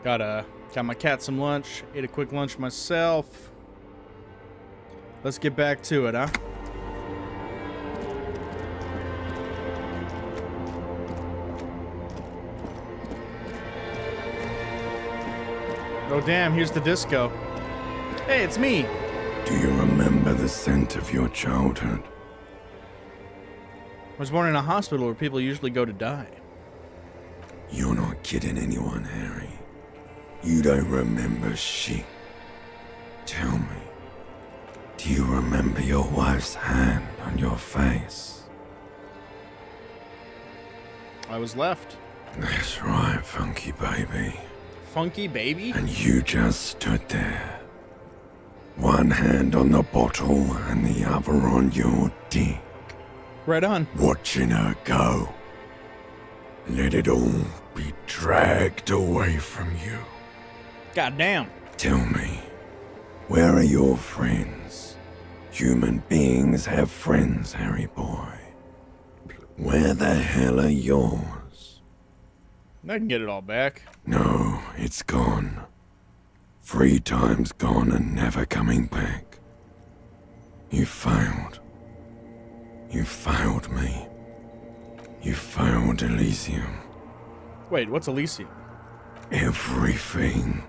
Got my cat some lunch. Ate a quick lunch myself. Let's get back to it, huh? Oh damn, here's the disco. Hey, it's me. Do you remember the scent of your childhood? I was born in a hospital where people usually go to die. You're not kidding anyone, Harry. You don't remember shit. Tell me, do you remember your wife's hand on your face? I was left. That's right, funky baby. Funky baby? And you just stood there. One hand on the bottle and the other on your dick. Right on. Watching her go. Let it all be dragged away from you. Goddamn. Tell me, where are your friends? Human beings have friends, Harry boy. Where the hell are yours? I can get it all back. No, it's gone. 3 times gone and never coming back. You failed. You failed me. You failed Elysium. Wait, what's Elysium? Everything.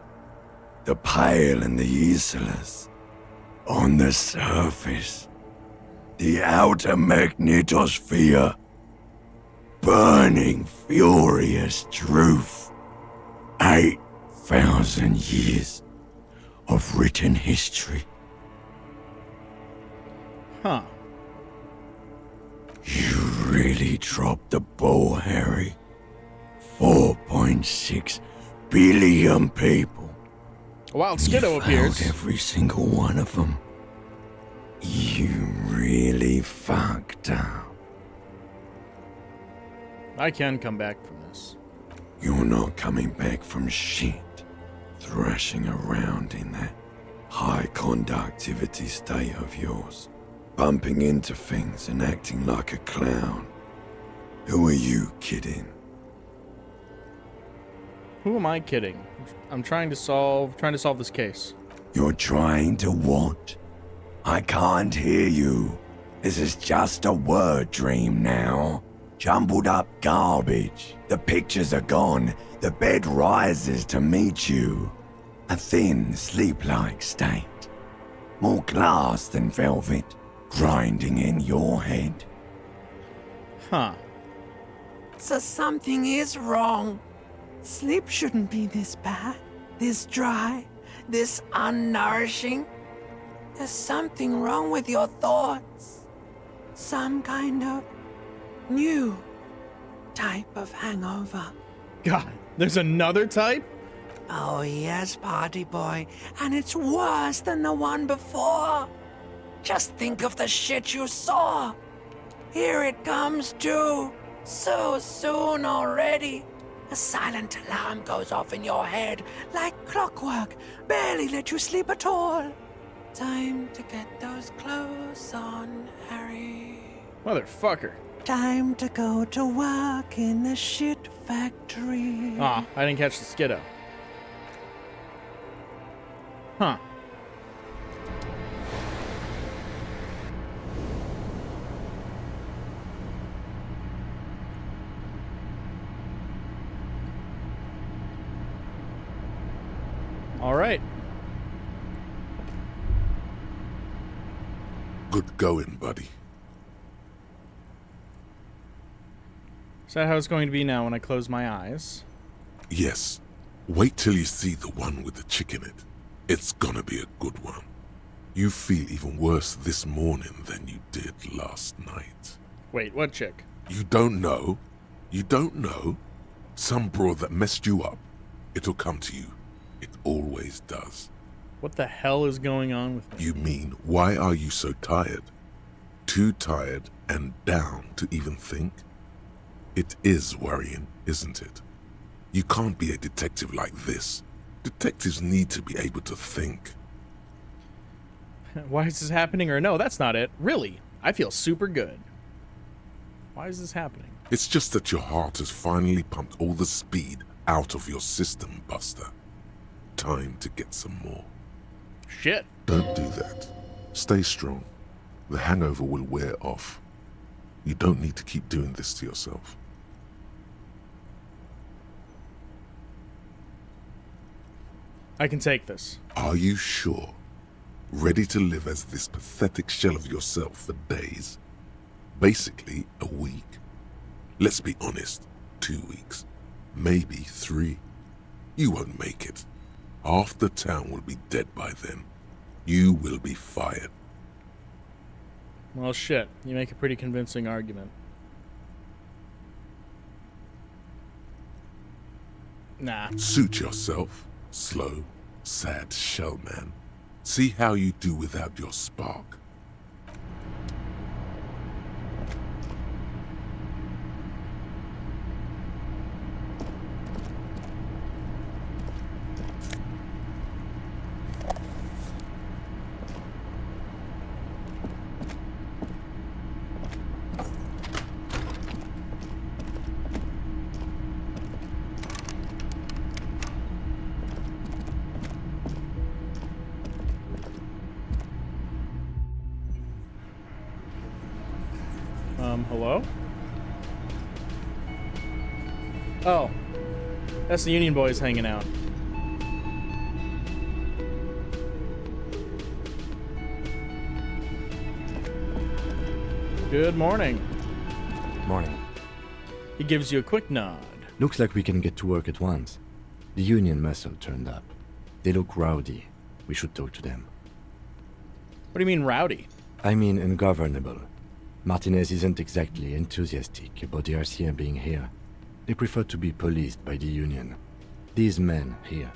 The Pale and the Islas. On the surface. The outer magnetosphere. Burning, furious truth. 8,000 years of written history. Huh. You really dropped the ball, Harry. 4.6 billion people. A wild skiddo You appears. failed every single one of them. You really fucked up. I can come back from this. You're not coming back from shit. Thrashing around in that high conductivity state of yours. Bumping into things and acting like a clown. Who are you kidding? Who am I kidding? I'm trying to solve this case. You're trying to what? I can't hear you. This is just a word dream now. Jumbled up garbage. The pictures are gone. The bed rises to meet you. A thin, sleep-like state. More glass than velvet, grinding in your head. Huh. So something is wrong. Sleep shouldn't be this bad, this dry, this unnourishing. There's something wrong with your thoughts. Some kind of new type of hangover. God, there's another type? Oh yes, party boy, and it's worse than the one before. Just think of the shit you saw. Here it comes too, so soon already. A silent alarm goes off in your head like clockwork, barely let you sleep at all. Time to get those clothes on, Harry. Motherfucker. Time to go to work in the shit factory. Aw, I didn't catch the skiddo. Huh. All right. Good going, buddy. Is that how it's going to be now when I close my eyes? Yes. Wait till you see the one with the chick in it. It's gonna be a good one. You feel even worse this morning than you did last night. Wait, what chick? You don't know? You don't know? Some broad that messed you up. It'll come to you. It always does. What the hell is going on with me? You mean, why are you so tired? Too tired and down to even think? It is worrying, isn't it? You can't be a detective like this. Detectives need to be able to think. Why is this happening? Or no, that's not it. Really, I feel super good. Why is this happening? It's just that your heart has finally pumped all the speed out of your system, Buster. Time to get some more. Shit. Don't do that. Stay strong. The hangover will wear off. You don't need to keep doing this to yourself. I can take this. Are you sure? Ready to live as this pathetic shell of yourself for days? Basically, a week. Let's be honest, 2 weeks. Maybe 3. You won't make it. Half the town will be dead by then. You will be fired. Well, shit. You make a pretty convincing argument. Nah. Suit yourself. Slow, sad shell man. See how you do without your spark. Hello? Oh. That's the Union boys hanging out. Good morning. Morning. He gives you a quick nod. Looks like we can get to work at once. The Union muscle turned up. They look rowdy. We should talk to them. What do you mean rowdy? I mean ungovernable. Martinez isn't exactly enthusiastic about the RCM being here. They prefer to be policed by the Union. These men here.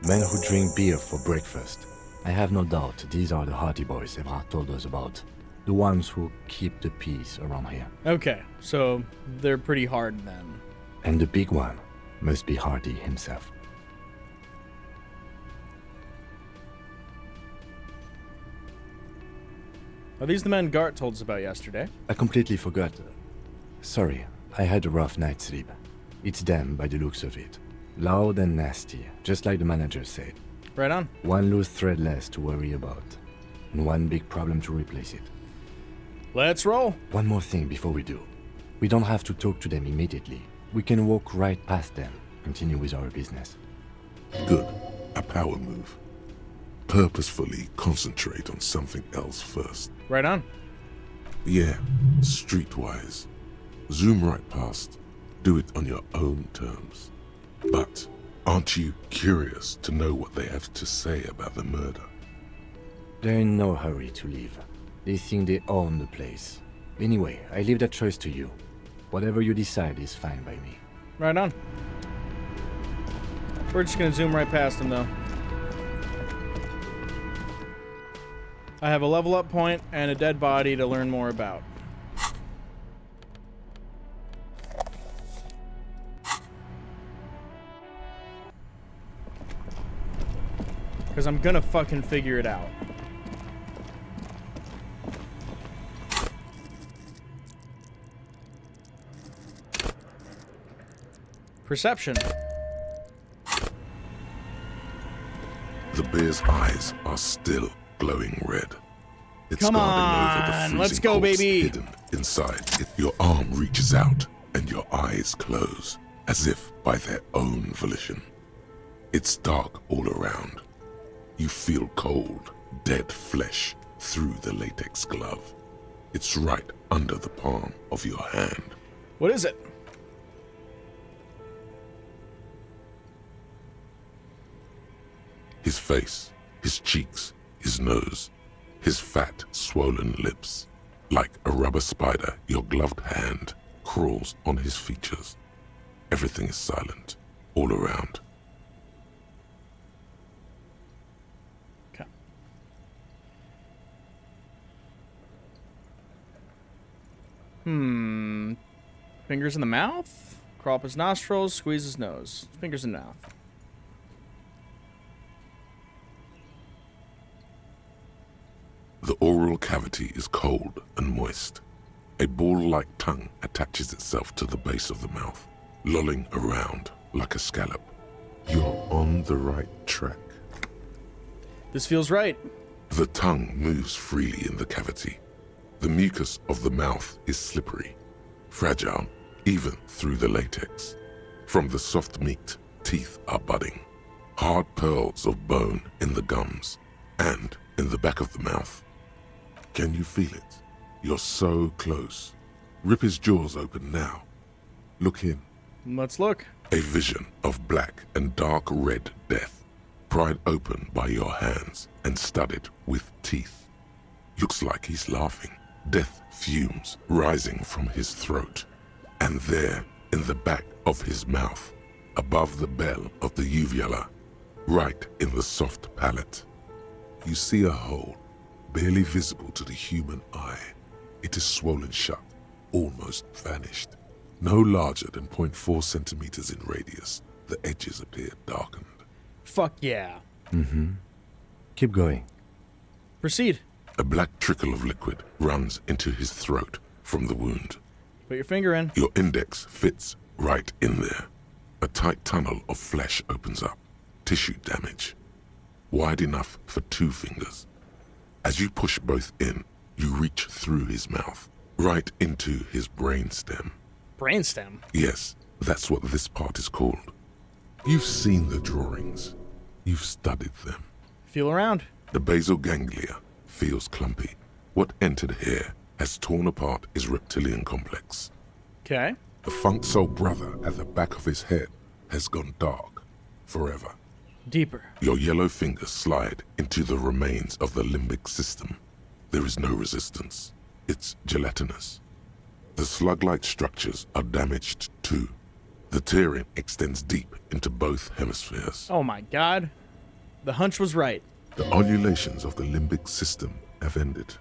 Men who drink beer for breakfast. I have no doubt these are the hearty boys Evrard told us about. The ones who keep the peace around here. Okay, so they're pretty hard then. And the big one must be Hardy himself. Are these the men Gart told us about yesterday? I completely forgot. Sorry, I had a rough night's sleep. It's them by the looks of it. Loud and nasty, just like the manager said. Right on. One loose thread less to worry about. And one big problem to replace it. Let's roll. One more thing before we do. We don't have to talk to them immediately. We can walk right past them, continue with our business. Good. A power move. Purposefully concentrate on something else first. Right on. Yeah, streetwise. Zoom right past. Do it on your own terms. But aren't you curious to know what they have to say about the murder? They're in no hurry to leave. They think they own the place. Anyway, I leave that choice to you. Whatever you decide is fine by me. Right on. We're just gonna zoom right past them though. I have a level up point and a dead body to learn more about. Because I'm gonna fucking figure it out. Perception. The bear's eyes are still glowing red. It's Come guarding over the on, freezing let's go, corpse baby. hidden inside it. Your arm reaches out and your eyes close, as if by their own volition. It's dark all around. You feel cold, dead flesh through the latex glove. It's right under the palm of your hand. What is it? His face, his cheeks, his nose, his fat, swollen lips. Like a rubber spider, your gloved hand crawls on his features. Everything is silent, all around. Okay. Fingers in the mouth? Crawl up his nostrils, squeeze his nose. Fingers in mouth. The oral cavity is cold and moist. A ball-like tongue attaches itself to the base of the mouth, lolling around like a scallop. You're on the right track. This feels right. The tongue moves freely in the cavity. The mucus of the mouth is slippery, fragile, even through the latex. From the soft meat, teeth are budding. Hard pearls of bone in the gums and in the back of the mouth. Can you feel it? You're so close. Rip his jaws open now. Look in. Let's look. A vision of black and dark red death, pried open by your hands and studded with teeth. Looks like he's laughing. Death fumes rising from his throat. And there, in the back of his mouth, above the bell of the uvula, right in the soft palate, you see a hole, barely visible to the human eye. It is swollen shut, almost vanished. No larger than 0.4 centimeters in radius, the edges appear darkened. Fuck yeah. Mm-hmm. Keep going. Proceed. A black trickle of liquid runs into his throat from the wound. Put your finger in. Your index fits right in there. A tight tunnel of flesh opens up. Tissue damage. Wide enough for 2 fingers. As you push both in, you reach through his mouth, right into his brainstem. Brainstem? Yes, that's what this part is called. You've seen the drawings. You've studied them. Feel around. The basal ganglia feels clumpy. What entered here has torn apart his reptilian complex. Okay. The funk soul brother at the back of his head has gone dark forever. Deeper. Your yellow fingers slide into the remains of the limbic system. There is no resistance. It's gelatinous. The slug-like structures are damaged too. The tearing extends deep into both hemispheres. Oh my god. The hunch was right. The undulations of the limbic system have ended.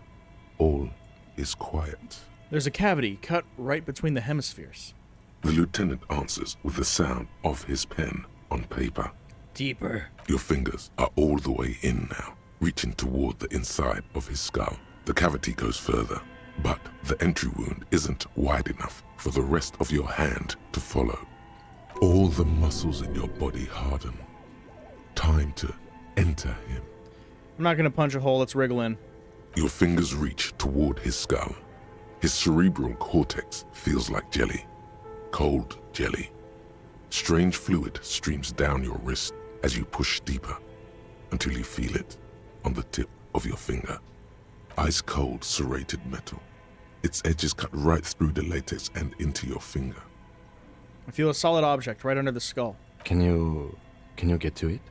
All is quiet. There's a cavity cut right between the hemispheres. The lieutenant answers with the sound of his pen on paper. Deeper. Your fingers are all the way in now, reaching toward the inside of his skull. The cavity goes further, but the entry wound isn't wide enough for the rest of your hand to follow. All the muscles in your body harden. Time to enter him. I'm not gonna punch a hole, let's wriggle in. Your fingers reach toward his skull. His cerebral cortex feels like jelly. Cold jelly. Strange fluid streams down your wrist as you push deeper, until you feel it on the tip of your finger. Ice cold serrated metal. Its edges cut right through the latex and into your finger. I feel a solid object right under the skull. Can you get to it?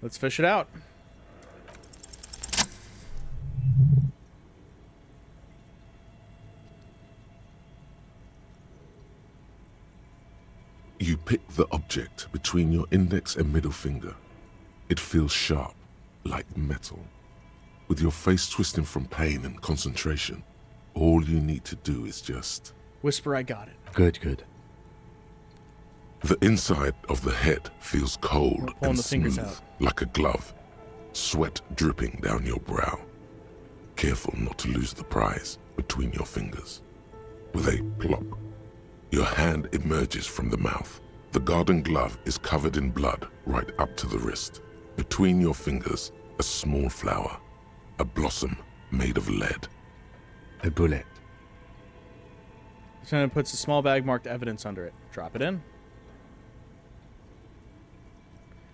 Let's fish it out. You pick the object between your index and middle finger. It feels sharp, like metal. With your face twisting from pain and concentration, all you need to do is just... Whisper, I got it. Good. The inside of the head feels cold and the fingers smooth, out. like a glove. Sweat dripping down your brow. Careful not to lose the prize between your fingers. With a plop, your hand emerges from the mouth. The garden glove is covered in blood right up to the wrist. Between your fingers, a small flower. A blossom made of lead. A bullet. Lieutenant puts a small bag marked evidence under it. Drop it in.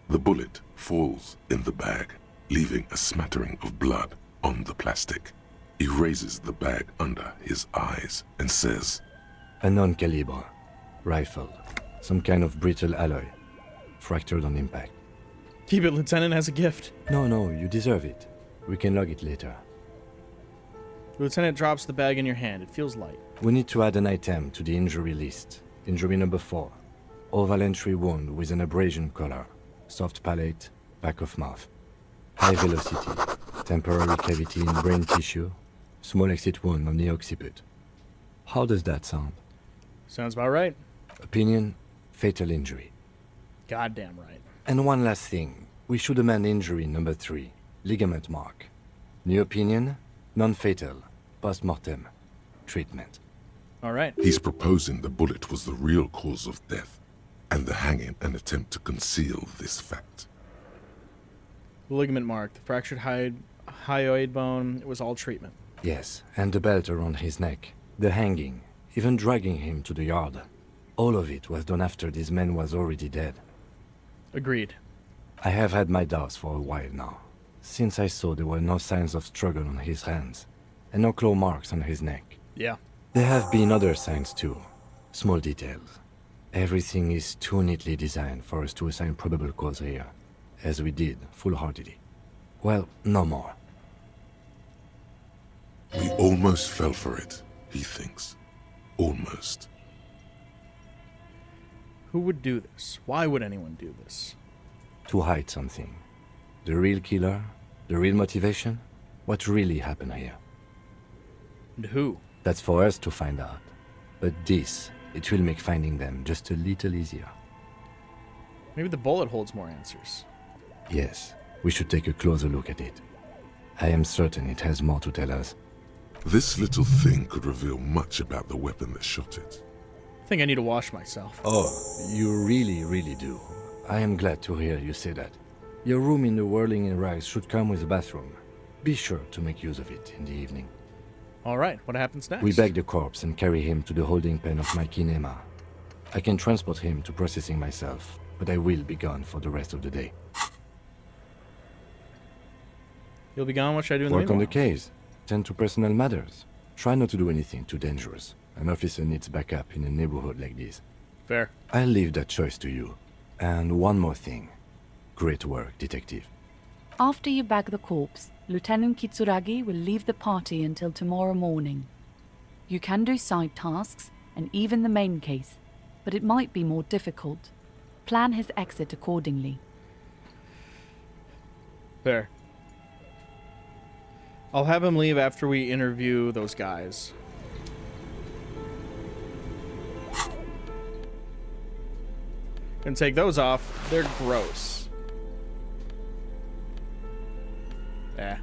The bullet falls in the bag, leaving a smattering of blood on the plastic. He raises the bag under his eyes and says, A non-caliber. Rifle. Some kind of brittle alloy. Fractured on impact. Keep it, Lieutenant, as a gift. No, you deserve it. We can log it later. The Lieutenant drops the bag in your hand. It feels light. We need to add an item to the injury list. Injury number 4. Oval entry wound with an abrasion color. Soft palate, back of mouth. High velocity. Temporary cavity in brain tissue. Small exit wound on the occiput. How does that sound? Sounds about right. Opinion, fatal injury. Goddamn right. And one last thing. We should amend injury number 3. Ligament mark. New opinion, non-fatal. Post-mortem. Treatment. All right. He's proposing the bullet was the real cause of death, and the hanging an attempt to conceal this fact. The ligament mark, the fractured hyoid bone, it was all treatment. Yes, and the belt around his neck. The hanging. Even dragging him to the yard. All of it was done after this man was already dead. Agreed. I have had my doubts for a while now, since I saw there were no signs of struggle on his hands, and no claw marks on his neck. Yeah. There have been other signs too, small details. Everything is too neatly designed for us to assign probable cause here, as we did, full-heartedly. Well, no more. We almost fell for it, he thinks. Almost. Who would do this? Why would anyone do this? To hide something. The real killer? The real motivation? What really happened here? And who? That's for us to find out. But this, it will make finding them just a little easier. Maybe the bullet holds more answers. Yes, we should take a closer look at it. I am certain it has more to tell us. This little thing could reveal much about the weapon that shot it. I think I need to wash myself. Oh, you really, really do. I am glad to hear you say that. Your room in the Whirling in Rags should come with a bathroom. Be sure to make use of it in the evening. All right, what happens next? We bag the corpse and carry him to the holding pen of my kinema. I can transport him to processing myself, but I will be gone for the rest of the day. You'll be gone? What should I do in the Work on the meanwhile? case. Tend to personal matters. Try not to do anything too dangerous. An officer needs backup in a neighborhood like this. Fair. I'll leave that choice to you. And one more thing. Great work, detective. After you bag the corpse, Lieutenant Kitsuragi will leave the party until tomorrow morning. You can do side tasks, and even the main case, but it might be more difficult. Plan his exit accordingly. Fair. I'll have him leave after we interview those guys. Gonna take those off. They're gross. Yeah.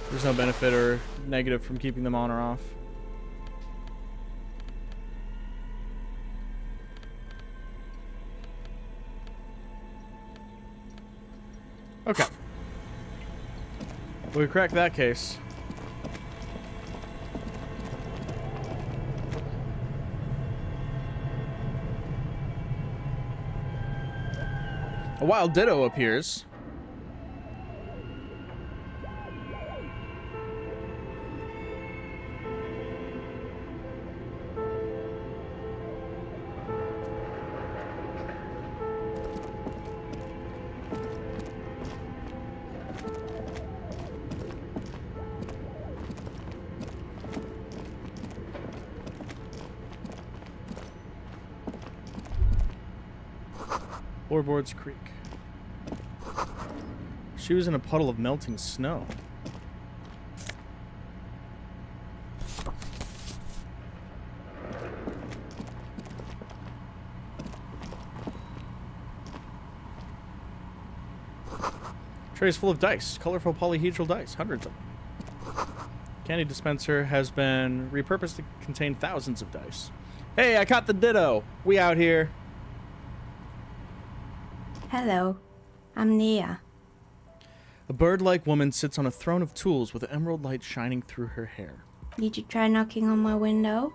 There's no benefit or negative from keeping them on or off. Okay. We cracked that case. A wild ditto appears. Floorboards creak. She was in a puddle of melting snow. Trays full of dice, colorful polyhedral dice, hundreds of them. Candy dispenser has been repurposed to contain thousands of dice. Hey, I caught the ditto. We out here. Hello, I'm Nia. A bird-like woman sits on a throne of tools with emerald light shining through her hair. Did you try knocking on my window?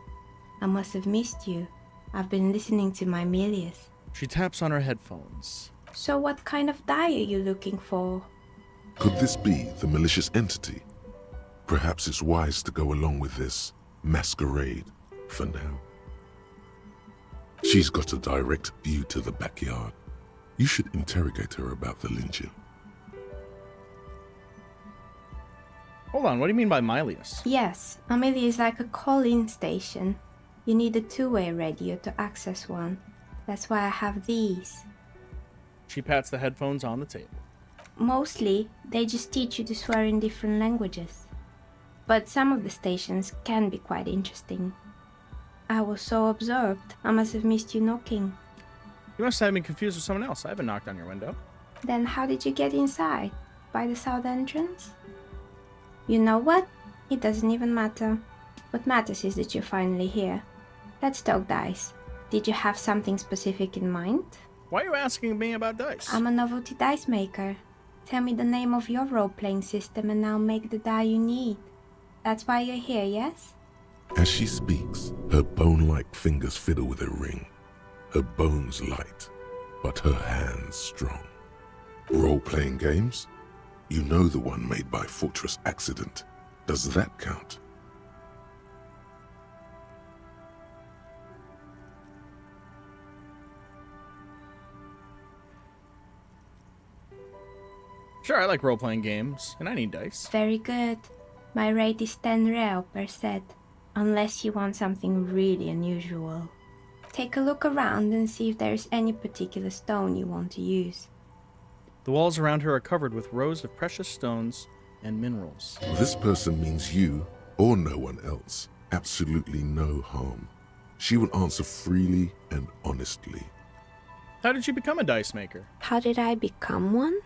I must have missed you. I've been listening to my Milius. She taps on her headphones. So what kind of die are you looking for? Could this be the malicious entity? Perhaps it's wise to go along with this masquerade for now. She's got a direct view to the backyard. You should interrogate her about the lynching. Hold on, what do you mean by Milius? Yes, Amelia is like a call-in station. You need a two-way radio to access one. That's why I have these. She pats the headphones on the table. Mostly, they just teach you to swear in different languages. But some of the stations can be quite interesting. I was so absorbed, I must have missed you knocking. You must have been confused with someone else. I haven't knocked on your window. Then how did you get inside? By the south entrance? You know what? It doesn't even matter. What matters is that you're finally here. Let's talk dice. Did you have something specific in mind? Why are you asking me about dice? I'm a novelty dice maker. Tell me the name of your role-playing system and I'll make the die you need. That's why you're here, yes? As she speaks, her bone-like fingers fiddle with a ring. Her bones light, but her hands strong. Role-playing games? You know the one made by Fortress Accident. Does that count? Sure, I like role-playing games, and I need dice. Very good. My rate is 10 real per set, unless you want something really unusual. Take a look around and see if there's any particular stone you want to use. The walls around her are covered with rows of precious stones and minerals. This person means you, or no one else, absolutely no harm. She will answer freely and honestly. How did you become a dice maker? How did I become one?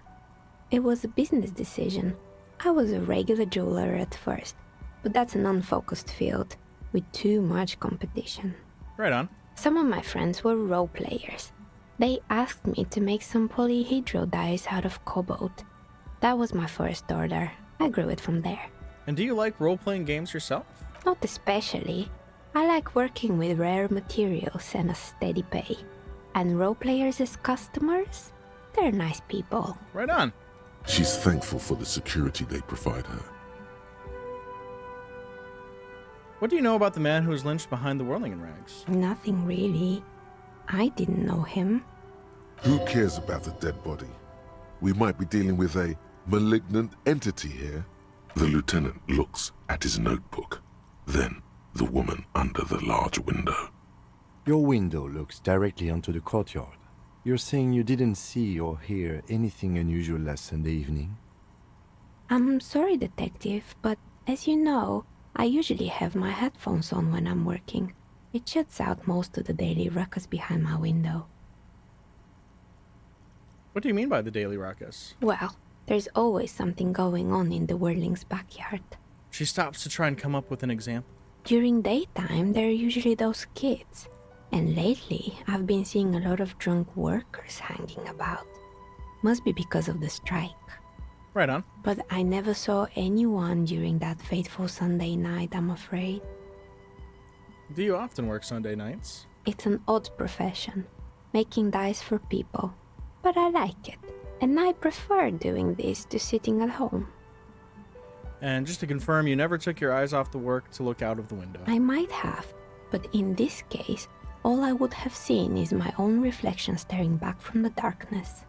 It was a business decision. I was a regular jeweler at first, but that's an unfocused field with too much competition. Right on. Some of my friends were role players. They asked me to make some polyhedral dice out of cobalt. That was my first order. I grew it from there. And do you like role-playing games yourself? Not especially. I like working with rare materials and a steady pay. And role players as customers? They're nice people. Right on. She's thankful for the security they provide her. What do you know about the man who was lynched behind the whirling in rags? Nothing really. I didn't know him. Who cares about the dead body? We might be dealing with a malignant entity here. The lieutenant looks at his notebook, then the woman under the large window. Your window looks directly onto the courtyard. You're saying you didn't see or hear anything unusual last Sunday evening? I'm sorry, detective, but as you know, I usually have my headphones on when I'm working. It shuts out most of the daily ruckus behind my window. What do you mean by the daily ruckus? Well, there's always something going on in the Whirling's backyard. She stops to try and come up with an example. During daytime, there are usually those kids. And lately, I've been seeing a lot of drunk workers hanging about. Must be because of the strike. Right on. But I never saw anyone during that fateful Sunday night, I'm afraid. Do you often work Sunday nights? It's an odd profession, making dice for people. But I like it, and I prefer doing this to sitting at home. And just to confirm, you never took your eyes off the work to look out of the window. I might have, but in this case, all I would have seen is my own reflection staring back from the darkness.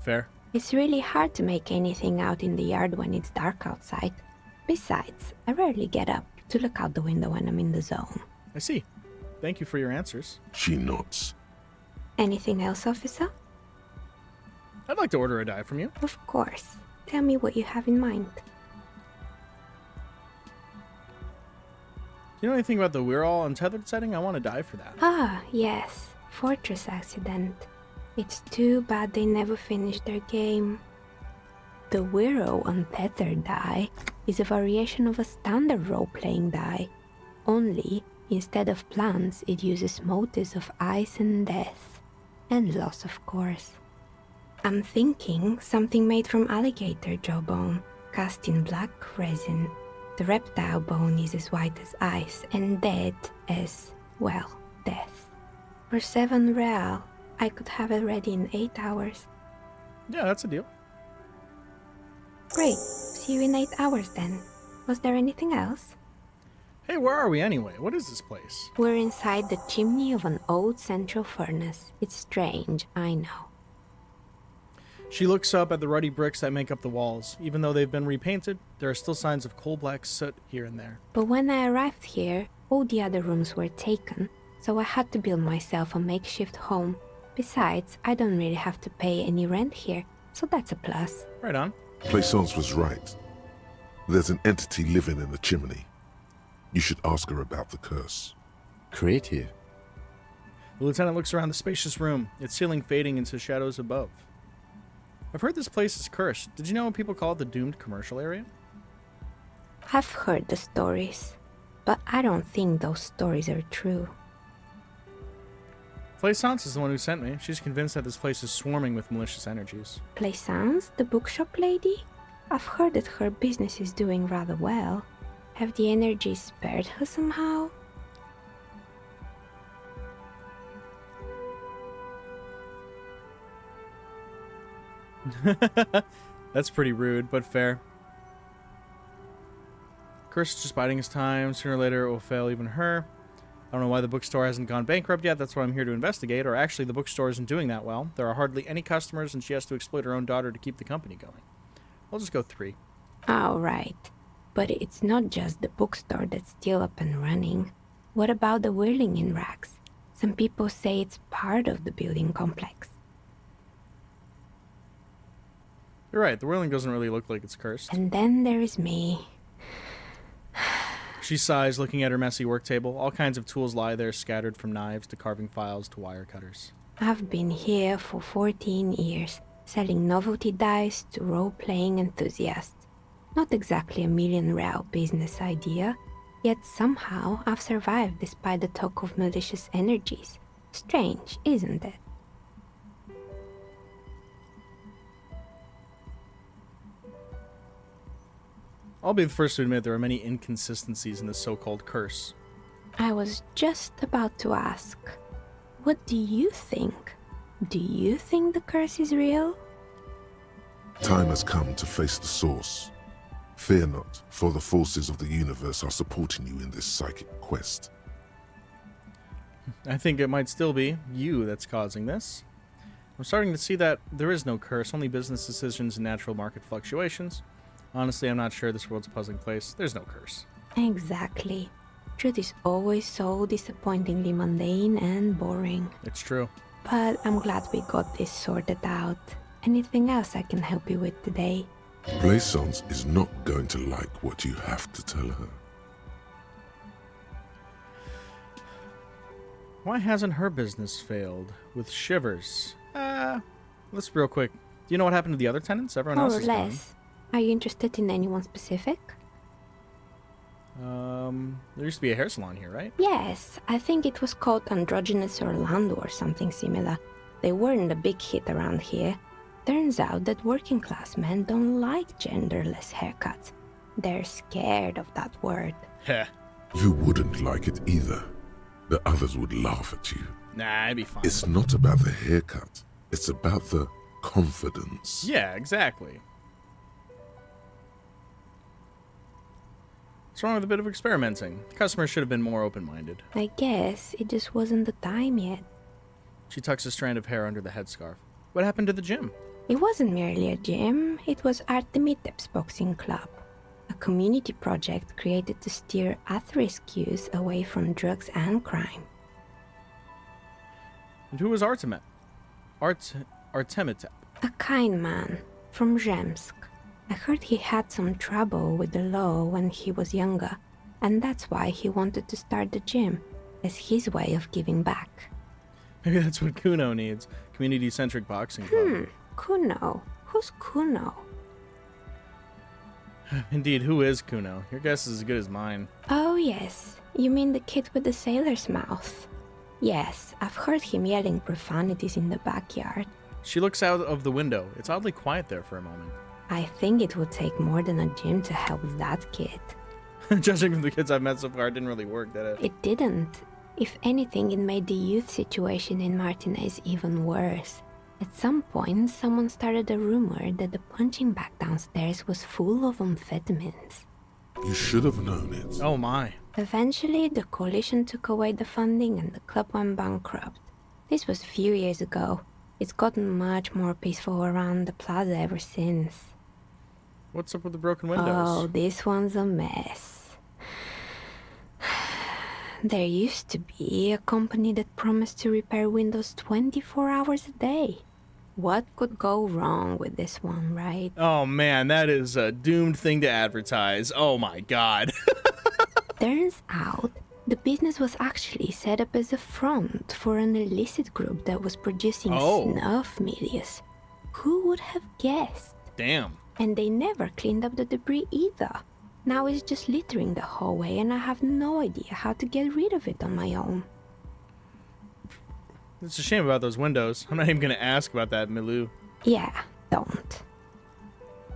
Fair. It's really hard to make anything out in the yard when it's dark outside. Besides, I rarely get up to look out the window when I'm in the zone. I see. Thank you for your answers. She nods. Anything else, officer? I'd like to order a die from you. Of course. Tell me what you have in mind. You know anything about the We're All Untethered setting? I want to die for that. Ah, yes. Fortress Accident. It's too bad they never finished their game. The We're Untethered die is a variation of a standard role-playing die. Only, instead of plants, it uses motives of ice and death. And loss, of course. I'm thinking something made from alligator jawbone, cast in black resin. The reptile bone is as white as ice and dead as, well, death. For 7 real, I could have it ready in 8 hours. Yeah, that's a deal. Great. See you in 8 hours then. Was there anything else? Hey, where are we anyway? What is this place? We're inside the chimney of an old central furnace. It's strange, I know. She looks up at the ruddy bricks that make up the walls. Even though they've been repainted, there are still signs of coal-black soot here and there. But when I arrived here, all the other rooms were taken, so I had to build myself a makeshift home. Besides, I don't really have to pay any rent here, so that's a plus. Right on. Plaisance was right. There's an entity living in the chimney. You should ask her about the curse. Creative. The lieutenant looks around the spacious room, its ceiling fading into shadows above. I've heard this place is cursed. Did you know people call it the doomed commercial area? I've heard the stories, but I don't think those stories are true. Plaisance is the one who sent me. She's convinced that this place is swarming with malicious energies. Plaisance, the bookshop lady? I've heard that her business is doing rather well. Have the energies spared her somehow? That's pretty rude, but fair. Curse is just biding his time. Sooner or later, it will fail even her. I don't know why the bookstore hasn't gone bankrupt yet. That's what I'm here to investigate. Or actually, the bookstore isn't doing that well. There are hardly any customers, and she has to exploit her own daughter to keep the company going. I'll just go 3. Oh, right. But it's not just the bookstore that's still up and running. What about the whirling in rags? Some people say it's part of the building complex. You're right. The whirling doesn't really look like it's cursed. And then there is me. She sighs, looking at her messy work table. All kinds of tools lie there, scattered from knives to carving files to wire cutters. I've been here for 14 years, selling novelty dice to role-playing enthusiasts. Not exactly a million-real business idea, yet somehow I've survived despite the talk of malicious energies. Strange, isn't it? I'll be the first to admit there are many inconsistencies in this so-called curse. I was just about to ask, what do you think? Do you think the curse is real? Time has come to face the source. Fear not, for the forces of the universe are supporting you in this psychic quest. I think it might still be you that's causing this. I'm starting to see that there is no curse, only business decisions and natural market fluctuations. Honestly, I'm not sure this world's a puzzling place. There's no curse. Exactly. Truth is always so disappointingly mundane and boring. It's true. But I'm glad we got this sorted out. Anything else I can help you with today? Plaisance is not going to like what you have to tell her. Why hasn't her business failed? With Shivers. Let's real quick. Do you know what happened to the other tenants? Everyone More else or is less. Are you interested in anyone specific? gone. There used to be a hair salon here, right? Yes, I think it was called Androgynous Orlando or something similar. They weren't a big hit around here. Turns out that working class men don't like genderless haircuts. They're scared of that word. Heh. You wouldn't like it either. The others would laugh at you. Nah, I'd be fine. It's not about the haircut. It's about the confidence. Yeah, exactly. What's wrong with a bit of experimenting? Customers should have been more open-minded. I guess it just wasn't the time yet. She tucks a strand of hair under the headscarf. What happened to the gym? It wasn't merely a gym, it was Artemitep's boxing club. A community project created to steer at-risk youth away from drugs and crime. And who was Artemitep? A kind man from Zemsk. I heard he had some trouble with the law when he was younger, and that's why he wanted to start the gym, as his way of giving back. Maybe that's what Kuno needs. Community-centric boxing club. Kuno? Who's Kuno? Indeed, who is Kuno? Your guess is as good as mine. Oh yes, you mean the kid with the sailor's mouth. Yes, I've heard him yelling profanities in the backyard. She looks out of the window. It's oddly quiet there for a moment. I think it would take more than a gym to help that kid. Judging from the kids I've met so far, it didn't really work, did it? It didn't. If anything, it made the youth situation in Martinez even worse. At some point, someone started a rumor that the punching bag downstairs was full of amphetamines. You should have known it. Oh my. Eventually, the coalition took away the funding and the club went bankrupt. This was a few years ago. It's gotten much more peaceful around the plaza ever since. What's up with the broken windows? Oh, this one's a mess. There used to be a company that promised to repair windows 24 hours a day. What could go wrong with this one, right? Oh man, that is a doomed thing to advertise. Oh my god. Turns out, the business was actually set up as a front for an illicit group that was producing snuff milias. Who would have guessed? Damn. And they never cleaned up the debris either. Now it's just littering the hallway and I have no idea how to get rid of it on my own. It's a shame about those windows. I'm not even going to ask about that, Milou. Yeah, don't.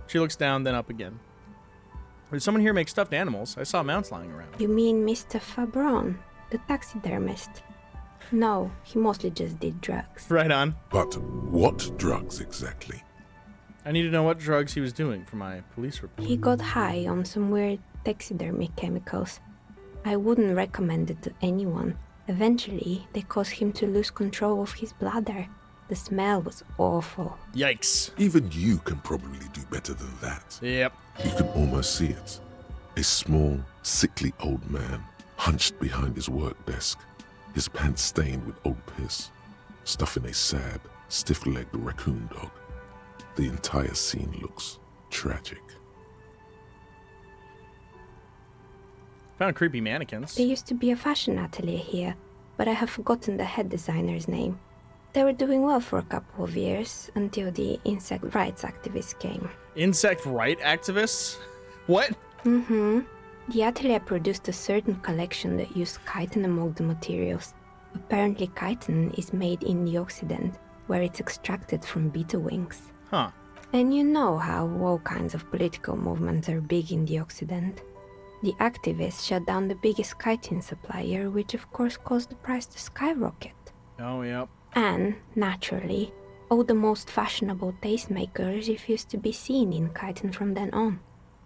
She looks down, then up again. Did someone here make stuffed animals? I saw mounts lying around. You mean Mr. Fabron, the taxidermist? No, he mostly just did drugs. Right on. But what drugs exactly? I need to know what drugs he was doing for my police report. He got high on some weird taxidermy chemicals. I wouldn't recommend it to anyone. Eventually, they caused him to lose control of his bladder. The smell was awful. Yikes. Even you can probably do better than that. Yep. You can almost see it. A small, sickly old man, hunched behind his work desk, his pants stained with old piss, stuffing a sad, stiff-legged raccoon dog. The entire scene looks tragic. Found creepy mannequins. There used to be a fashion atelier here, but I have forgotten the head designer's name. They were doing well for a couple of years, until the insect rights activists came. Insect right activists? What? Mm-hmm. The atelier produced a certain collection that used chitin among the materials. Apparently chitin is made in the Occident, where it's extracted from beetle wings. Huh. And you know how all kinds of political movements are big in the Occident. The activists shut down the biggest chitin supplier, which of course caused the price to skyrocket. Oh, yep. And, naturally, all the most fashionable tastemakers refused to be seen in chitin from then on.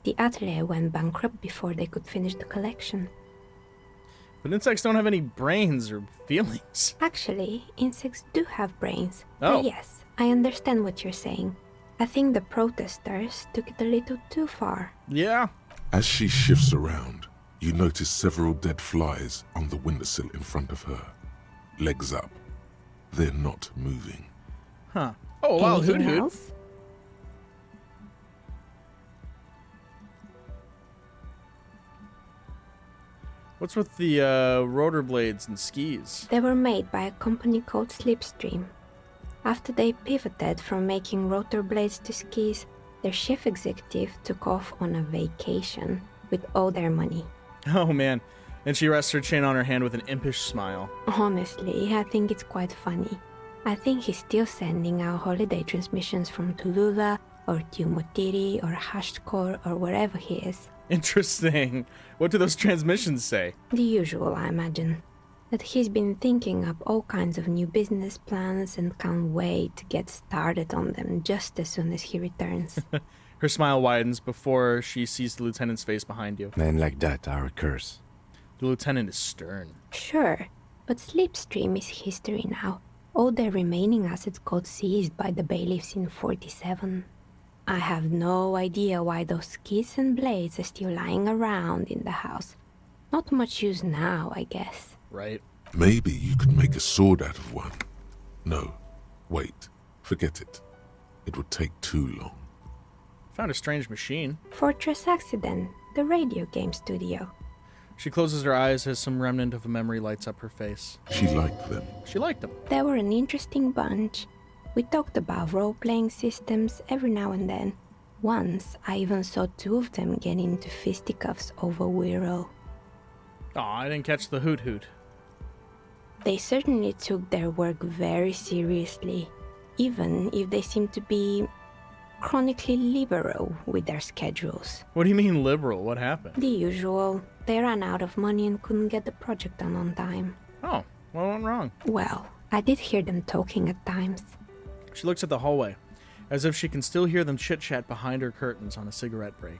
The atelier went bankrupt before they could finish the collection. But insects don't have any brains or feelings. Actually, insects do have brains. Oh. But yes, I understand what you're saying. I think the protesters took it a little too far. Yeah. As she shifts around, you notice several dead flies on the windowsill in front of her. Legs up. They're not moving. Huh. Oh, wow, Anything Hoot Hoot. else? What's with the rotor blades and skis? They were made by a company called Slipstream. After they pivoted from making rotor blades to skis, their chief executive took off on a vacation with all their money. Oh, man. And she rests her chin on her hand with an impish smile. Honestly, I think it's quite funny. I think he's still sending out holiday transmissions from Tulula or Tiumotiri or Hashtkor or wherever he is. Interesting. What do those transmissions say? The usual, I imagine. That he's been thinking up all kinds of new business plans and can't wait to get started on them just as soon as he returns. Her smile widens before she sees the lieutenant's face behind you. Men like that are a curse. The lieutenant is stern. Sure, but Slipstream is history now. All their remaining assets got seized by the bailiffs in 47. I have no idea why those skis and blades are still lying around in the house. Not much use now, I guess. Right. Maybe you could make a sword out of one. No, wait, forget it. It would take too long. Found a strange machine. Fortress Accident, the radio game studio. She closes her eyes as some remnant of a memory lights up her face. She liked them. She liked them. They were an interesting bunch. We talked about role-playing systems every now and then. Once, I even saw two of them get into fisticuffs over Wirral. Aw, I didn't catch the Hoot Hoot. They certainly took their work very seriously, even if they seemed to be chronically liberal with their schedules. What do you mean liberal? What happened? The usual. They ran out of money and couldn't get the project done on time. Oh, what went wrong? Well, I did hear them talking at times. She looks at the hallway, as if she can still hear them chit-chat behind her curtains on a cigarette break.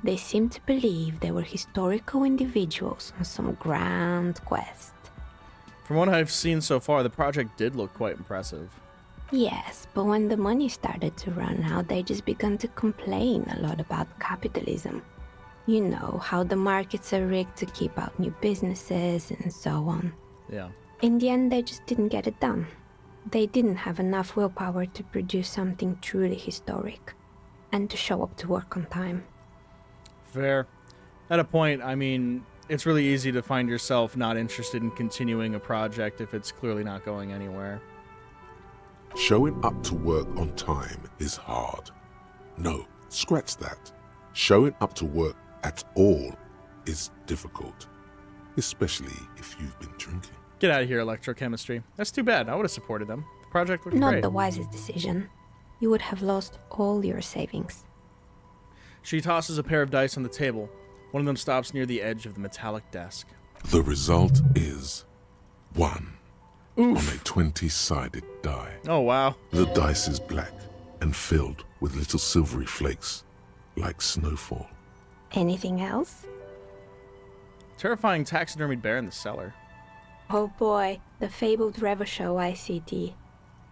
They seemed to believe they were historical individuals on some grand quest. From what I've seen so far, the project did look quite impressive. Yes, but when the money started to run out, they just began to complain a lot about capitalism. You know, how the markets are rigged to keep out new businesses and so on. Yeah. In the end, they just didn't get it done. They didn't have enough willpower to produce something truly historic, and to show up to work on time. Fair. At a point, I mean, it's really easy to find yourself not interested in continuing a project if it's clearly not going anywhere. Showing up to work on time is hard. No, scratch that. Showing up to work at all is difficult, especially if you've been drinking. Get out of here, electrochemistry. That's too bad. I would have supported them. The project looked Not great. the wisest decision. You would have lost all your savings. She tosses a pair of dice on the table. One of them stops near the edge of the metallic desk. The result is 1 Oof. on a 20-sided die. Oh, wow. The dice is black and filled with little silvery flakes, like snowfall. Anything else? Terrifying taxidermied bear in the cellar. Oh boy, the fabled Revachol ICT.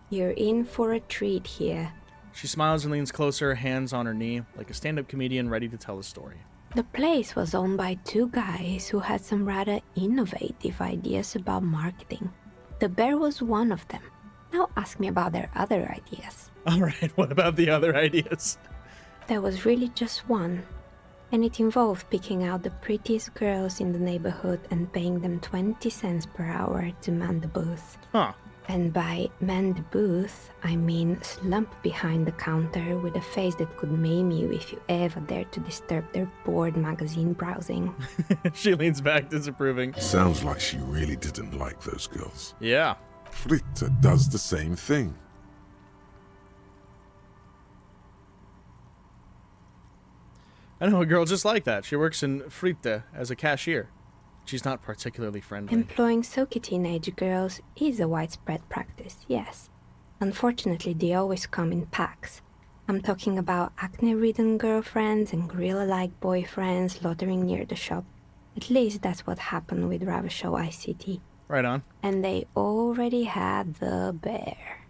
You're in for a treat here. She smiles and leans closer, hands on her knee, like a stand-up comedian ready to tell a story. The place was owned by two guys who had some rather innovative ideas about marketing. The bear was one of them. Now ask me about their other ideas. All right, what about the other ideas? There was really just one. And it involved picking out the prettiest girls in the neighborhood and paying them 20 cents per hour to man the booth. Huh. And by man the booth, I mean slump behind the counter with a face that could maim you if you ever dared to disturb their bored magazine browsing. She leans back, disapproving. Sounds like she really didn't like those girls. Yeah. Fritta does the same thing. I know a girl just like that. She works in Fritte as a cashier. She's not particularly friendly. Employing soaky teenage girls is a widespread practice, yes. Unfortunately, they always come in packs. I'm talking about acne-ridden girlfriends and gorilla-like boyfriends loitering near the shop. At least that's what happened with Revachol ICT. Right on. And they already had the bear.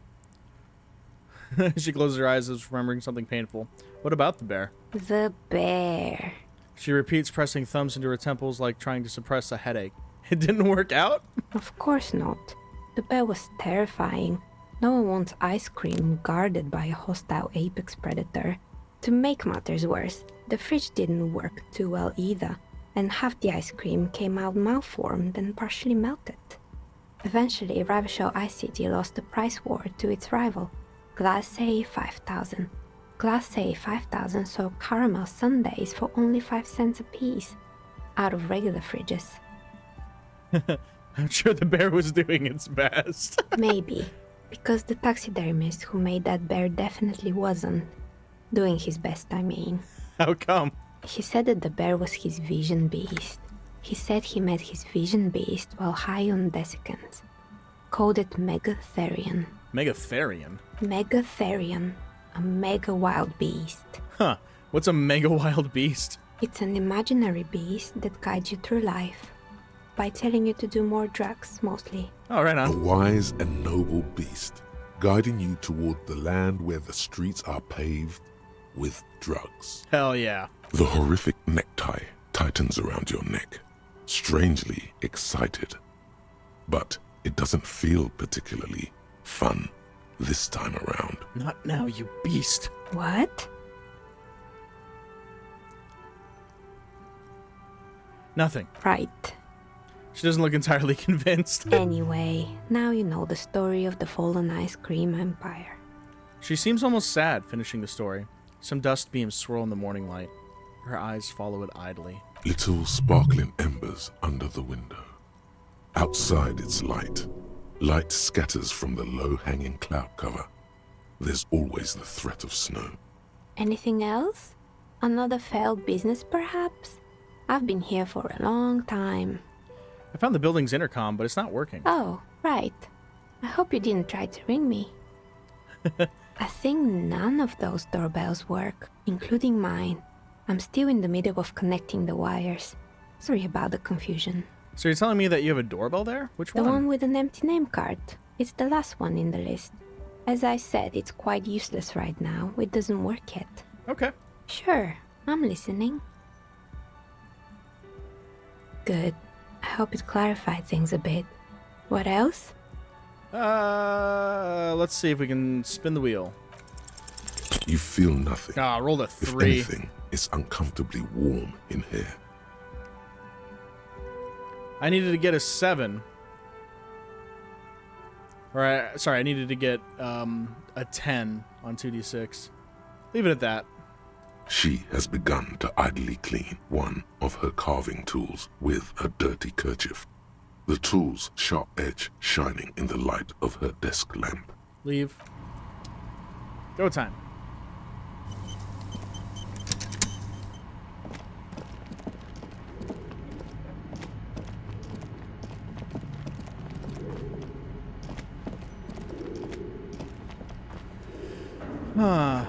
She closes her eyes as remembering something painful. What about the bear? The bear. She repeats, pressing thumbs into her temples like trying to suppress a headache. It didn't work out? Of course not. The bear was terrifying. No one wants ice cream guarded by a hostile apex predator. To make matters worse, the fridge didn't work too well either, and half the ice cream came out malformed and partially melted. Eventually, Revachol ICT lost the price war to its rival, Glacé 5000. Glacé 5000 sold caramel sundaes for only 5 cents a piece, out of regular fridges. I'm sure the bear was doing its best. Maybe, because the taxidermist who made that bear definitely wasn't. Doing his best, I mean. How come? He said that the bear was his vision beast. He said he met his vision beast while high on desiccants. Called it Megatherion. Megatherion? Megatherion. A mega wild beast. Huh. What's a mega wild beast? It's an imaginary beast that guides you through life. By telling you to do more drugs, mostly. Oh, right on. A wise and noble beast, guiding you toward the land where the streets are paved with drugs. Hell yeah. The horrific necktie tightens around your neck, strangely excited. But it doesn't feel particularly fun this time around. Not now, you beast. What? Nothing. Right. She doesn't look entirely convinced. Anyway, now you know the story of the fallen ice cream empire. She seems almost sad, finishing the story. Some dust beams swirl in the morning light. Her eyes follow it idly. Little sparkling embers under the window. Outside its light. Light scatters from the low-hanging cloud cover. There's always the threat of snow. Anything else? Another failed business, perhaps? I've been here for a long time. I found the building's intercom, but it's not working. Oh, right. I hope you didn't try to ring me. I think none of those doorbells work, including mine. I'm still in the middle of connecting the wires. Sorry about the confusion. So you're telling me that you have a doorbell there? Which The one? one with an empty name card. It's the last one in the list. As I said, it's quite useless right now. It doesn't work yet. Okay. Sure, I'm listening. Good. I hope it clarified things a bit. What else? Let's see if we can spin the wheel. You feel nothing. Ah, rolled a If 3. anything, it's uncomfortably warm in here. I needed to get a 7. Sorry, I needed to get a 10 on 2d6. Leave it at that. She has begun to idly clean one of her carving tools with a dirty kerchief, the tool's sharp edge shining in the light of her desk lamp. Leave. Go time. Huh.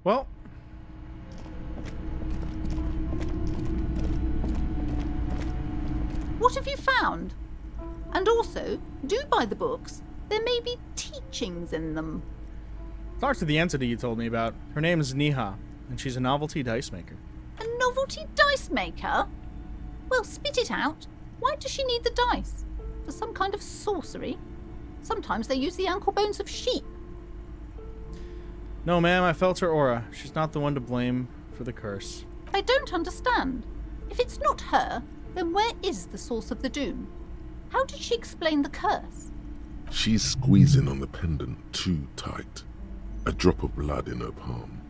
Well, what have you found? And also, do buy the books. There may be teachings in them. talk to the entity you told me about. Her name is Niha, and she's a novelty dice maker. A novelty dice maker? Well, spit it out. Why does she need the dice? For some kind of sorcery? Sometimes they use the ankle bones of sheep. No, ma'am, I felt her aura. She's not the one to blame for the curse. I don't understand. If it's not her, then where is the source of the doom? How did she explain the curse? She's squeezing on the pendant too tight. A drop of blood in her palm.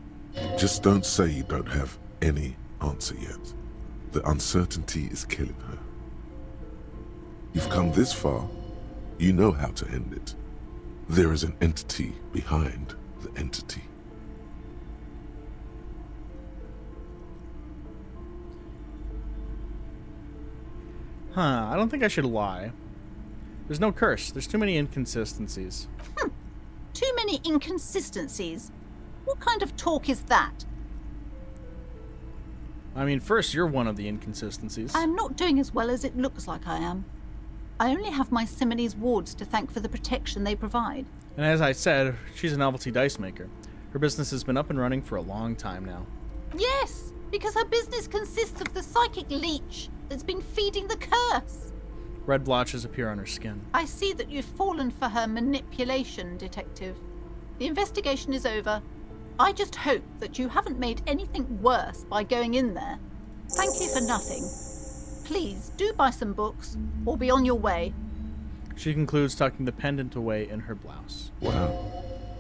Just don't say you don't have any answer yet. The uncertainty is killing her. You've come this far. You know how to end it. There is an entity behind the entity. Huh, I don't think I should lie. There's no curse. There's too many inconsistencies. Too many inconsistencies. What kind of talk is that? I mean, first, you're one of the inconsistencies. I am not doing as well as it looks like I am. I only have my Simonese wards to thank for the protection they provide. And as I said, she's a novelty dice maker. Her business has been up and running for a long time now. Yes, because her business consists of the psychic leech that's been feeding the curse. Red blotches appear on her skin. I see that you've fallen for her manipulation, Detective. The investigation is over. I just hope that you haven't made anything worse by going in there. Thank you for nothing. Please do buy some books, or be on your way. She concludes tucking the pendant away in her blouse. Wow.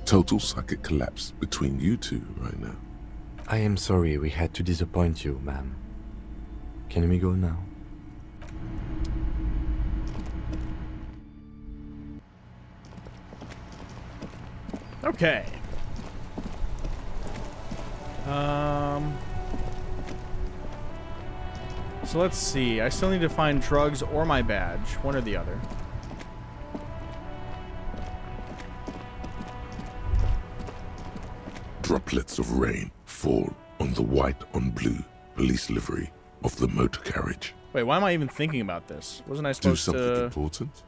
Total psychic collapse between you two right now. I am sorry we had to disappoint you, ma'am. Can we go now? Okay. So let's see. I still need to find drugs or my badge, one or the other. Droplets of rain fall on the white on blue police livery of the motor carriage. Wait, why am I even thinking about this? Wasn't I Do supposed something to... important?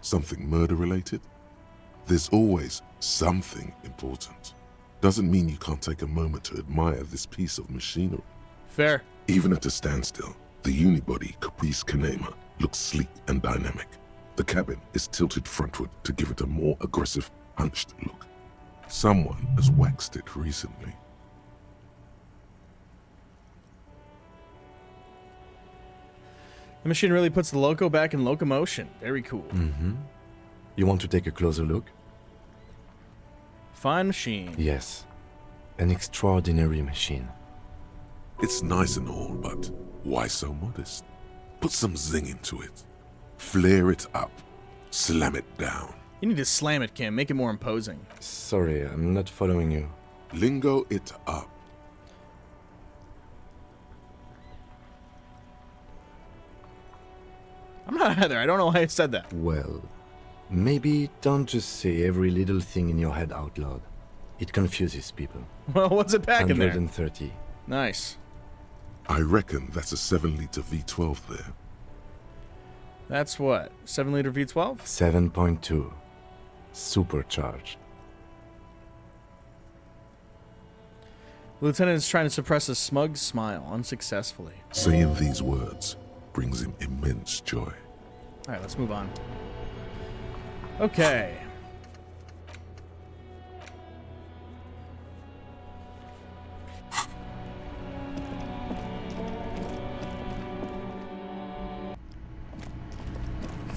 Something murder-related? There's always something important. Doesn't mean you can't take a moment to admire this piece of machinery. Fair. Even at a standstill, the unibody Caprice Kanema looks sleek and dynamic. The cabin is tilted frontward to give it a more aggressive, hunched look. Someone has waxed it recently. The machine really puts the loco back in locomotion. Very cool. Mm-hmm. You want to take a closer look? Fine machine. Yes. An extraordinary machine. It's nice and all, but why so modest? Put some zing into it. Flare it up. Slam it down. You need to slam it, Kim. Make it more imposing. Sorry, I'm not following you. Lingo it up. I'm not either. I don't know why I said that. Well, maybe don't just say every little thing in your head out loud. It confuses people. Well, what's it back in there? 130. Nice. I reckon that's a 7-liter V12 there. That's what? 7-liter V12? 7.2. Supercharged. Lieutenant is trying to suppress a smug smile, unsuccessfully. Saying these words brings him immense joy. Alright, let's move on. Okay.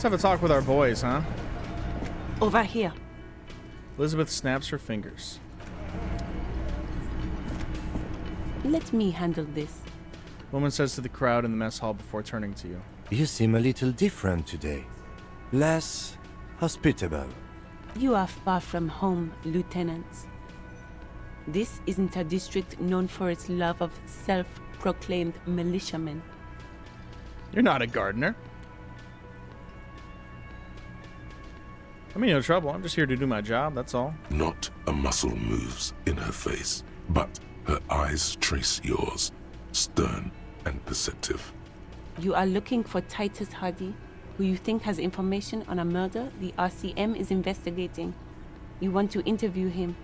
Let's have a talk with our boys, huh? Over here. Elizabeth snaps her fingers. Let me handle this. Woman says to the crowd in the mess hall before turning to you. You seem a little different today. Less hospitable. You are far from home, Lieutenant. This isn't a district known for its love of self-proclaimed militiamen. You're not a gardener. I'm in no trouble. I'm just here to do my job, that's all. Not a muscle moves in her face, but her eyes trace yours, stern and perceptive. You are looking for Titus Hardy, who you think has information on a murder the RCM is investigating. You want to interview him.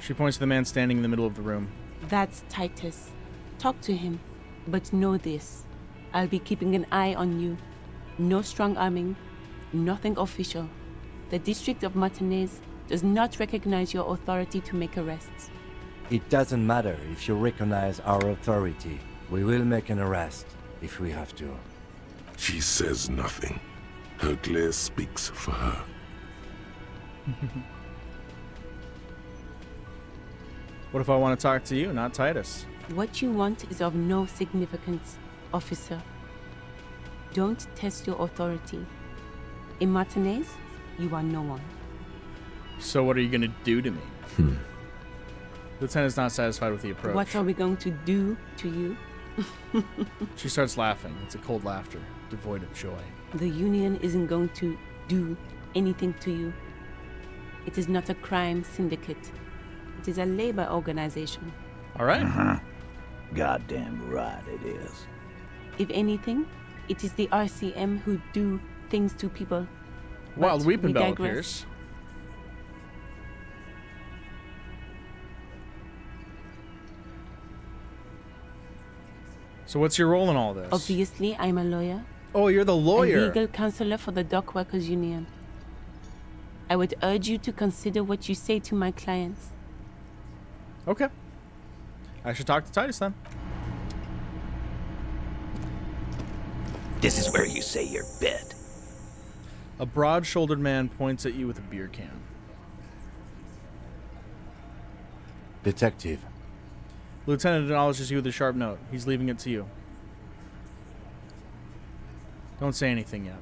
She points to the man standing in the middle of the room. That's Titus. Talk to him, but know this. I'll be keeping an eye on you. No strong arming, nothing official. The District of Martinez does not recognize your authority to make arrests. It doesn't matter if you recognize our authority. We will make an arrest if we have to. She says nothing. Her glare speaks for her. What if I want to talk to you, not Titus? What you want is of no significance, officer. Don't test your authority. In Martinez, you are no one. So what are you going to do to me? Lieutenant's not satisfied with the approach. What are we going to do to you? She starts laughing. It's a cold laughter, devoid of joy. The Union isn't going to do anything to you. It is not a crime syndicate. It is a labor organization. All right. Goddamn right it is. If anything, it is the RCM who do things to people. Wild But Weeping we Bell digress. appears. So what's your role in all this? Obviously, I'm a lawyer. Oh, you're the lawyer. A legal counselor for the Dock Workers Union. I would urge you to consider what you say to my clients. Okay. I should talk to Titus then. This is where you say your bit. A broad-shouldered man points at you with a beer can. Detective. Lieutenant acknowledges you with a sharp note. He's leaving it to you. Don't say anything yet.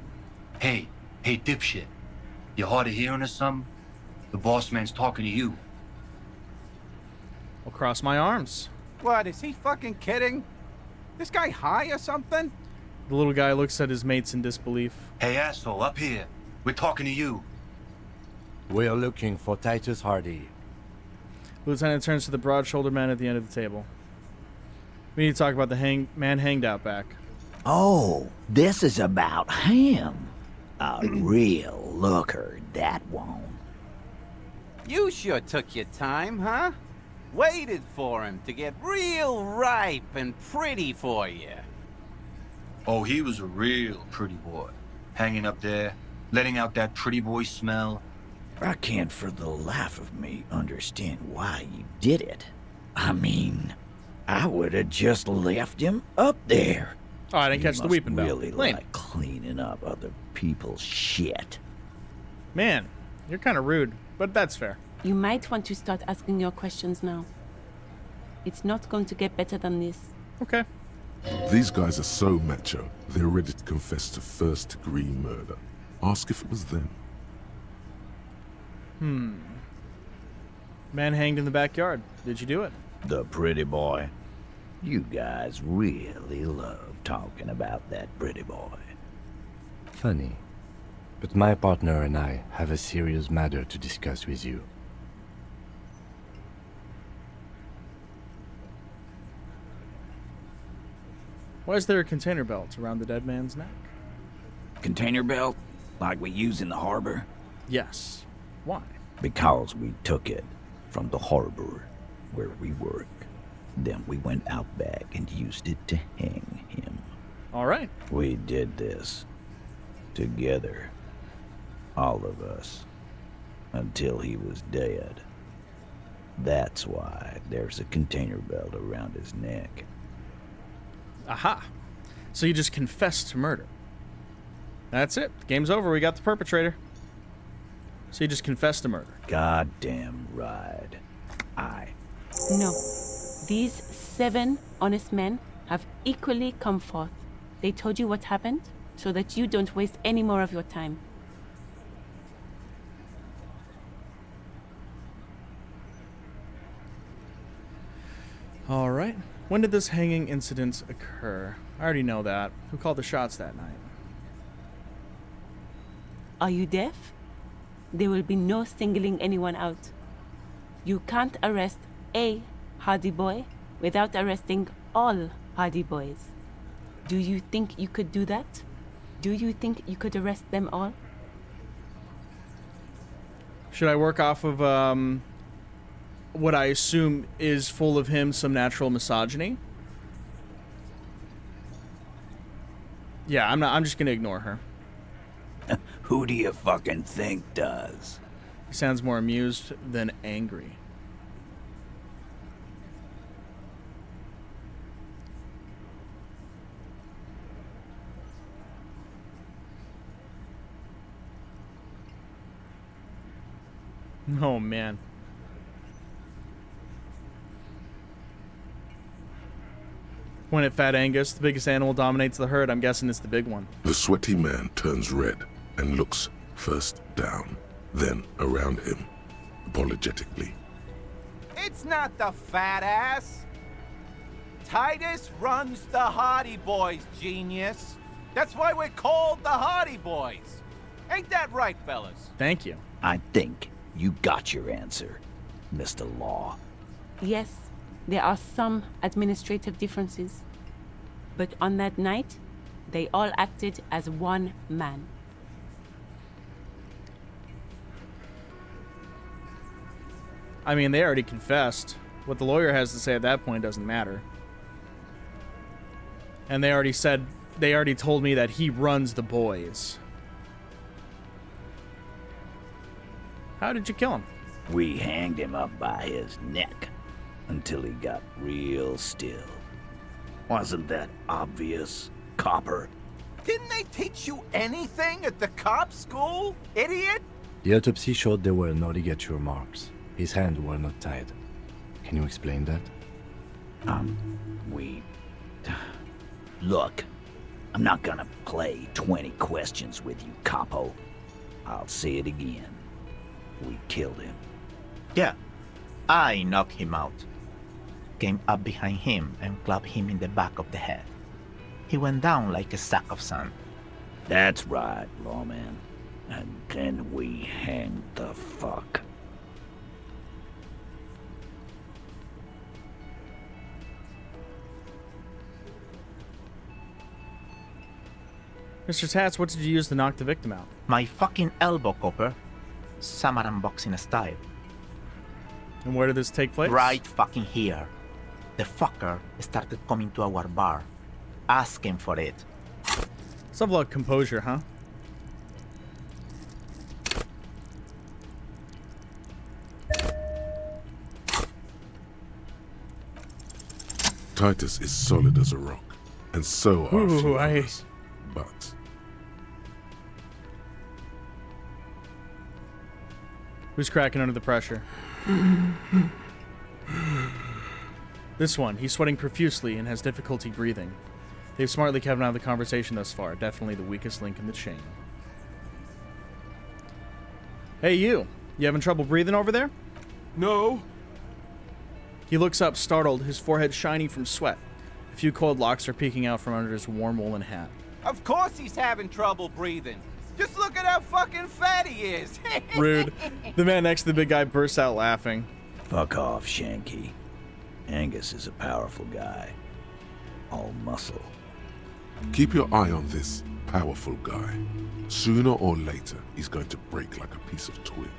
Hey, dipshit. You hard of hearing or something? The boss man's talking to you. I'll cross my arms. What, is he fucking kidding? This guy high or something? The little guy looks at his mates in disbelief. Hey, asshole, up here. We're talking to you. We're looking for Titus Hardy. Lieutenant turns to the broad-shouldered man at the end of the table. We need to talk about the man hanged out back. Oh, this is about him. A real looker, that one. You sure took your time, huh? Waited for him to get real ripe and pretty for you. Oh, he was a real pretty boy. Hanging up there, letting out that pretty boy smell. I can't for the life of me understand why you did it. I mean, I would have just left him up there. Oh, I didn't catch the weeping bell. Really Lame. like cleaning up other people's shit. Man, you're kind of rude, but that's fair. You might want to start asking your questions now. It's not going to get better than this. Okay. These guys are so macho, they're ready to confess to first-degree murder. Ask if it was them. Man hanged in the backyard. Did you do it? The pretty boy. You guys really love talking about that pretty boy. Funny. But my partner and I have a serious matter to discuss with you. Why is there a container belt around the dead man's neck? Container belt? Like we use in the harbor? Yes. Why? Because we took it from the harbor where we work. Then we went out back and used it to hang him. All right. We did this together. All of us. Until he was dead. That's why there's a container belt around his neck. Aha. So you just confessed to murder. That's it. Game's over. We got the perpetrator. So he just confessed to murder. Goddamn right. No. These 7 honest men have equally come forth. They told you what happened so that you don't waste any more of your time. All right. When did this hanging incident occur? I already know that. Who called the shots that night? Are you deaf? There will be no singling anyone out. You can't arrest a Hardy Boy without arresting all Hardy Boys. Do you think you could do that? Do you think you could arrest them all? Should I work off of what I assume is full of him some natural misogyny? Yeah, I'm just gonna ignore her. Who do you fucking think does? He sounds more amused than angry. Oh, man. Point at Fat Angus. The biggest animal dominates the herd. I'm guessing it's the big one. The sweaty man turns red and looks first down, then around him, apologetically. It's not the fat ass. Titus runs the Hardy Boys, genius. That's why we're called the Hardy Boys. Ain't that right, fellas? Thank you. I think you got your answer, Mr. Law. Yes, there are some administrative differences. But on that night, they all acted as one man. I mean, they already confessed. What the lawyer has to say at that point doesn't matter. And they already told me that he runs the boys. How did you kill him? We hanged him up by his neck until he got real still. Wasn't that obvious, Copper? Didn't they teach you anything at the cop school, idiot? The autopsy showed there were no ligature marks. His hands were not tied. Can you explain that? Look, I'm not gonna play 20 questions with you, Capo. I'll say it again. We killed him. Yeah, I knocked him out. Came up behind him and clubbed him in the back of the head. He went down like a sack of sand. That's right, lawman. And then we hanged the fuck. Mr. Tats, what did you use to knock the victim out? My fucking elbow, Copper. Samaran boxing style. And where did this take place? Right fucking here. The fucker started coming to our bar, asking for it. Let's have a lot of composure, huh? Titus is solid as a rock, and so are a few Ooh, others. But who's cracking under the pressure? This one. He's sweating profusely and has difficulty breathing. They've smartly kept him out of the conversation thus far. Definitely the weakest link in the chain. Hey, you. You having trouble breathing over there? No. He looks up, startled, his forehead shiny from sweat. A few cold locks are peeking out from under his warm woolen hat. Of course he's having trouble breathing. Just look at how fucking fat he is. Rude. The man next to the big guy bursts out laughing. Fuck off, Shanky. Angus is a powerful guy. All muscle. keep your eye on this powerful guy. Sooner or later, he's going to break like a piece of twig.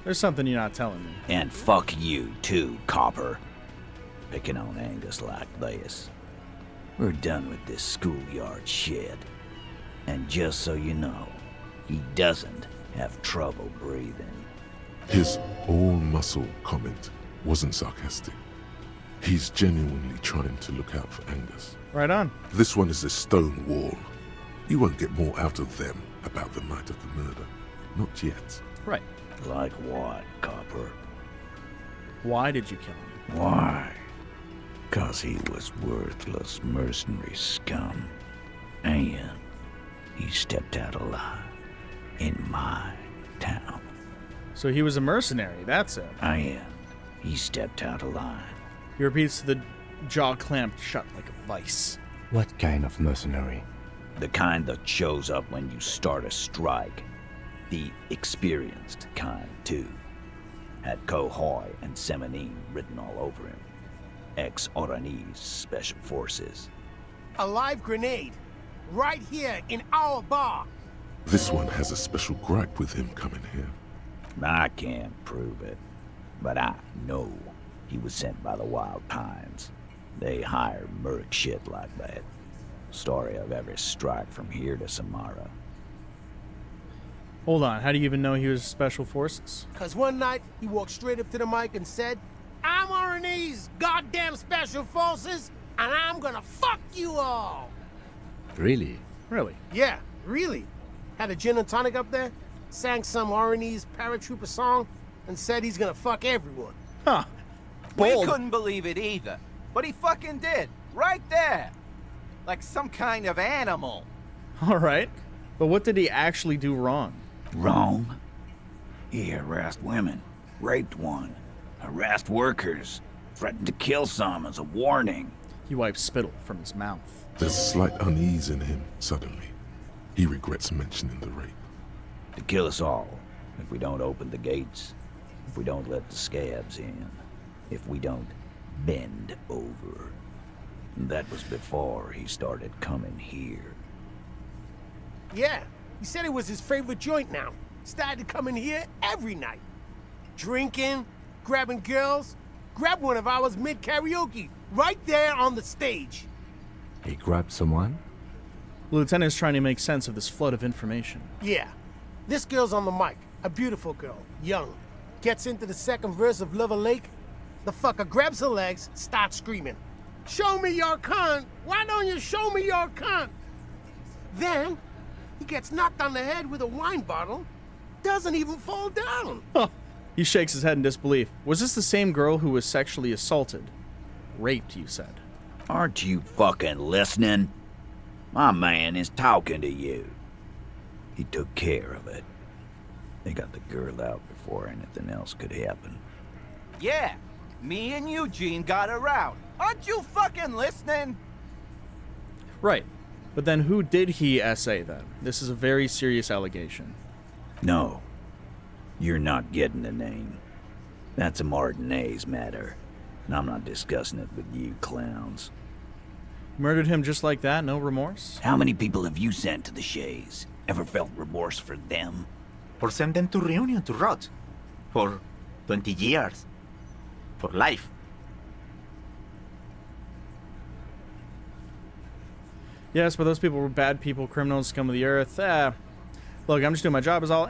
There's something you're not telling me. And fuck you too, Copper. Picking on Angus like this. We're done with this schoolyard shit. And just so you know, he doesn't have trouble breathing. His all-muscle comment wasn't sarcastic. He's genuinely trying to look out for Angus. Right on. This one is a stone wall. You won't get more out of them about the night of the murder. Not yet. Right. Like what, Copper? Why did you kill him? Why? 'Cause he was worthless mercenary scum. And he stepped out alive in my town. So he was a mercenary, that's it. And he stepped out alive. He repeats the jaw clamped shut like a vice. What kind of mercenary? The kind that shows up when you start a strike. The experienced kind, too. Had Kohoy and Semenine written all over him. Ex-Oranese Special Forces. A live grenade. Right here in our bar. This one has a special gripe with him coming here. I can't prove it, but I know he was sent by the Wild Pines. They hire merc shit like that. Story of every strike from here to Samara. Hold on, how do you even know he was Special Forces? Cause one night he walked straight up to the mic and said, "I'm RNA's goddamn Special Forces, and I'm gonna fuck you all." Really? Really? Yeah, really. Had a gin and tonic up there, sang some RNA's paratrooper song, and said he's gonna fuck everyone. Huh. We couldn't believe it either, but he fucking did. Right there. Like some kind of animal. Alright. But what did he actually do wrong? Wrong? He harassed women, raped one, harassed workers, threatened to kill some as a warning. He wipes spittle from his mouth. There's slight unease in him, suddenly. He regrets mentioning the rape. To kill us all, if we don't open the gates, if we don't let the scabs in, if we don't bend over. And that was before he started coming here. Yeah, he said it was his favorite joint now. Started coming here every night. Drinking, grabbing girls. Grabbed one of ours mid-karaoke, right there on the stage. He grabbed someone? The lieutenant is trying to make sense of this flood of information. Yeah, this girl's on the mic. A beautiful girl, young. Gets into the second verse of Lover Lake. The fucker grabs her legs, starts screaming. "Show me your cunt! Why don't you show me your cunt?" Then, he gets knocked on the head with a wine bottle. Doesn't even fall down. Huh. He shakes his head in disbelief. Was this the same girl who was sexually assaulted? Raped, you said. Aren't you fucking listening? My man is talking to you. He took care of it. They got the girl out before anything else could happen. Yeah, me and Eugene got around. Aren't you fucking listening? Right. But then who did he essay then? This is a very serious allegation. No. You're not getting the name. That's a Martinez matter. And I'm not discussing it with you clowns. Murdered him just like that? No remorse? How many people have you sent to the Shays? Ever felt remorse for them? Or send them to Reunion to rot. For 20 years. For life. Yes, but those people were bad people, criminals, scum of the earth. Look, I'm just doing my job is all,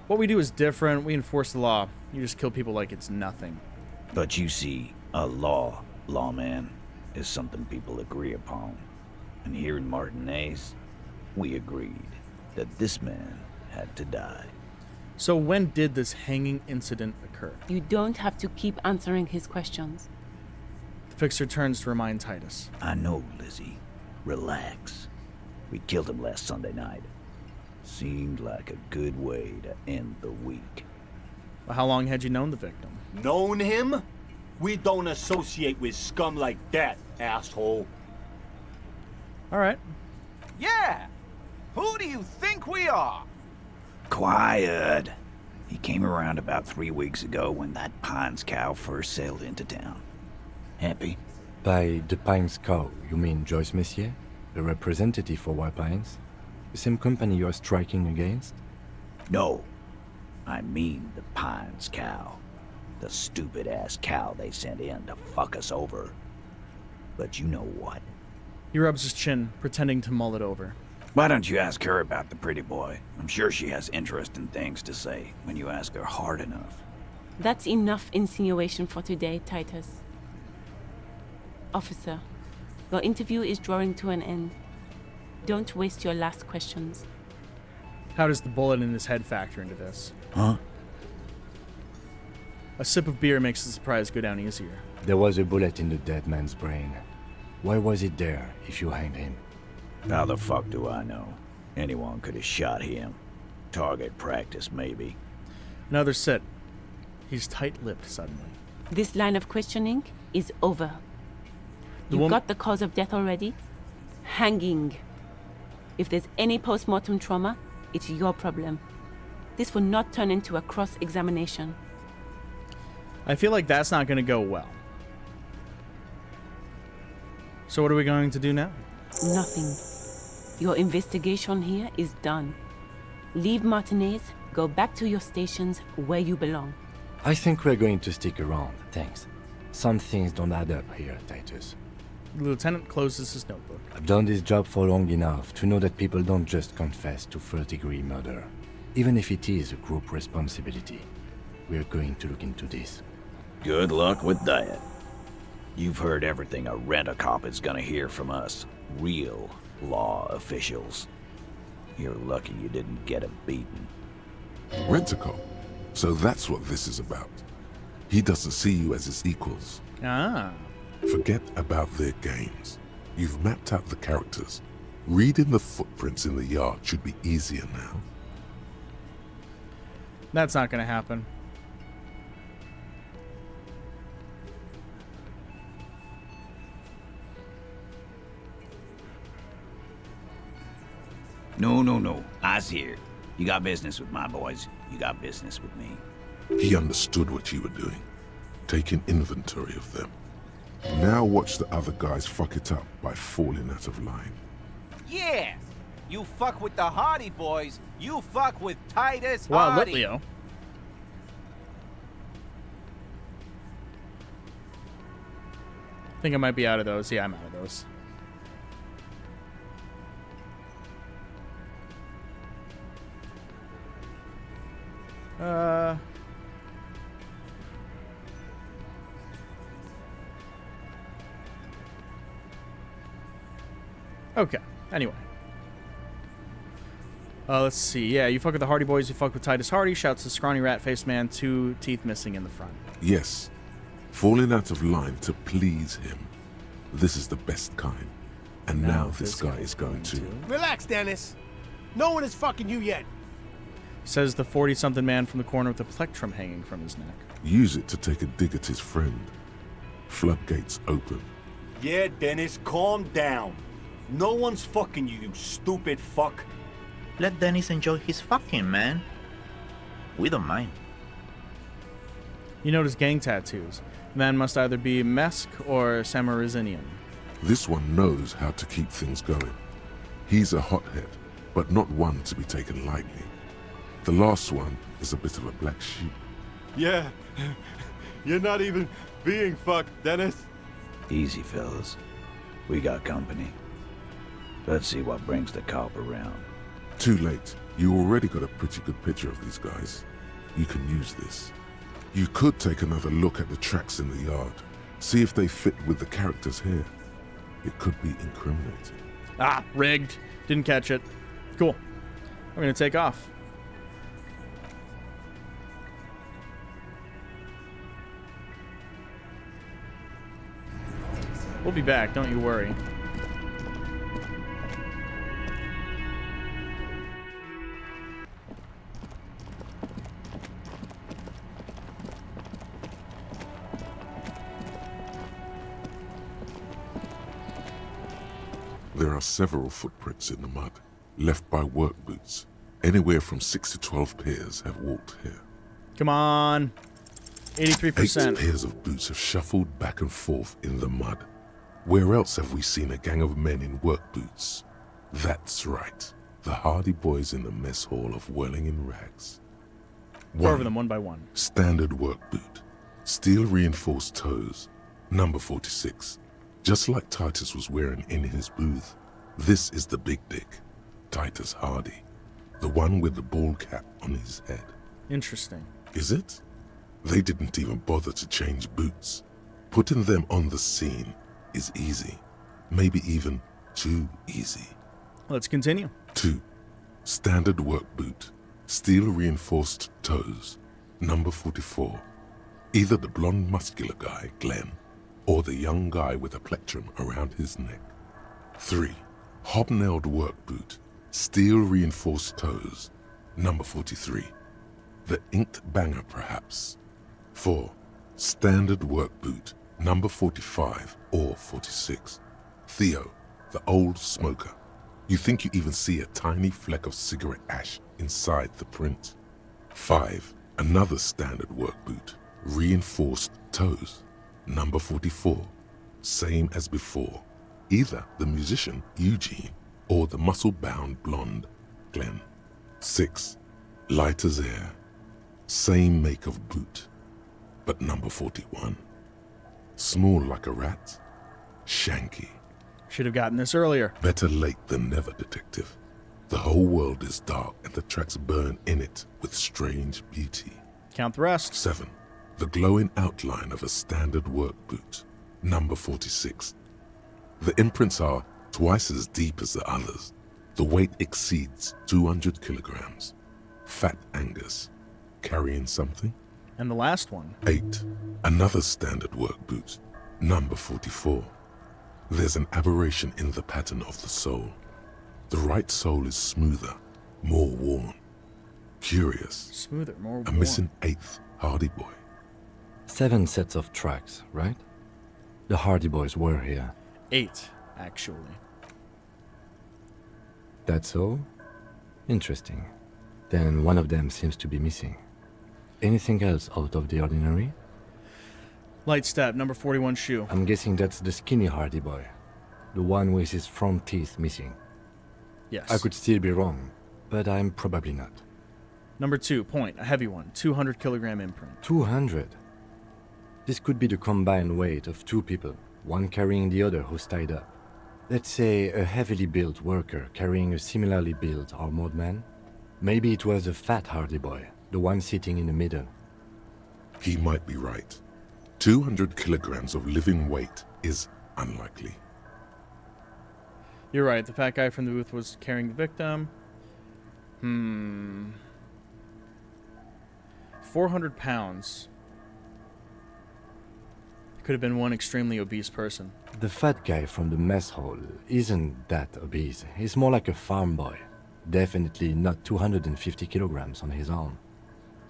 What we do is different. We enforce the law. You just kill people like it's nothing. But you see, a lawman, is something people agree upon. And here in Martinez, we agreed that this man had to die. So when did this hanging incident occur? You don't have to keep answering his questions. The fixer turns to remind Titus. I know, Lizzie. Relax. We killed him last Sunday night. Seemed like a good way to end the week. Well, how long had you known the victim? Known him? We don't associate with scum like that, asshole. Alright. Yeah! Who do you think we are? Quiet. He came around about 3 weeks ago when that Pines cow first sailed into town. Happy? By the Pines cow, you mean Joyce Messier? The representative for White Pines? The same company you're striking against? No. I mean the Pines cow. The stupid-ass cow they sent in to fuck us over. But you know what? He rubs his chin, pretending to mull it over. Why don't you ask her about the pretty boy? I'm sure she has interesting things to say when you ask her hard enough. That's enough insinuation for today, Titus. Officer, your interview is drawing to an end. Don't waste your last questions. How does the bullet in his head factor into this? Huh? A sip of beer makes the surprise go down easier. There was a bullet in the dead man's brain. Why was it there if you hanged him? How the fuck do I know? Anyone could have shot him. Target practice, maybe. Another sit. He's tight-lipped suddenly. This line of questioning is over. You got the cause of death already? Hanging. If there's any post-mortem trauma, it's your problem. This will not turn into a cross-examination. I feel like that's not going to go well. So what are we going to do now? Nothing. Your investigation here is done. Leave Martinez, go back to your stations where you belong. I think we're going to stick around, thanks. Some things don't add up here, Titus. The lieutenant closes his notebook. I've done this job for long enough to know that people don't just confess to first-degree murder. Even if it is a group responsibility. We're going to look into this. Good luck with that. You've heard everything a rent-a-cop is gonna hear from us. Real law officials. You're lucky you didn't get him beaten. Rent-a-cop? So that's what this is about. He doesn't see you as his equals. Ah. Forget about their games. You've mapped out the characters. Reading the footprints in the yard should be easier now. That's not going to happen. No. I's here. You got business with my boys. You got business with me. He understood what you were doing, taking inventory of them. Now watch the other guys fuck it up by falling out of line. Yeah! You fuck with the Hardy Boys, you fuck with Titus Wow, Hardy. Leo. I think I might be out of those. Yeah, I'm out of those. Okay, anyway. Let's see. Yeah, you fuck with the Hardy Boys, you fuck with Titus Hardy, shouts the scrawny rat-faced man, 2 teeth missing in the front. Yes, falling out of line to please him. This is the best kind. And now this guy is going to... Relax, Dennis. No one is fucking you yet. Says the 40-something man from the corner with a plectrum hanging from his neck. Use it to take a dig at his friend. Floodgates open. Yeah, Dennis, calm down. No one's fucking you, you stupid fuck. Let Dennis enjoy his fucking, man. We don't mind. You notice gang tattoos. The man must either be Mesk or Samarizinian. This one knows how to keep things going. He's a hothead, but not one to be taken lightly. The last one is a bit of a black sheep. Yeah, you're not even being fucked, Dennis. Easy, fellas. We got company. Let's see what brings the cop around. Too late. You already got a pretty good picture of these guys. You can use this. You could take another look at the tracks in the yard. See if they fit with the characters here. It could be incriminating. Ah, rigged. Didn't catch it. Cool. I'm gonna take off. We'll be back, don't you worry. There are several footprints in the mud, left by work boots. Anywhere from 6 to 12 pairs have walked here. Come on. 83%. 8 pairs of boots have shuffled back and forth in the mud. Where else have we seen a gang of men in work boots? That's right. The Hardy Boys in the mess hall of Welling in Rags. Go over them one by one. Standard work boot. Steel reinforced toes. Number 46. Just like Titus was wearing in his booth. This is the big dick. Titus Hardy. The one with the bald cap on his head. Interesting. Is it? They didn't even bother to change boots. Putting them on the scene is easy. Maybe even too easy. Let's continue. 2. Standard work boot, steel reinforced toes, number 44. Either the blonde muscular guy, Glenn, or the young guy with a plectrum around his neck. 3. Hobnailed work boot, steel reinforced toes, number 43. The inked banger, perhaps. 4. Standard work boot, number 45 or 46. Theo, the old smoker. You think you even see a tiny fleck of cigarette ash inside the print. 5. Another standard work boot, reinforced toes, number 44. Same as before. Either the musician, Eugene, or the muscle-bound blonde, Glenn. 6. Light as air. Same make of boot, but number 41. Small like a rat. Shanky. Should have gotten this earlier. Better late than never, detective. The whole world is dark and the tracks burn in it with strange beauty. Count the rest. 7. The glowing outline of a standard work boot, number 46. The imprints are twice as deep as the others. The weight exceeds 200 kilograms. Fat Angus. Carrying something? And the last one. 8. Another standard work boot, number 44. There's an aberration in the pattern of the sole. The right sole is smoother, more worn. Curious. Smoother, more worn. A missing 8th Hardy Boy. 7 sets of tracks, right? The Hardy Boys were here. 8, actually. That's all? Interesting. Then one of them seems to be missing. Anything else out of the ordinary? Light step, number 41 shoe. I'm guessing that's the skinny Hardy Boy. The one with his front teeth missing. Yes. I could still be wrong, but I'm probably not. Number 2, point, a heavy one, 200 kilogram imprint. 200? This could be the combined weight of 2 people, one carrying the other who's tied up. Let's say a heavily built worker carrying a similarly built armored man. Maybe it was a fat Hardy Boy, the one sitting in the middle. He might be right. 200 kilograms of living weight is unlikely. You're right, the fat guy from the booth was carrying the victim. 400 pounds. Could have been one extremely obese person. The fat guy from the mess hall isn't that obese. He's more like a farm boy. Definitely not 250 kilograms on his arm.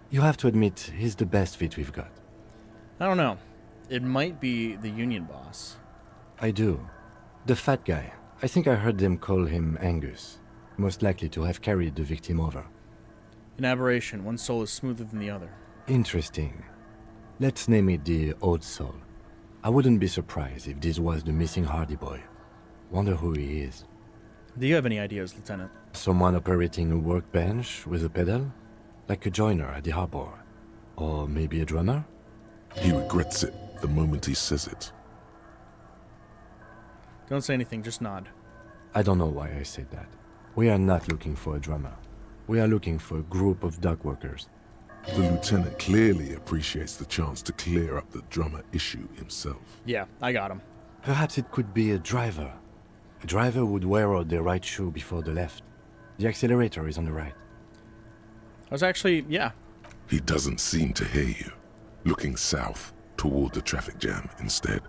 You have to admit, he's the best fit we've got. I don't know. It might be the union boss. I do. The fat guy. I think I heard them call him Angus. Most likely to have carried the victim over. An aberration. One soul is smoother than the other. Interesting. Let's name it the Old Soul. I wouldn't be surprised if this was the missing Hardy Boy. Wonder who he is. Do you have any ideas, Lieutenant? Someone operating a workbench with a pedal? Like a joiner at the harbor? Or maybe a drummer? He regrets it the moment he says it. Don't say anything, just nod. I don't know why I said that. We are not looking for a drummer. We are looking for a group of dock workers. The lieutenant clearly appreciates the chance to clear up the drummer issue himself. Yeah, I got him. Perhaps it could be a driver. A driver would wear out their right shoe before the left. The accelerator is on the right. I was actually, yeah. He doesn't seem to hear you. Looking south, toward the traffic jam instead.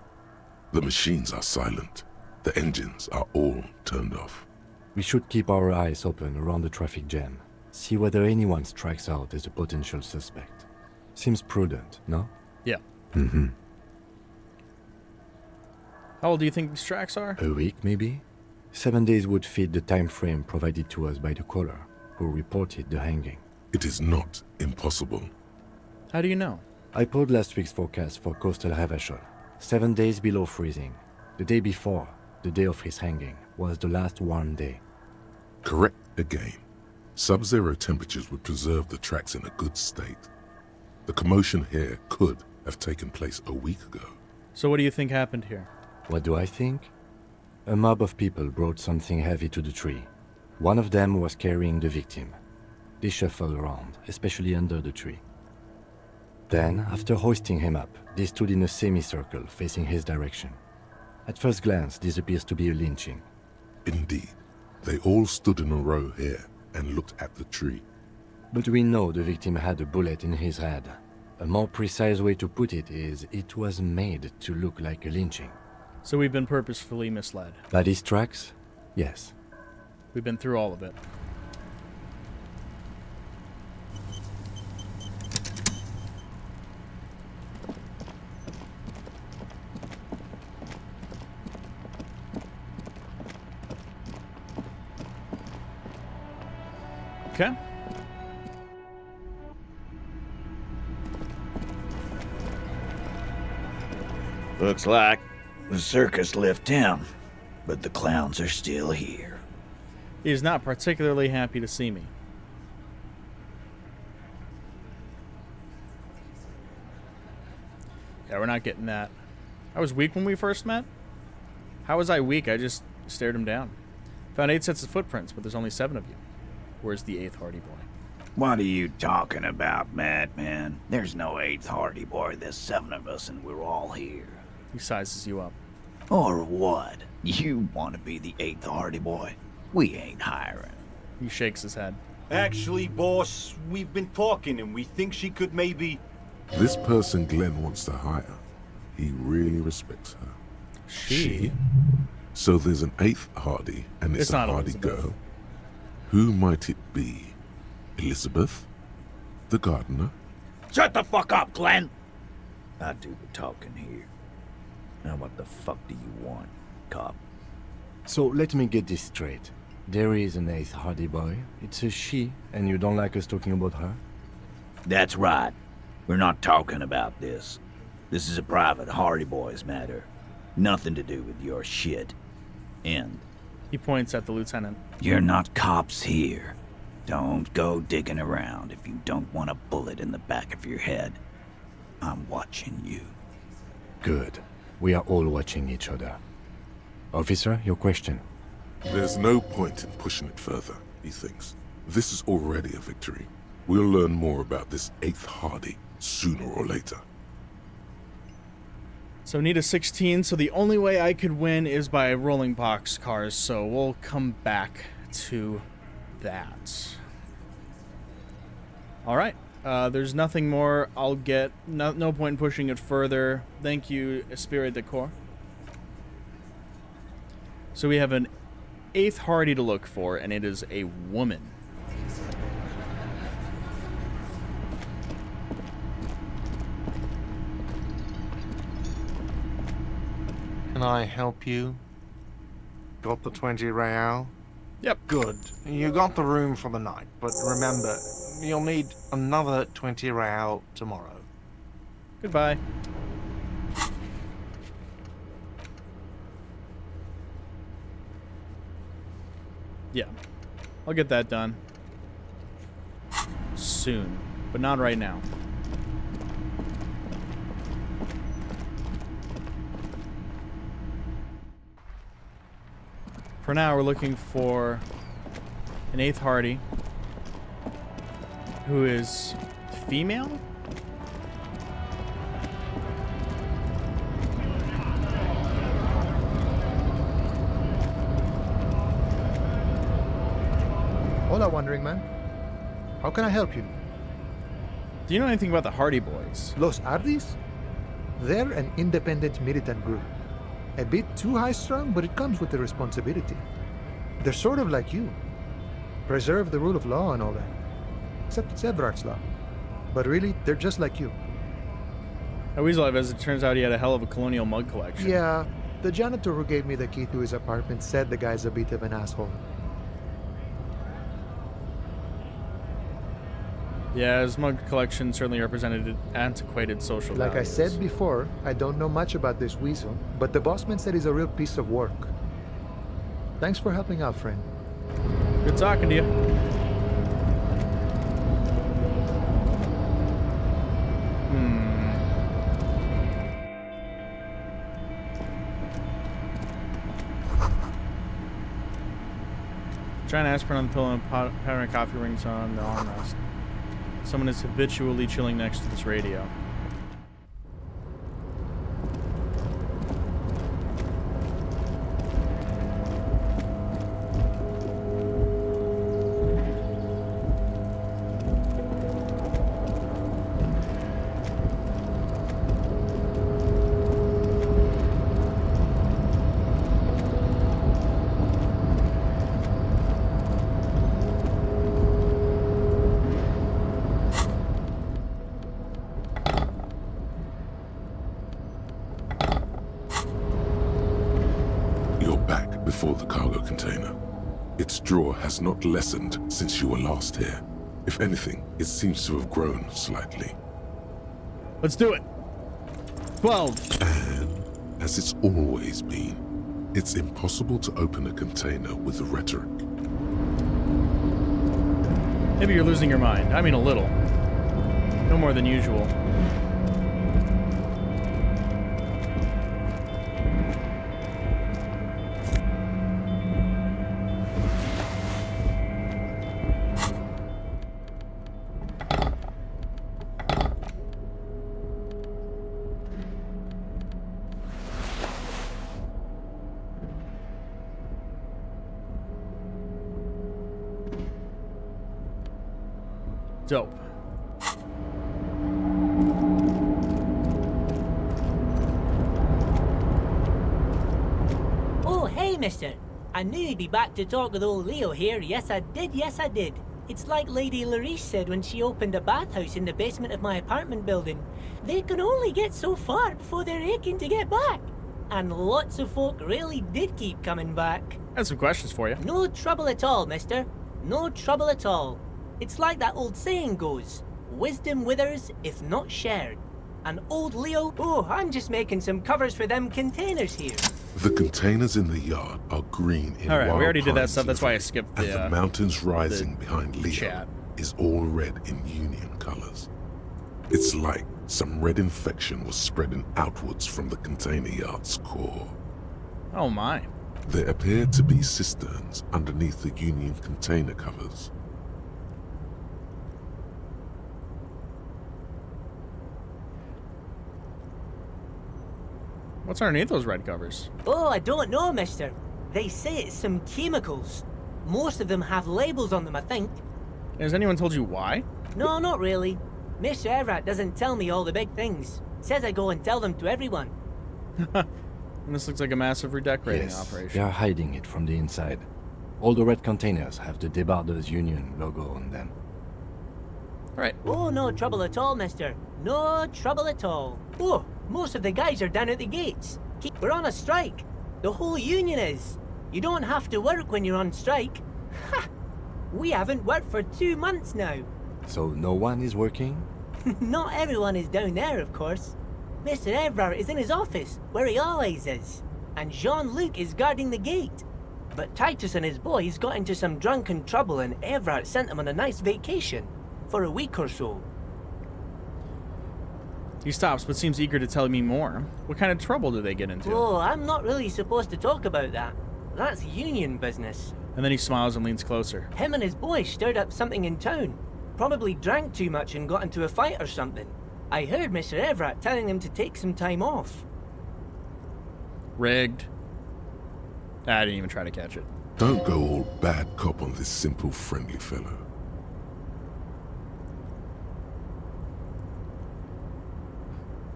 The machines are silent. The engines are all turned off. We should keep our eyes open around the traffic jam. See whether anyone strikes out as a potential suspect. Seems prudent, no? Yeah. Mm-hmm. How old do you think these tracks are? A week, maybe? 7 days would fit the time frame provided to us by the caller, who reported the hanging. It is not impossible. How do you know? I pulled last week's forecast for coastal Havashol. 7 days below freezing. The day before, the day of his hanging, was the last warm day. Correct again. Sub-zero temperatures would preserve the tracks in a good state. The commotion here could have taken place a week ago. So what do you think happened here? What do I think? A mob of people brought something heavy to the tree. One of them was carrying the victim. They shuffled around, especially under the tree. Then, after hoisting him up, they stood in a semicircle facing his direction. At first glance, this appears to be a lynching. Indeed. They all stood in a row here and looked at the tree. But we know the victim had a bullet in his head. A more precise way to put it is, it was made to look like a lynching. So we've been purposefully misled. By these tracks? Yes. We've been through all of it. Okay. Looks like the circus left town, but the clowns are still here. He is not particularly happy to see me. Yeah, we're not getting that. I was weak when we first met? How was I weak? I just stared him down. Found 8 sets of footprints, but there's only 7 of you. Where's the 8th Hardy Boy? What are you talking about, madman? There's no 8th Hardy Boy. There's 7 of us and we're all here. He sizes you up. Or what? You want to be the 8th Hardy Boy? We ain't hiring. He shakes his head. Actually, boss, we've been talking and we think she could maybe... This person Glenn wants to hire, he really respects her. She? So there's an 8th Hardy, and it's a not Hardy Elizabeth. girl. Who might it be? Elizabeth? The gardener? Shut the fuck up, Glenn! I do the talking here. Now what the fuck do you want, cop? So let me get this straight. There is an 8th Hardy Boy. It's a she, and you don't like us talking about her? That's right. We're not talking about this. This is a private Hardy Boys matter. Nothing to do with your shit. End. He points at the lieutenant. You're not cops here. Don't go digging around if you don't want a bullet in the back of your head. I'm watching you. Good. We are all watching each other. Officer, your question. There's no point in pushing it further, he thinks. This is already a victory. We'll learn more about this 8th Hardy sooner or later. So need a 16, so the only way I could win is by rolling boxcars, so we'll come back to that. Alright, there's nothing more I'll get. No point in pushing it further. Thank you, Esprit de Corps. So we have an 8th Hardy to look for, and it is a woman. Can I help you? Got the 20 real? Yep. Good. You got the room for the night, but remember, you'll need another 20 real tomorrow. Goodbye. Yeah. I'll get that done. Soon. But not right now. For now, we're looking for an 8th Hardy who is female? Hola, Wandering Man. How can I help you? Do you know anything about the Hardy Boys? Los Hardys? They're an independent militant group. A bit too high-strung, but it comes with the responsibility. They're sort of like you. Preserve the rule of law and all that. Except it's Everard's law. But really, they're just like you. Weasel, as it turns out, he had a hell of a colonial mug collection. Yeah, the janitor who gave me the key to his apartment said the guy's a bit of an asshole. Yeah, his mug collection certainly represented an antiquated social Like values. I said before, I don't know much about this weasel, but the bossman said he's a real piece of work. Thanks for helping out, friend. Good talking to you. Trying to aspirin on the pillow and powder and coffee rings on the armrest. Someone is habitually chilling next to this radio. before the cargo container. Its drawer has not lessened since you were last here. If anything, it seems to have grown slightly. Let's do it. 12. And, as it's always been, it's impossible to open a container with rhetoric. Maybe you're losing your mind. I mean, a little. No more than usual. Dope. Oh, hey, mister. I knew you'd be back to talk with old Leo here. Yes, I did. Yes, I did. It's like Lady Larice said when she opened a bathhouse in the basement of my apartment building. They can only get so far before they're aching to get back. And lots of folk really did keep coming back. I have some questions for you. No trouble at all, mister. No trouble at all. It's like that old saying goes, wisdom withers if not shared. And old Leo, oh, I'm just making some covers for them containers here. The containers in the yard are green in All right, wild we already did that pines stuff. That's why I skipped and the the mountains rising behind Leo chat. is all red in Union colors. It's like some red infection was spreading outwards from the container yard's core. Oh my. There appear to be cisterns underneath the Union container covers. What's underneath those red covers? Oh, I don't know, mister. They say it's some chemicals. Most of them have labels on them, I think. Has anyone told you why? No, not really. Mr. Everett doesn't tell me all the big things. Says I go and tell them to everyone. And this looks like a massive redecorating Yes, operation. they are hiding it from the inside. All the red containers have the Debarders Union logo on them. Right. Oh, no trouble at all, mister. No trouble at all. Oh, most of the guys are down at the gates. We're on a strike. The whole union is. You don't have to work when you're on strike. Ha! We haven't worked for 2 months now. So no one is working? Not everyone is down there, of course. Mr. Everard is in his office, where he always is. And Jean-Luc is guarding the gate. But Titus and his boys got into some drunken trouble and Everard sent them on a nice vacation. For a week or so. He stops, but seems eager to tell me more. What kind of trouble do they get into? Oh, I'm not really supposed to talk about that. That's union business. And then he smiles and leans closer. Him and his boys stirred up something in town. Probably drank too much and got into a fight or something. I heard Mr. Everett telling them to take some time off. Rigged. I didn't even try to catch it. Don't go all bad cop on this simple, friendly fellow.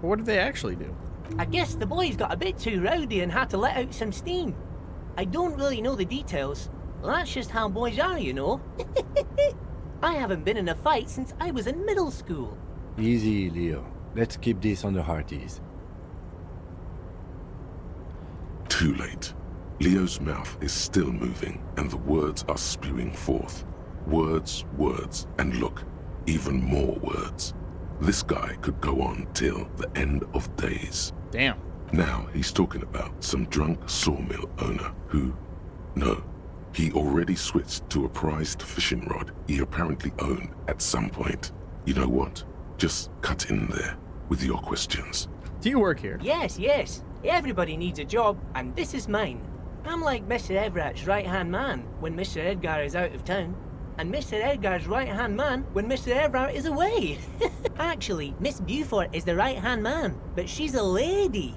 But what did they actually do? I guess the boys got a bit too rowdy and had to let out some steam. I don't really know the details. That's just how boys are, you know. I haven't been in a fight since I was in middle school. Easy, Leo. Let's keep this on the hearties. Too late. Leo's mouth is still moving, and the words are spewing forth. Words, words, and look, even more words. This guy could go on till the end of days. Damn. Now he's talking about some drunk sawmill owner who... No, he already switched to a prized fishing rod he apparently owned at some point. You know what? Just cut in there with your questions. Do you work here? Yes, yes. Everybody needs a job, and this is mine. I'm like Mr. Everett's right-hand man when Mr. Edgar is out of town, and Mr. Edgar's right-hand man when Mr. Everett is away. Actually, Miss Beaufort is the right-hand man, but she's a lady.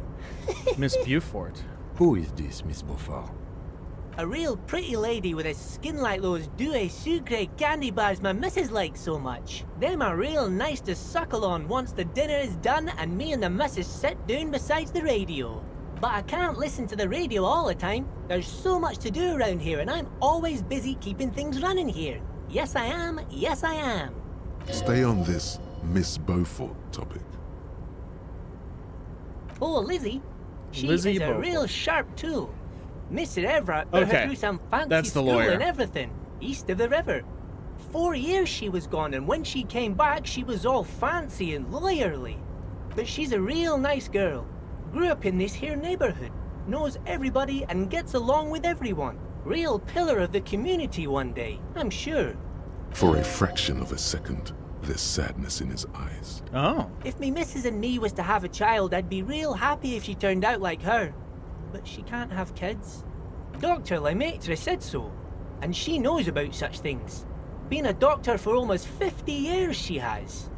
Miss Beaufort? Who is this Miss Beaufort? A real pretty lady with a skin like those Douai Sucre candy bars my missus likes so much. Them are real nice to suckle on once the dinner is done and me and the missus sit down beside the radio. But I can't listen to the radio all the time. There's so much to do around here and I'm always busy keeping things running here. Yes I am, yes I am. Stay on this Miss Beaufort topic. Oh, Lizzie. She Lizzie is a Beaufort. real sharp tool. Mr. Everett put her through some fancy That's the school lawyer. and everything, east of the river. 4 years she was gone, and when she came back, she was all fancy and lawyerly. But she's a real nice girl. Grew up in this here neighborhood, knows everybody and gets along with everyone. Real pillar of the community one day, I'm sure. For a fraction of a second, there's sadness in his eyes. Oh. If me missus and me was to have a child, I'd be real happy if she turned out like her. But she can't have kids. Dr. Lemaitre said so, and she knows about such things. Been a doctor for almost 50 years she has.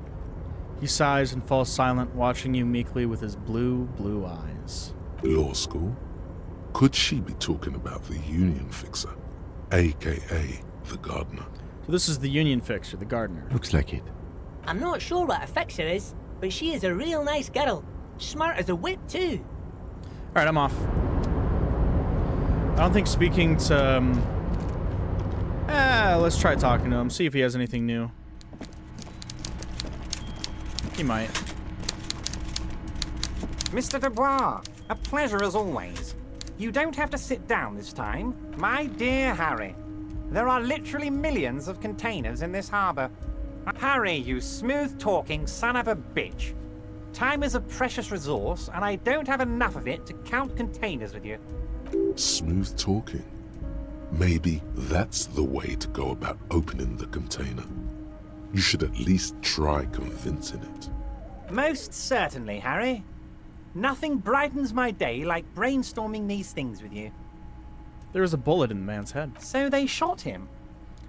He sighs and falls silent, watching you meekly with his blue eyes. Law school? Could she be talking about the union fixer, aka the gardener? So this is the union fixer, the gardener. Looks like it. I'm not sure what a fixer is, but she is a real nice girl. Smart as a whip too. Alright, I'm off. I don't think speaking to... let's try talking to him, see if he has anything new. He might. Mr. Dubois, a pleasure as always. You don't have to sit down this time. My dear Harry, there are literally millions of containers in this harbor. Harry, you smooth-talking son of a bitch. Time is a precious resource, and I don't have enough of it to count containers with you. Smooth talking. Maybe that's the way to go about opening the container. You should at least try convincing it. Most certainly, Harry. Nothing brightens my day like brainstorming these things with you. There was a bullet in the man's head. So they shot him?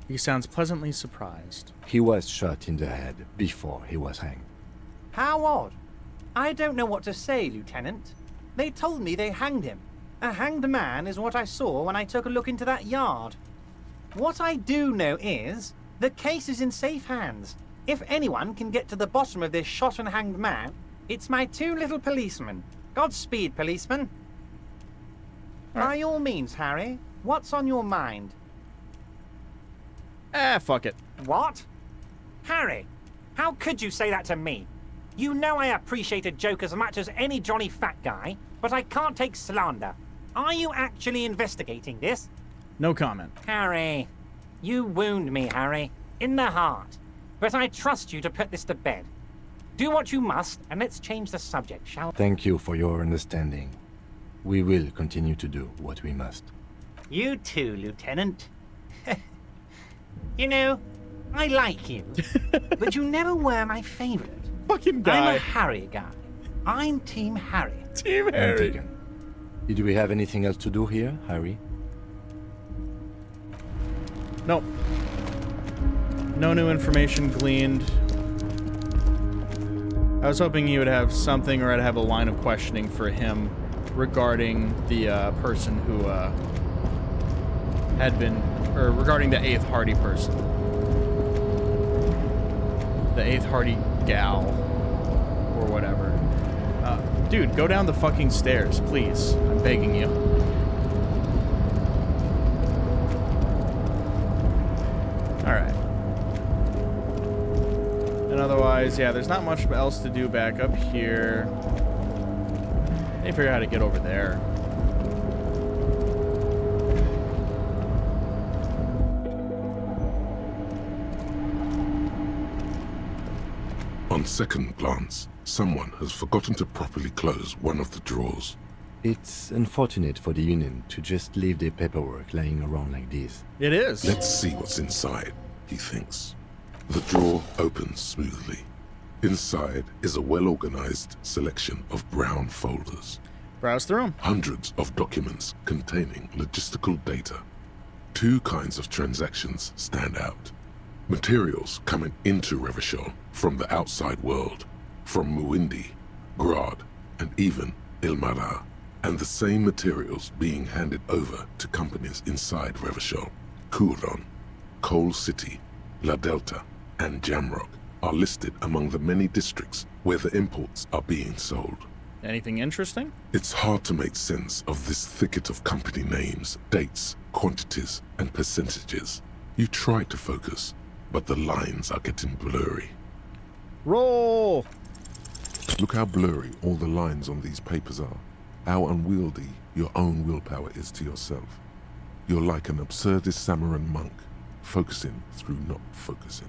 He sounds pleasantly surprised. He was shot in the head before he was hanged. How odd. I don't know what to say, Lieutenant. They told me they hanged him. A hanged man is what I saw when I took a look into that yard. What I do know is, the case is in safe hands. If anyone can get to the bottom of this shot and hanged man, it's my two little policemen. Godspeed, policeman. By all means, Harry, what's on your mind? Fuck it. What? Harry, how could you say that to me? You know I appreciate a joke as much as any Johnny Fat Guy, but I can't take slander. Are you actually investigating this? No comment. Harry, you wound me, Harry, in the heart. But I trust you to put this to bed. Do what you must, and let's change the subject, shall we? Thank you for your understanding. We will continue to do what we must. You too, Lieutenant. You know, I like you, but you never were my favorite. Fucking guy. I'm a Harry guy. I'm Team Harry. Team Well Harry. taken. Did we have anything else to do here, Harry? Nope. No new information gleaned. I was hoping you would have something, or I'd have a line of questioning for him regarding the person who had been, or regarding the 8th Hardy person. The 8th Hardy gal, or whatever. Dude, go down the fucking stairs, please. I'm begging you. Alright. And otherwise, yeah, there's not much else to do back up here. I need to figure out how to get over there. On second glance, someone has forgotten to properly close one of the drawers. It's unfortunate for the Union to just leave their paperwork lying around like this. It is. Let's see what's inside, he thinks. The drawer opens smoothly. Inside is a well-organized selection of brown folders. Browse through them. Hundreds of documents containing logistical data. Two kinds of transactions stand out. Materials coming into Revachol from the outside world, from Muindi, Grad, and even Ilmara, and the same materials being handed over to companies inside Revachol. Kuron, Coal City, La Delta, and Jamrock are listed among the many districts where the imports are being sold. Anything interesting? It's hard to make sense of this thicket of company names, dates, quantities, and percentages. You try to focus, but the lines are getting blurry. Roll! Look how blurry all the lines on these papers are. how unwieldy your own willpower is to yourself. You're like an absurdist Samaran monk, focusing through not focusing.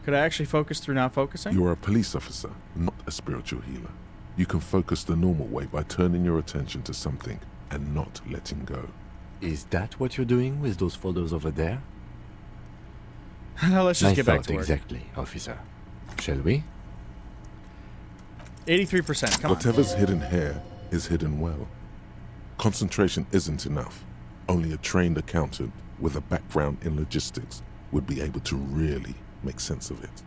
Could I actually focus through not focusing? You are a police officer, not a spiritual healer. You can focus the normal way by turning your attention to something and not letting go. Is that what you're doing with those folders over there? Let's just I get back to thought work. exactly, officer. Shall we? 83%, come on. Whatever's hidden here is hidden well. Concentration isn't enough. Only a trained accountant with a background in logistics would be able to really make sense of it.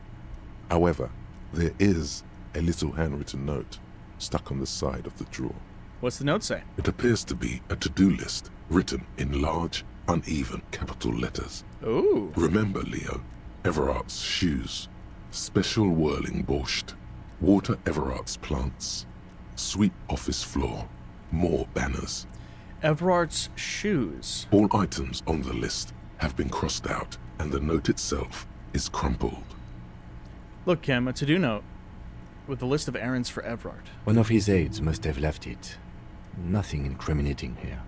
However, there is a little handwritten note stuck on the side of the drawer. What's the note say? It appears to be a to-do list written in large, uneven capital letters. Ooh. Remember, Leo, Everard's shoes, special whirling borscht, water Everard's plants, sweep office floor, more banners. Everard's shoes. All items on the list have been crossed out, and the note itself is crumpled. Look, Kim, a to-do note with a list of errands for Everard. One of his aides must have left it. Nothing incriminating here.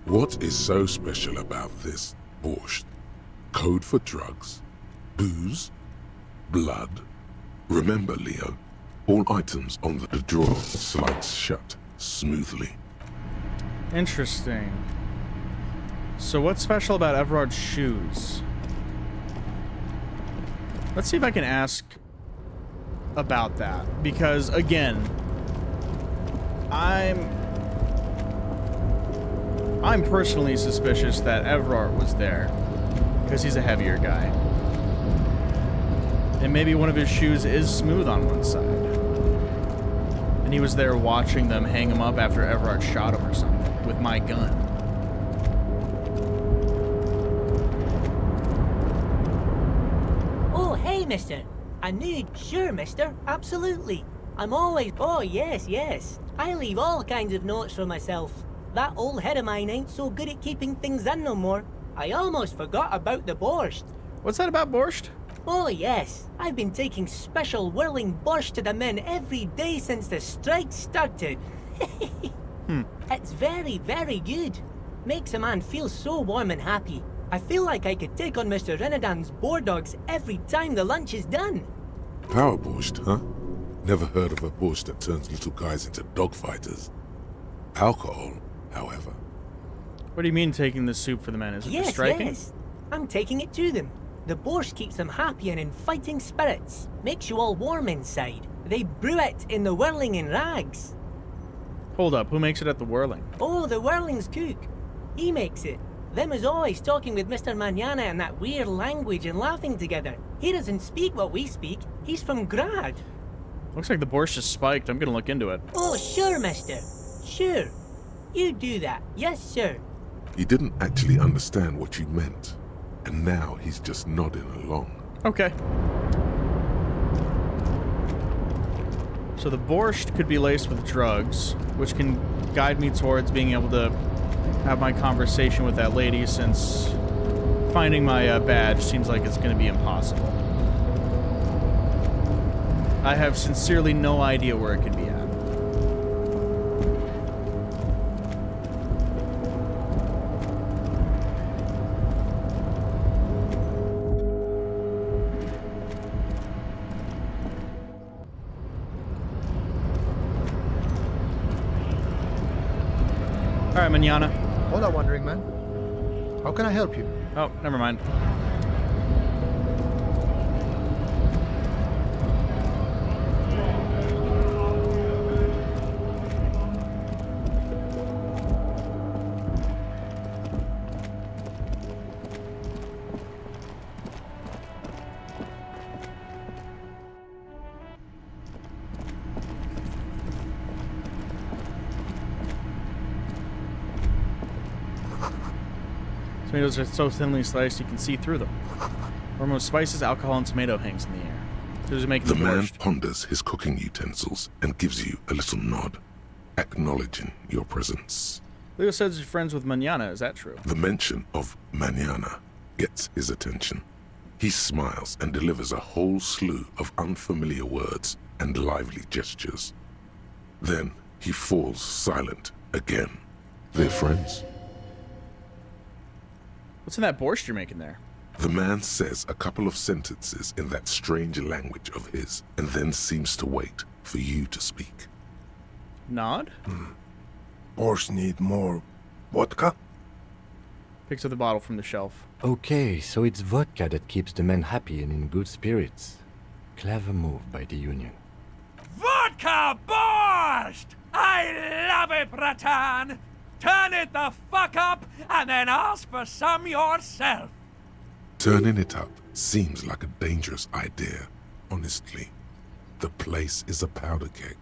What is so special about this borscht? Code for drugs? Booze? Blood? Remember, Leo, all items on the drawer slides shut smoothly. Interesting. So what's special about Everard's shoes? Let's see if I can ask about that. Because, again, I'm personally suspicious that Everard was there. Because he's a heavier guy. And maybe one of his shoes is smooth on one side. And he was there watching them hang him up after Everard shot him or something with my gun. Oh, hey, mister. A nude? Sure, mister. Absolutely. I'm always... Oh, yes, yes. I leave all kinds of notes for myself. That old head of mine ain't so good at keeping things in no more. I almost forgot about the borscht. What's that about borscht? Oh, yes. I've been taking special whirling borscht to the men every day since the strike started. It's very, very good. Makes a man feel so warm and happy. I feel like I could take on Mr. Renadan's boar dogs every time the lunch is done. Power borscht, huh? Never heard of a borscht that turns little guys into dogfighters. Alcohol, however. What do you mean taking the soup for the men? Is it for Yes, striking? yes. I'm taking it to them. The borscht keeps them happy and in fighting spirits. Makes you all warm inside. They brew it in the whirling in rags. Hold up, who makes it at the whirling? Oh, the whirling's cook. He makes it. Them is always talking with Mr. Manana in that weird language and laughing together. He doesn't speak what we speak. He's from Grad. Looks like the borscht is spiked. I'm gonna look into it. Oh, sure, mister. Sure. You do that. Yes, sir. He didn't actually understand what you meant, and now he's just nodding along. Okay. So the borscht could be laced with drugs, which can guide me towards being able to have my conversation with that lady, since finding my badge seems like it's going to be impossible. I have sincerely no idea where it could be at. All right, manana. Hola, Wandering Man. How can I help you? Oh, never mind. Tomatoes are so thinly sliced you can see through them. Aroma of spices, alcohol, and tomato hangs in the air. So who's making The the man borscht? ponders his cooking utensils and gives you a little nod, acknowledging your presence. Leo says you're friends with Manana. Is that true? The mention of manana gets his attention. He smiles and delivers a whole slew of unfamiliar words and lively gestures. Then, He falls silent again. They're friends. What's in that borscht you're making there? The man says a couple of sentences in that strange language of his, and then seems to wait for you to speak. Nod? Borscht need more vodka? Picks up the bottle from the shelf. Okay, so it's vodka that keeps the men happy and in good spirits. Clever move by the Union. Vodka borscht! I love it, Bratan! Turn it the fuck up and then ask for some yourself! Turning it up seems like a dangerous idea, honestly. The place is a powder keg.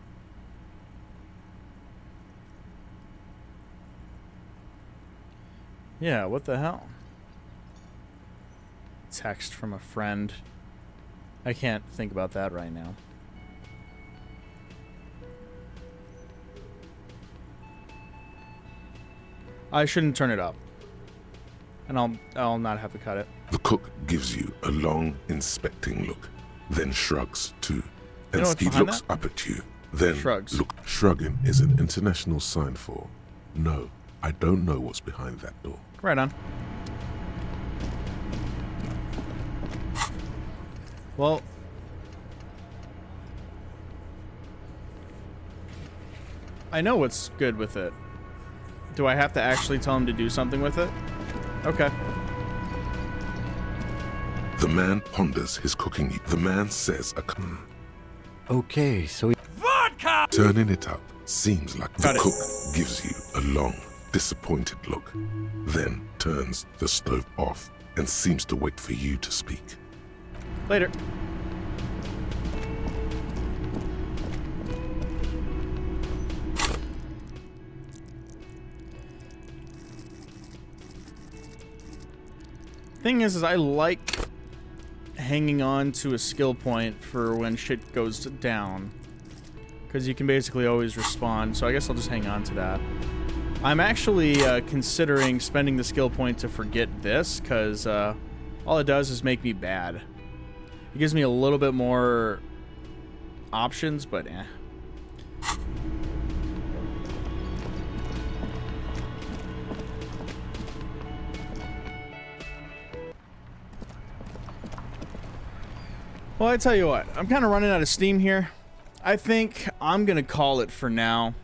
Yeah, what the hell? Text from a friend. I can't think about that right now. I shouldn't turn it up. And I'll not have to cut it. The cook gives you a long, inspecting look, then shrugs too. And what's he behind looks that? up at you, then Shrugs. look. Shrugging is an international sign for, no, I don't know what's behind that door. Right on. Well, I know what's good with it. Do I have to actually tell him to do something with it? Okay. The man ponders his cooking. The man says Okay, so Vodka! Turning it up seems like Got the it. cook gives you a long, disappointed look, then turns the stove off and seems to wait for you to speak. Later. Thing is I like hanging on to a skill point for when shit goes down, because you can basically always respawn, so I guess I'll just hang on to that. I'm actually considering spending the skill point to forget this, because all it does is make me bad. It gives me a little bit more options, but eh. Well, I tell you what, I'm kind of running out of steam here. I think I'm going to call it for now.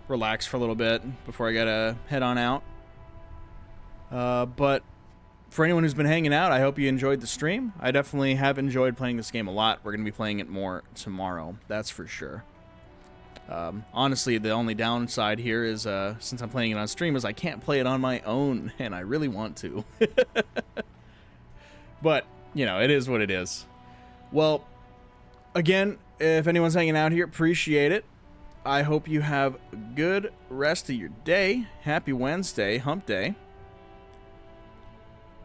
Relax for a little bit before I gotta head on out. But for anyone who's been hanging out, I hope you enjoyed the stream. I definitely have enjoyed playing this game a lot. We're going to be playing it more tomorrow, that's for sure. Honestly, the only downside here is, since I'm playing it on stream, is I can't play it on my own, and I really want to. But, you know, it is what it is. Well, again, if anyone's hanging out here, appreciate it. I hope you have a good rest of your day. Happy Wednesday, hump day.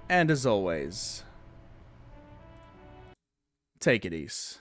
And as always, take it easy.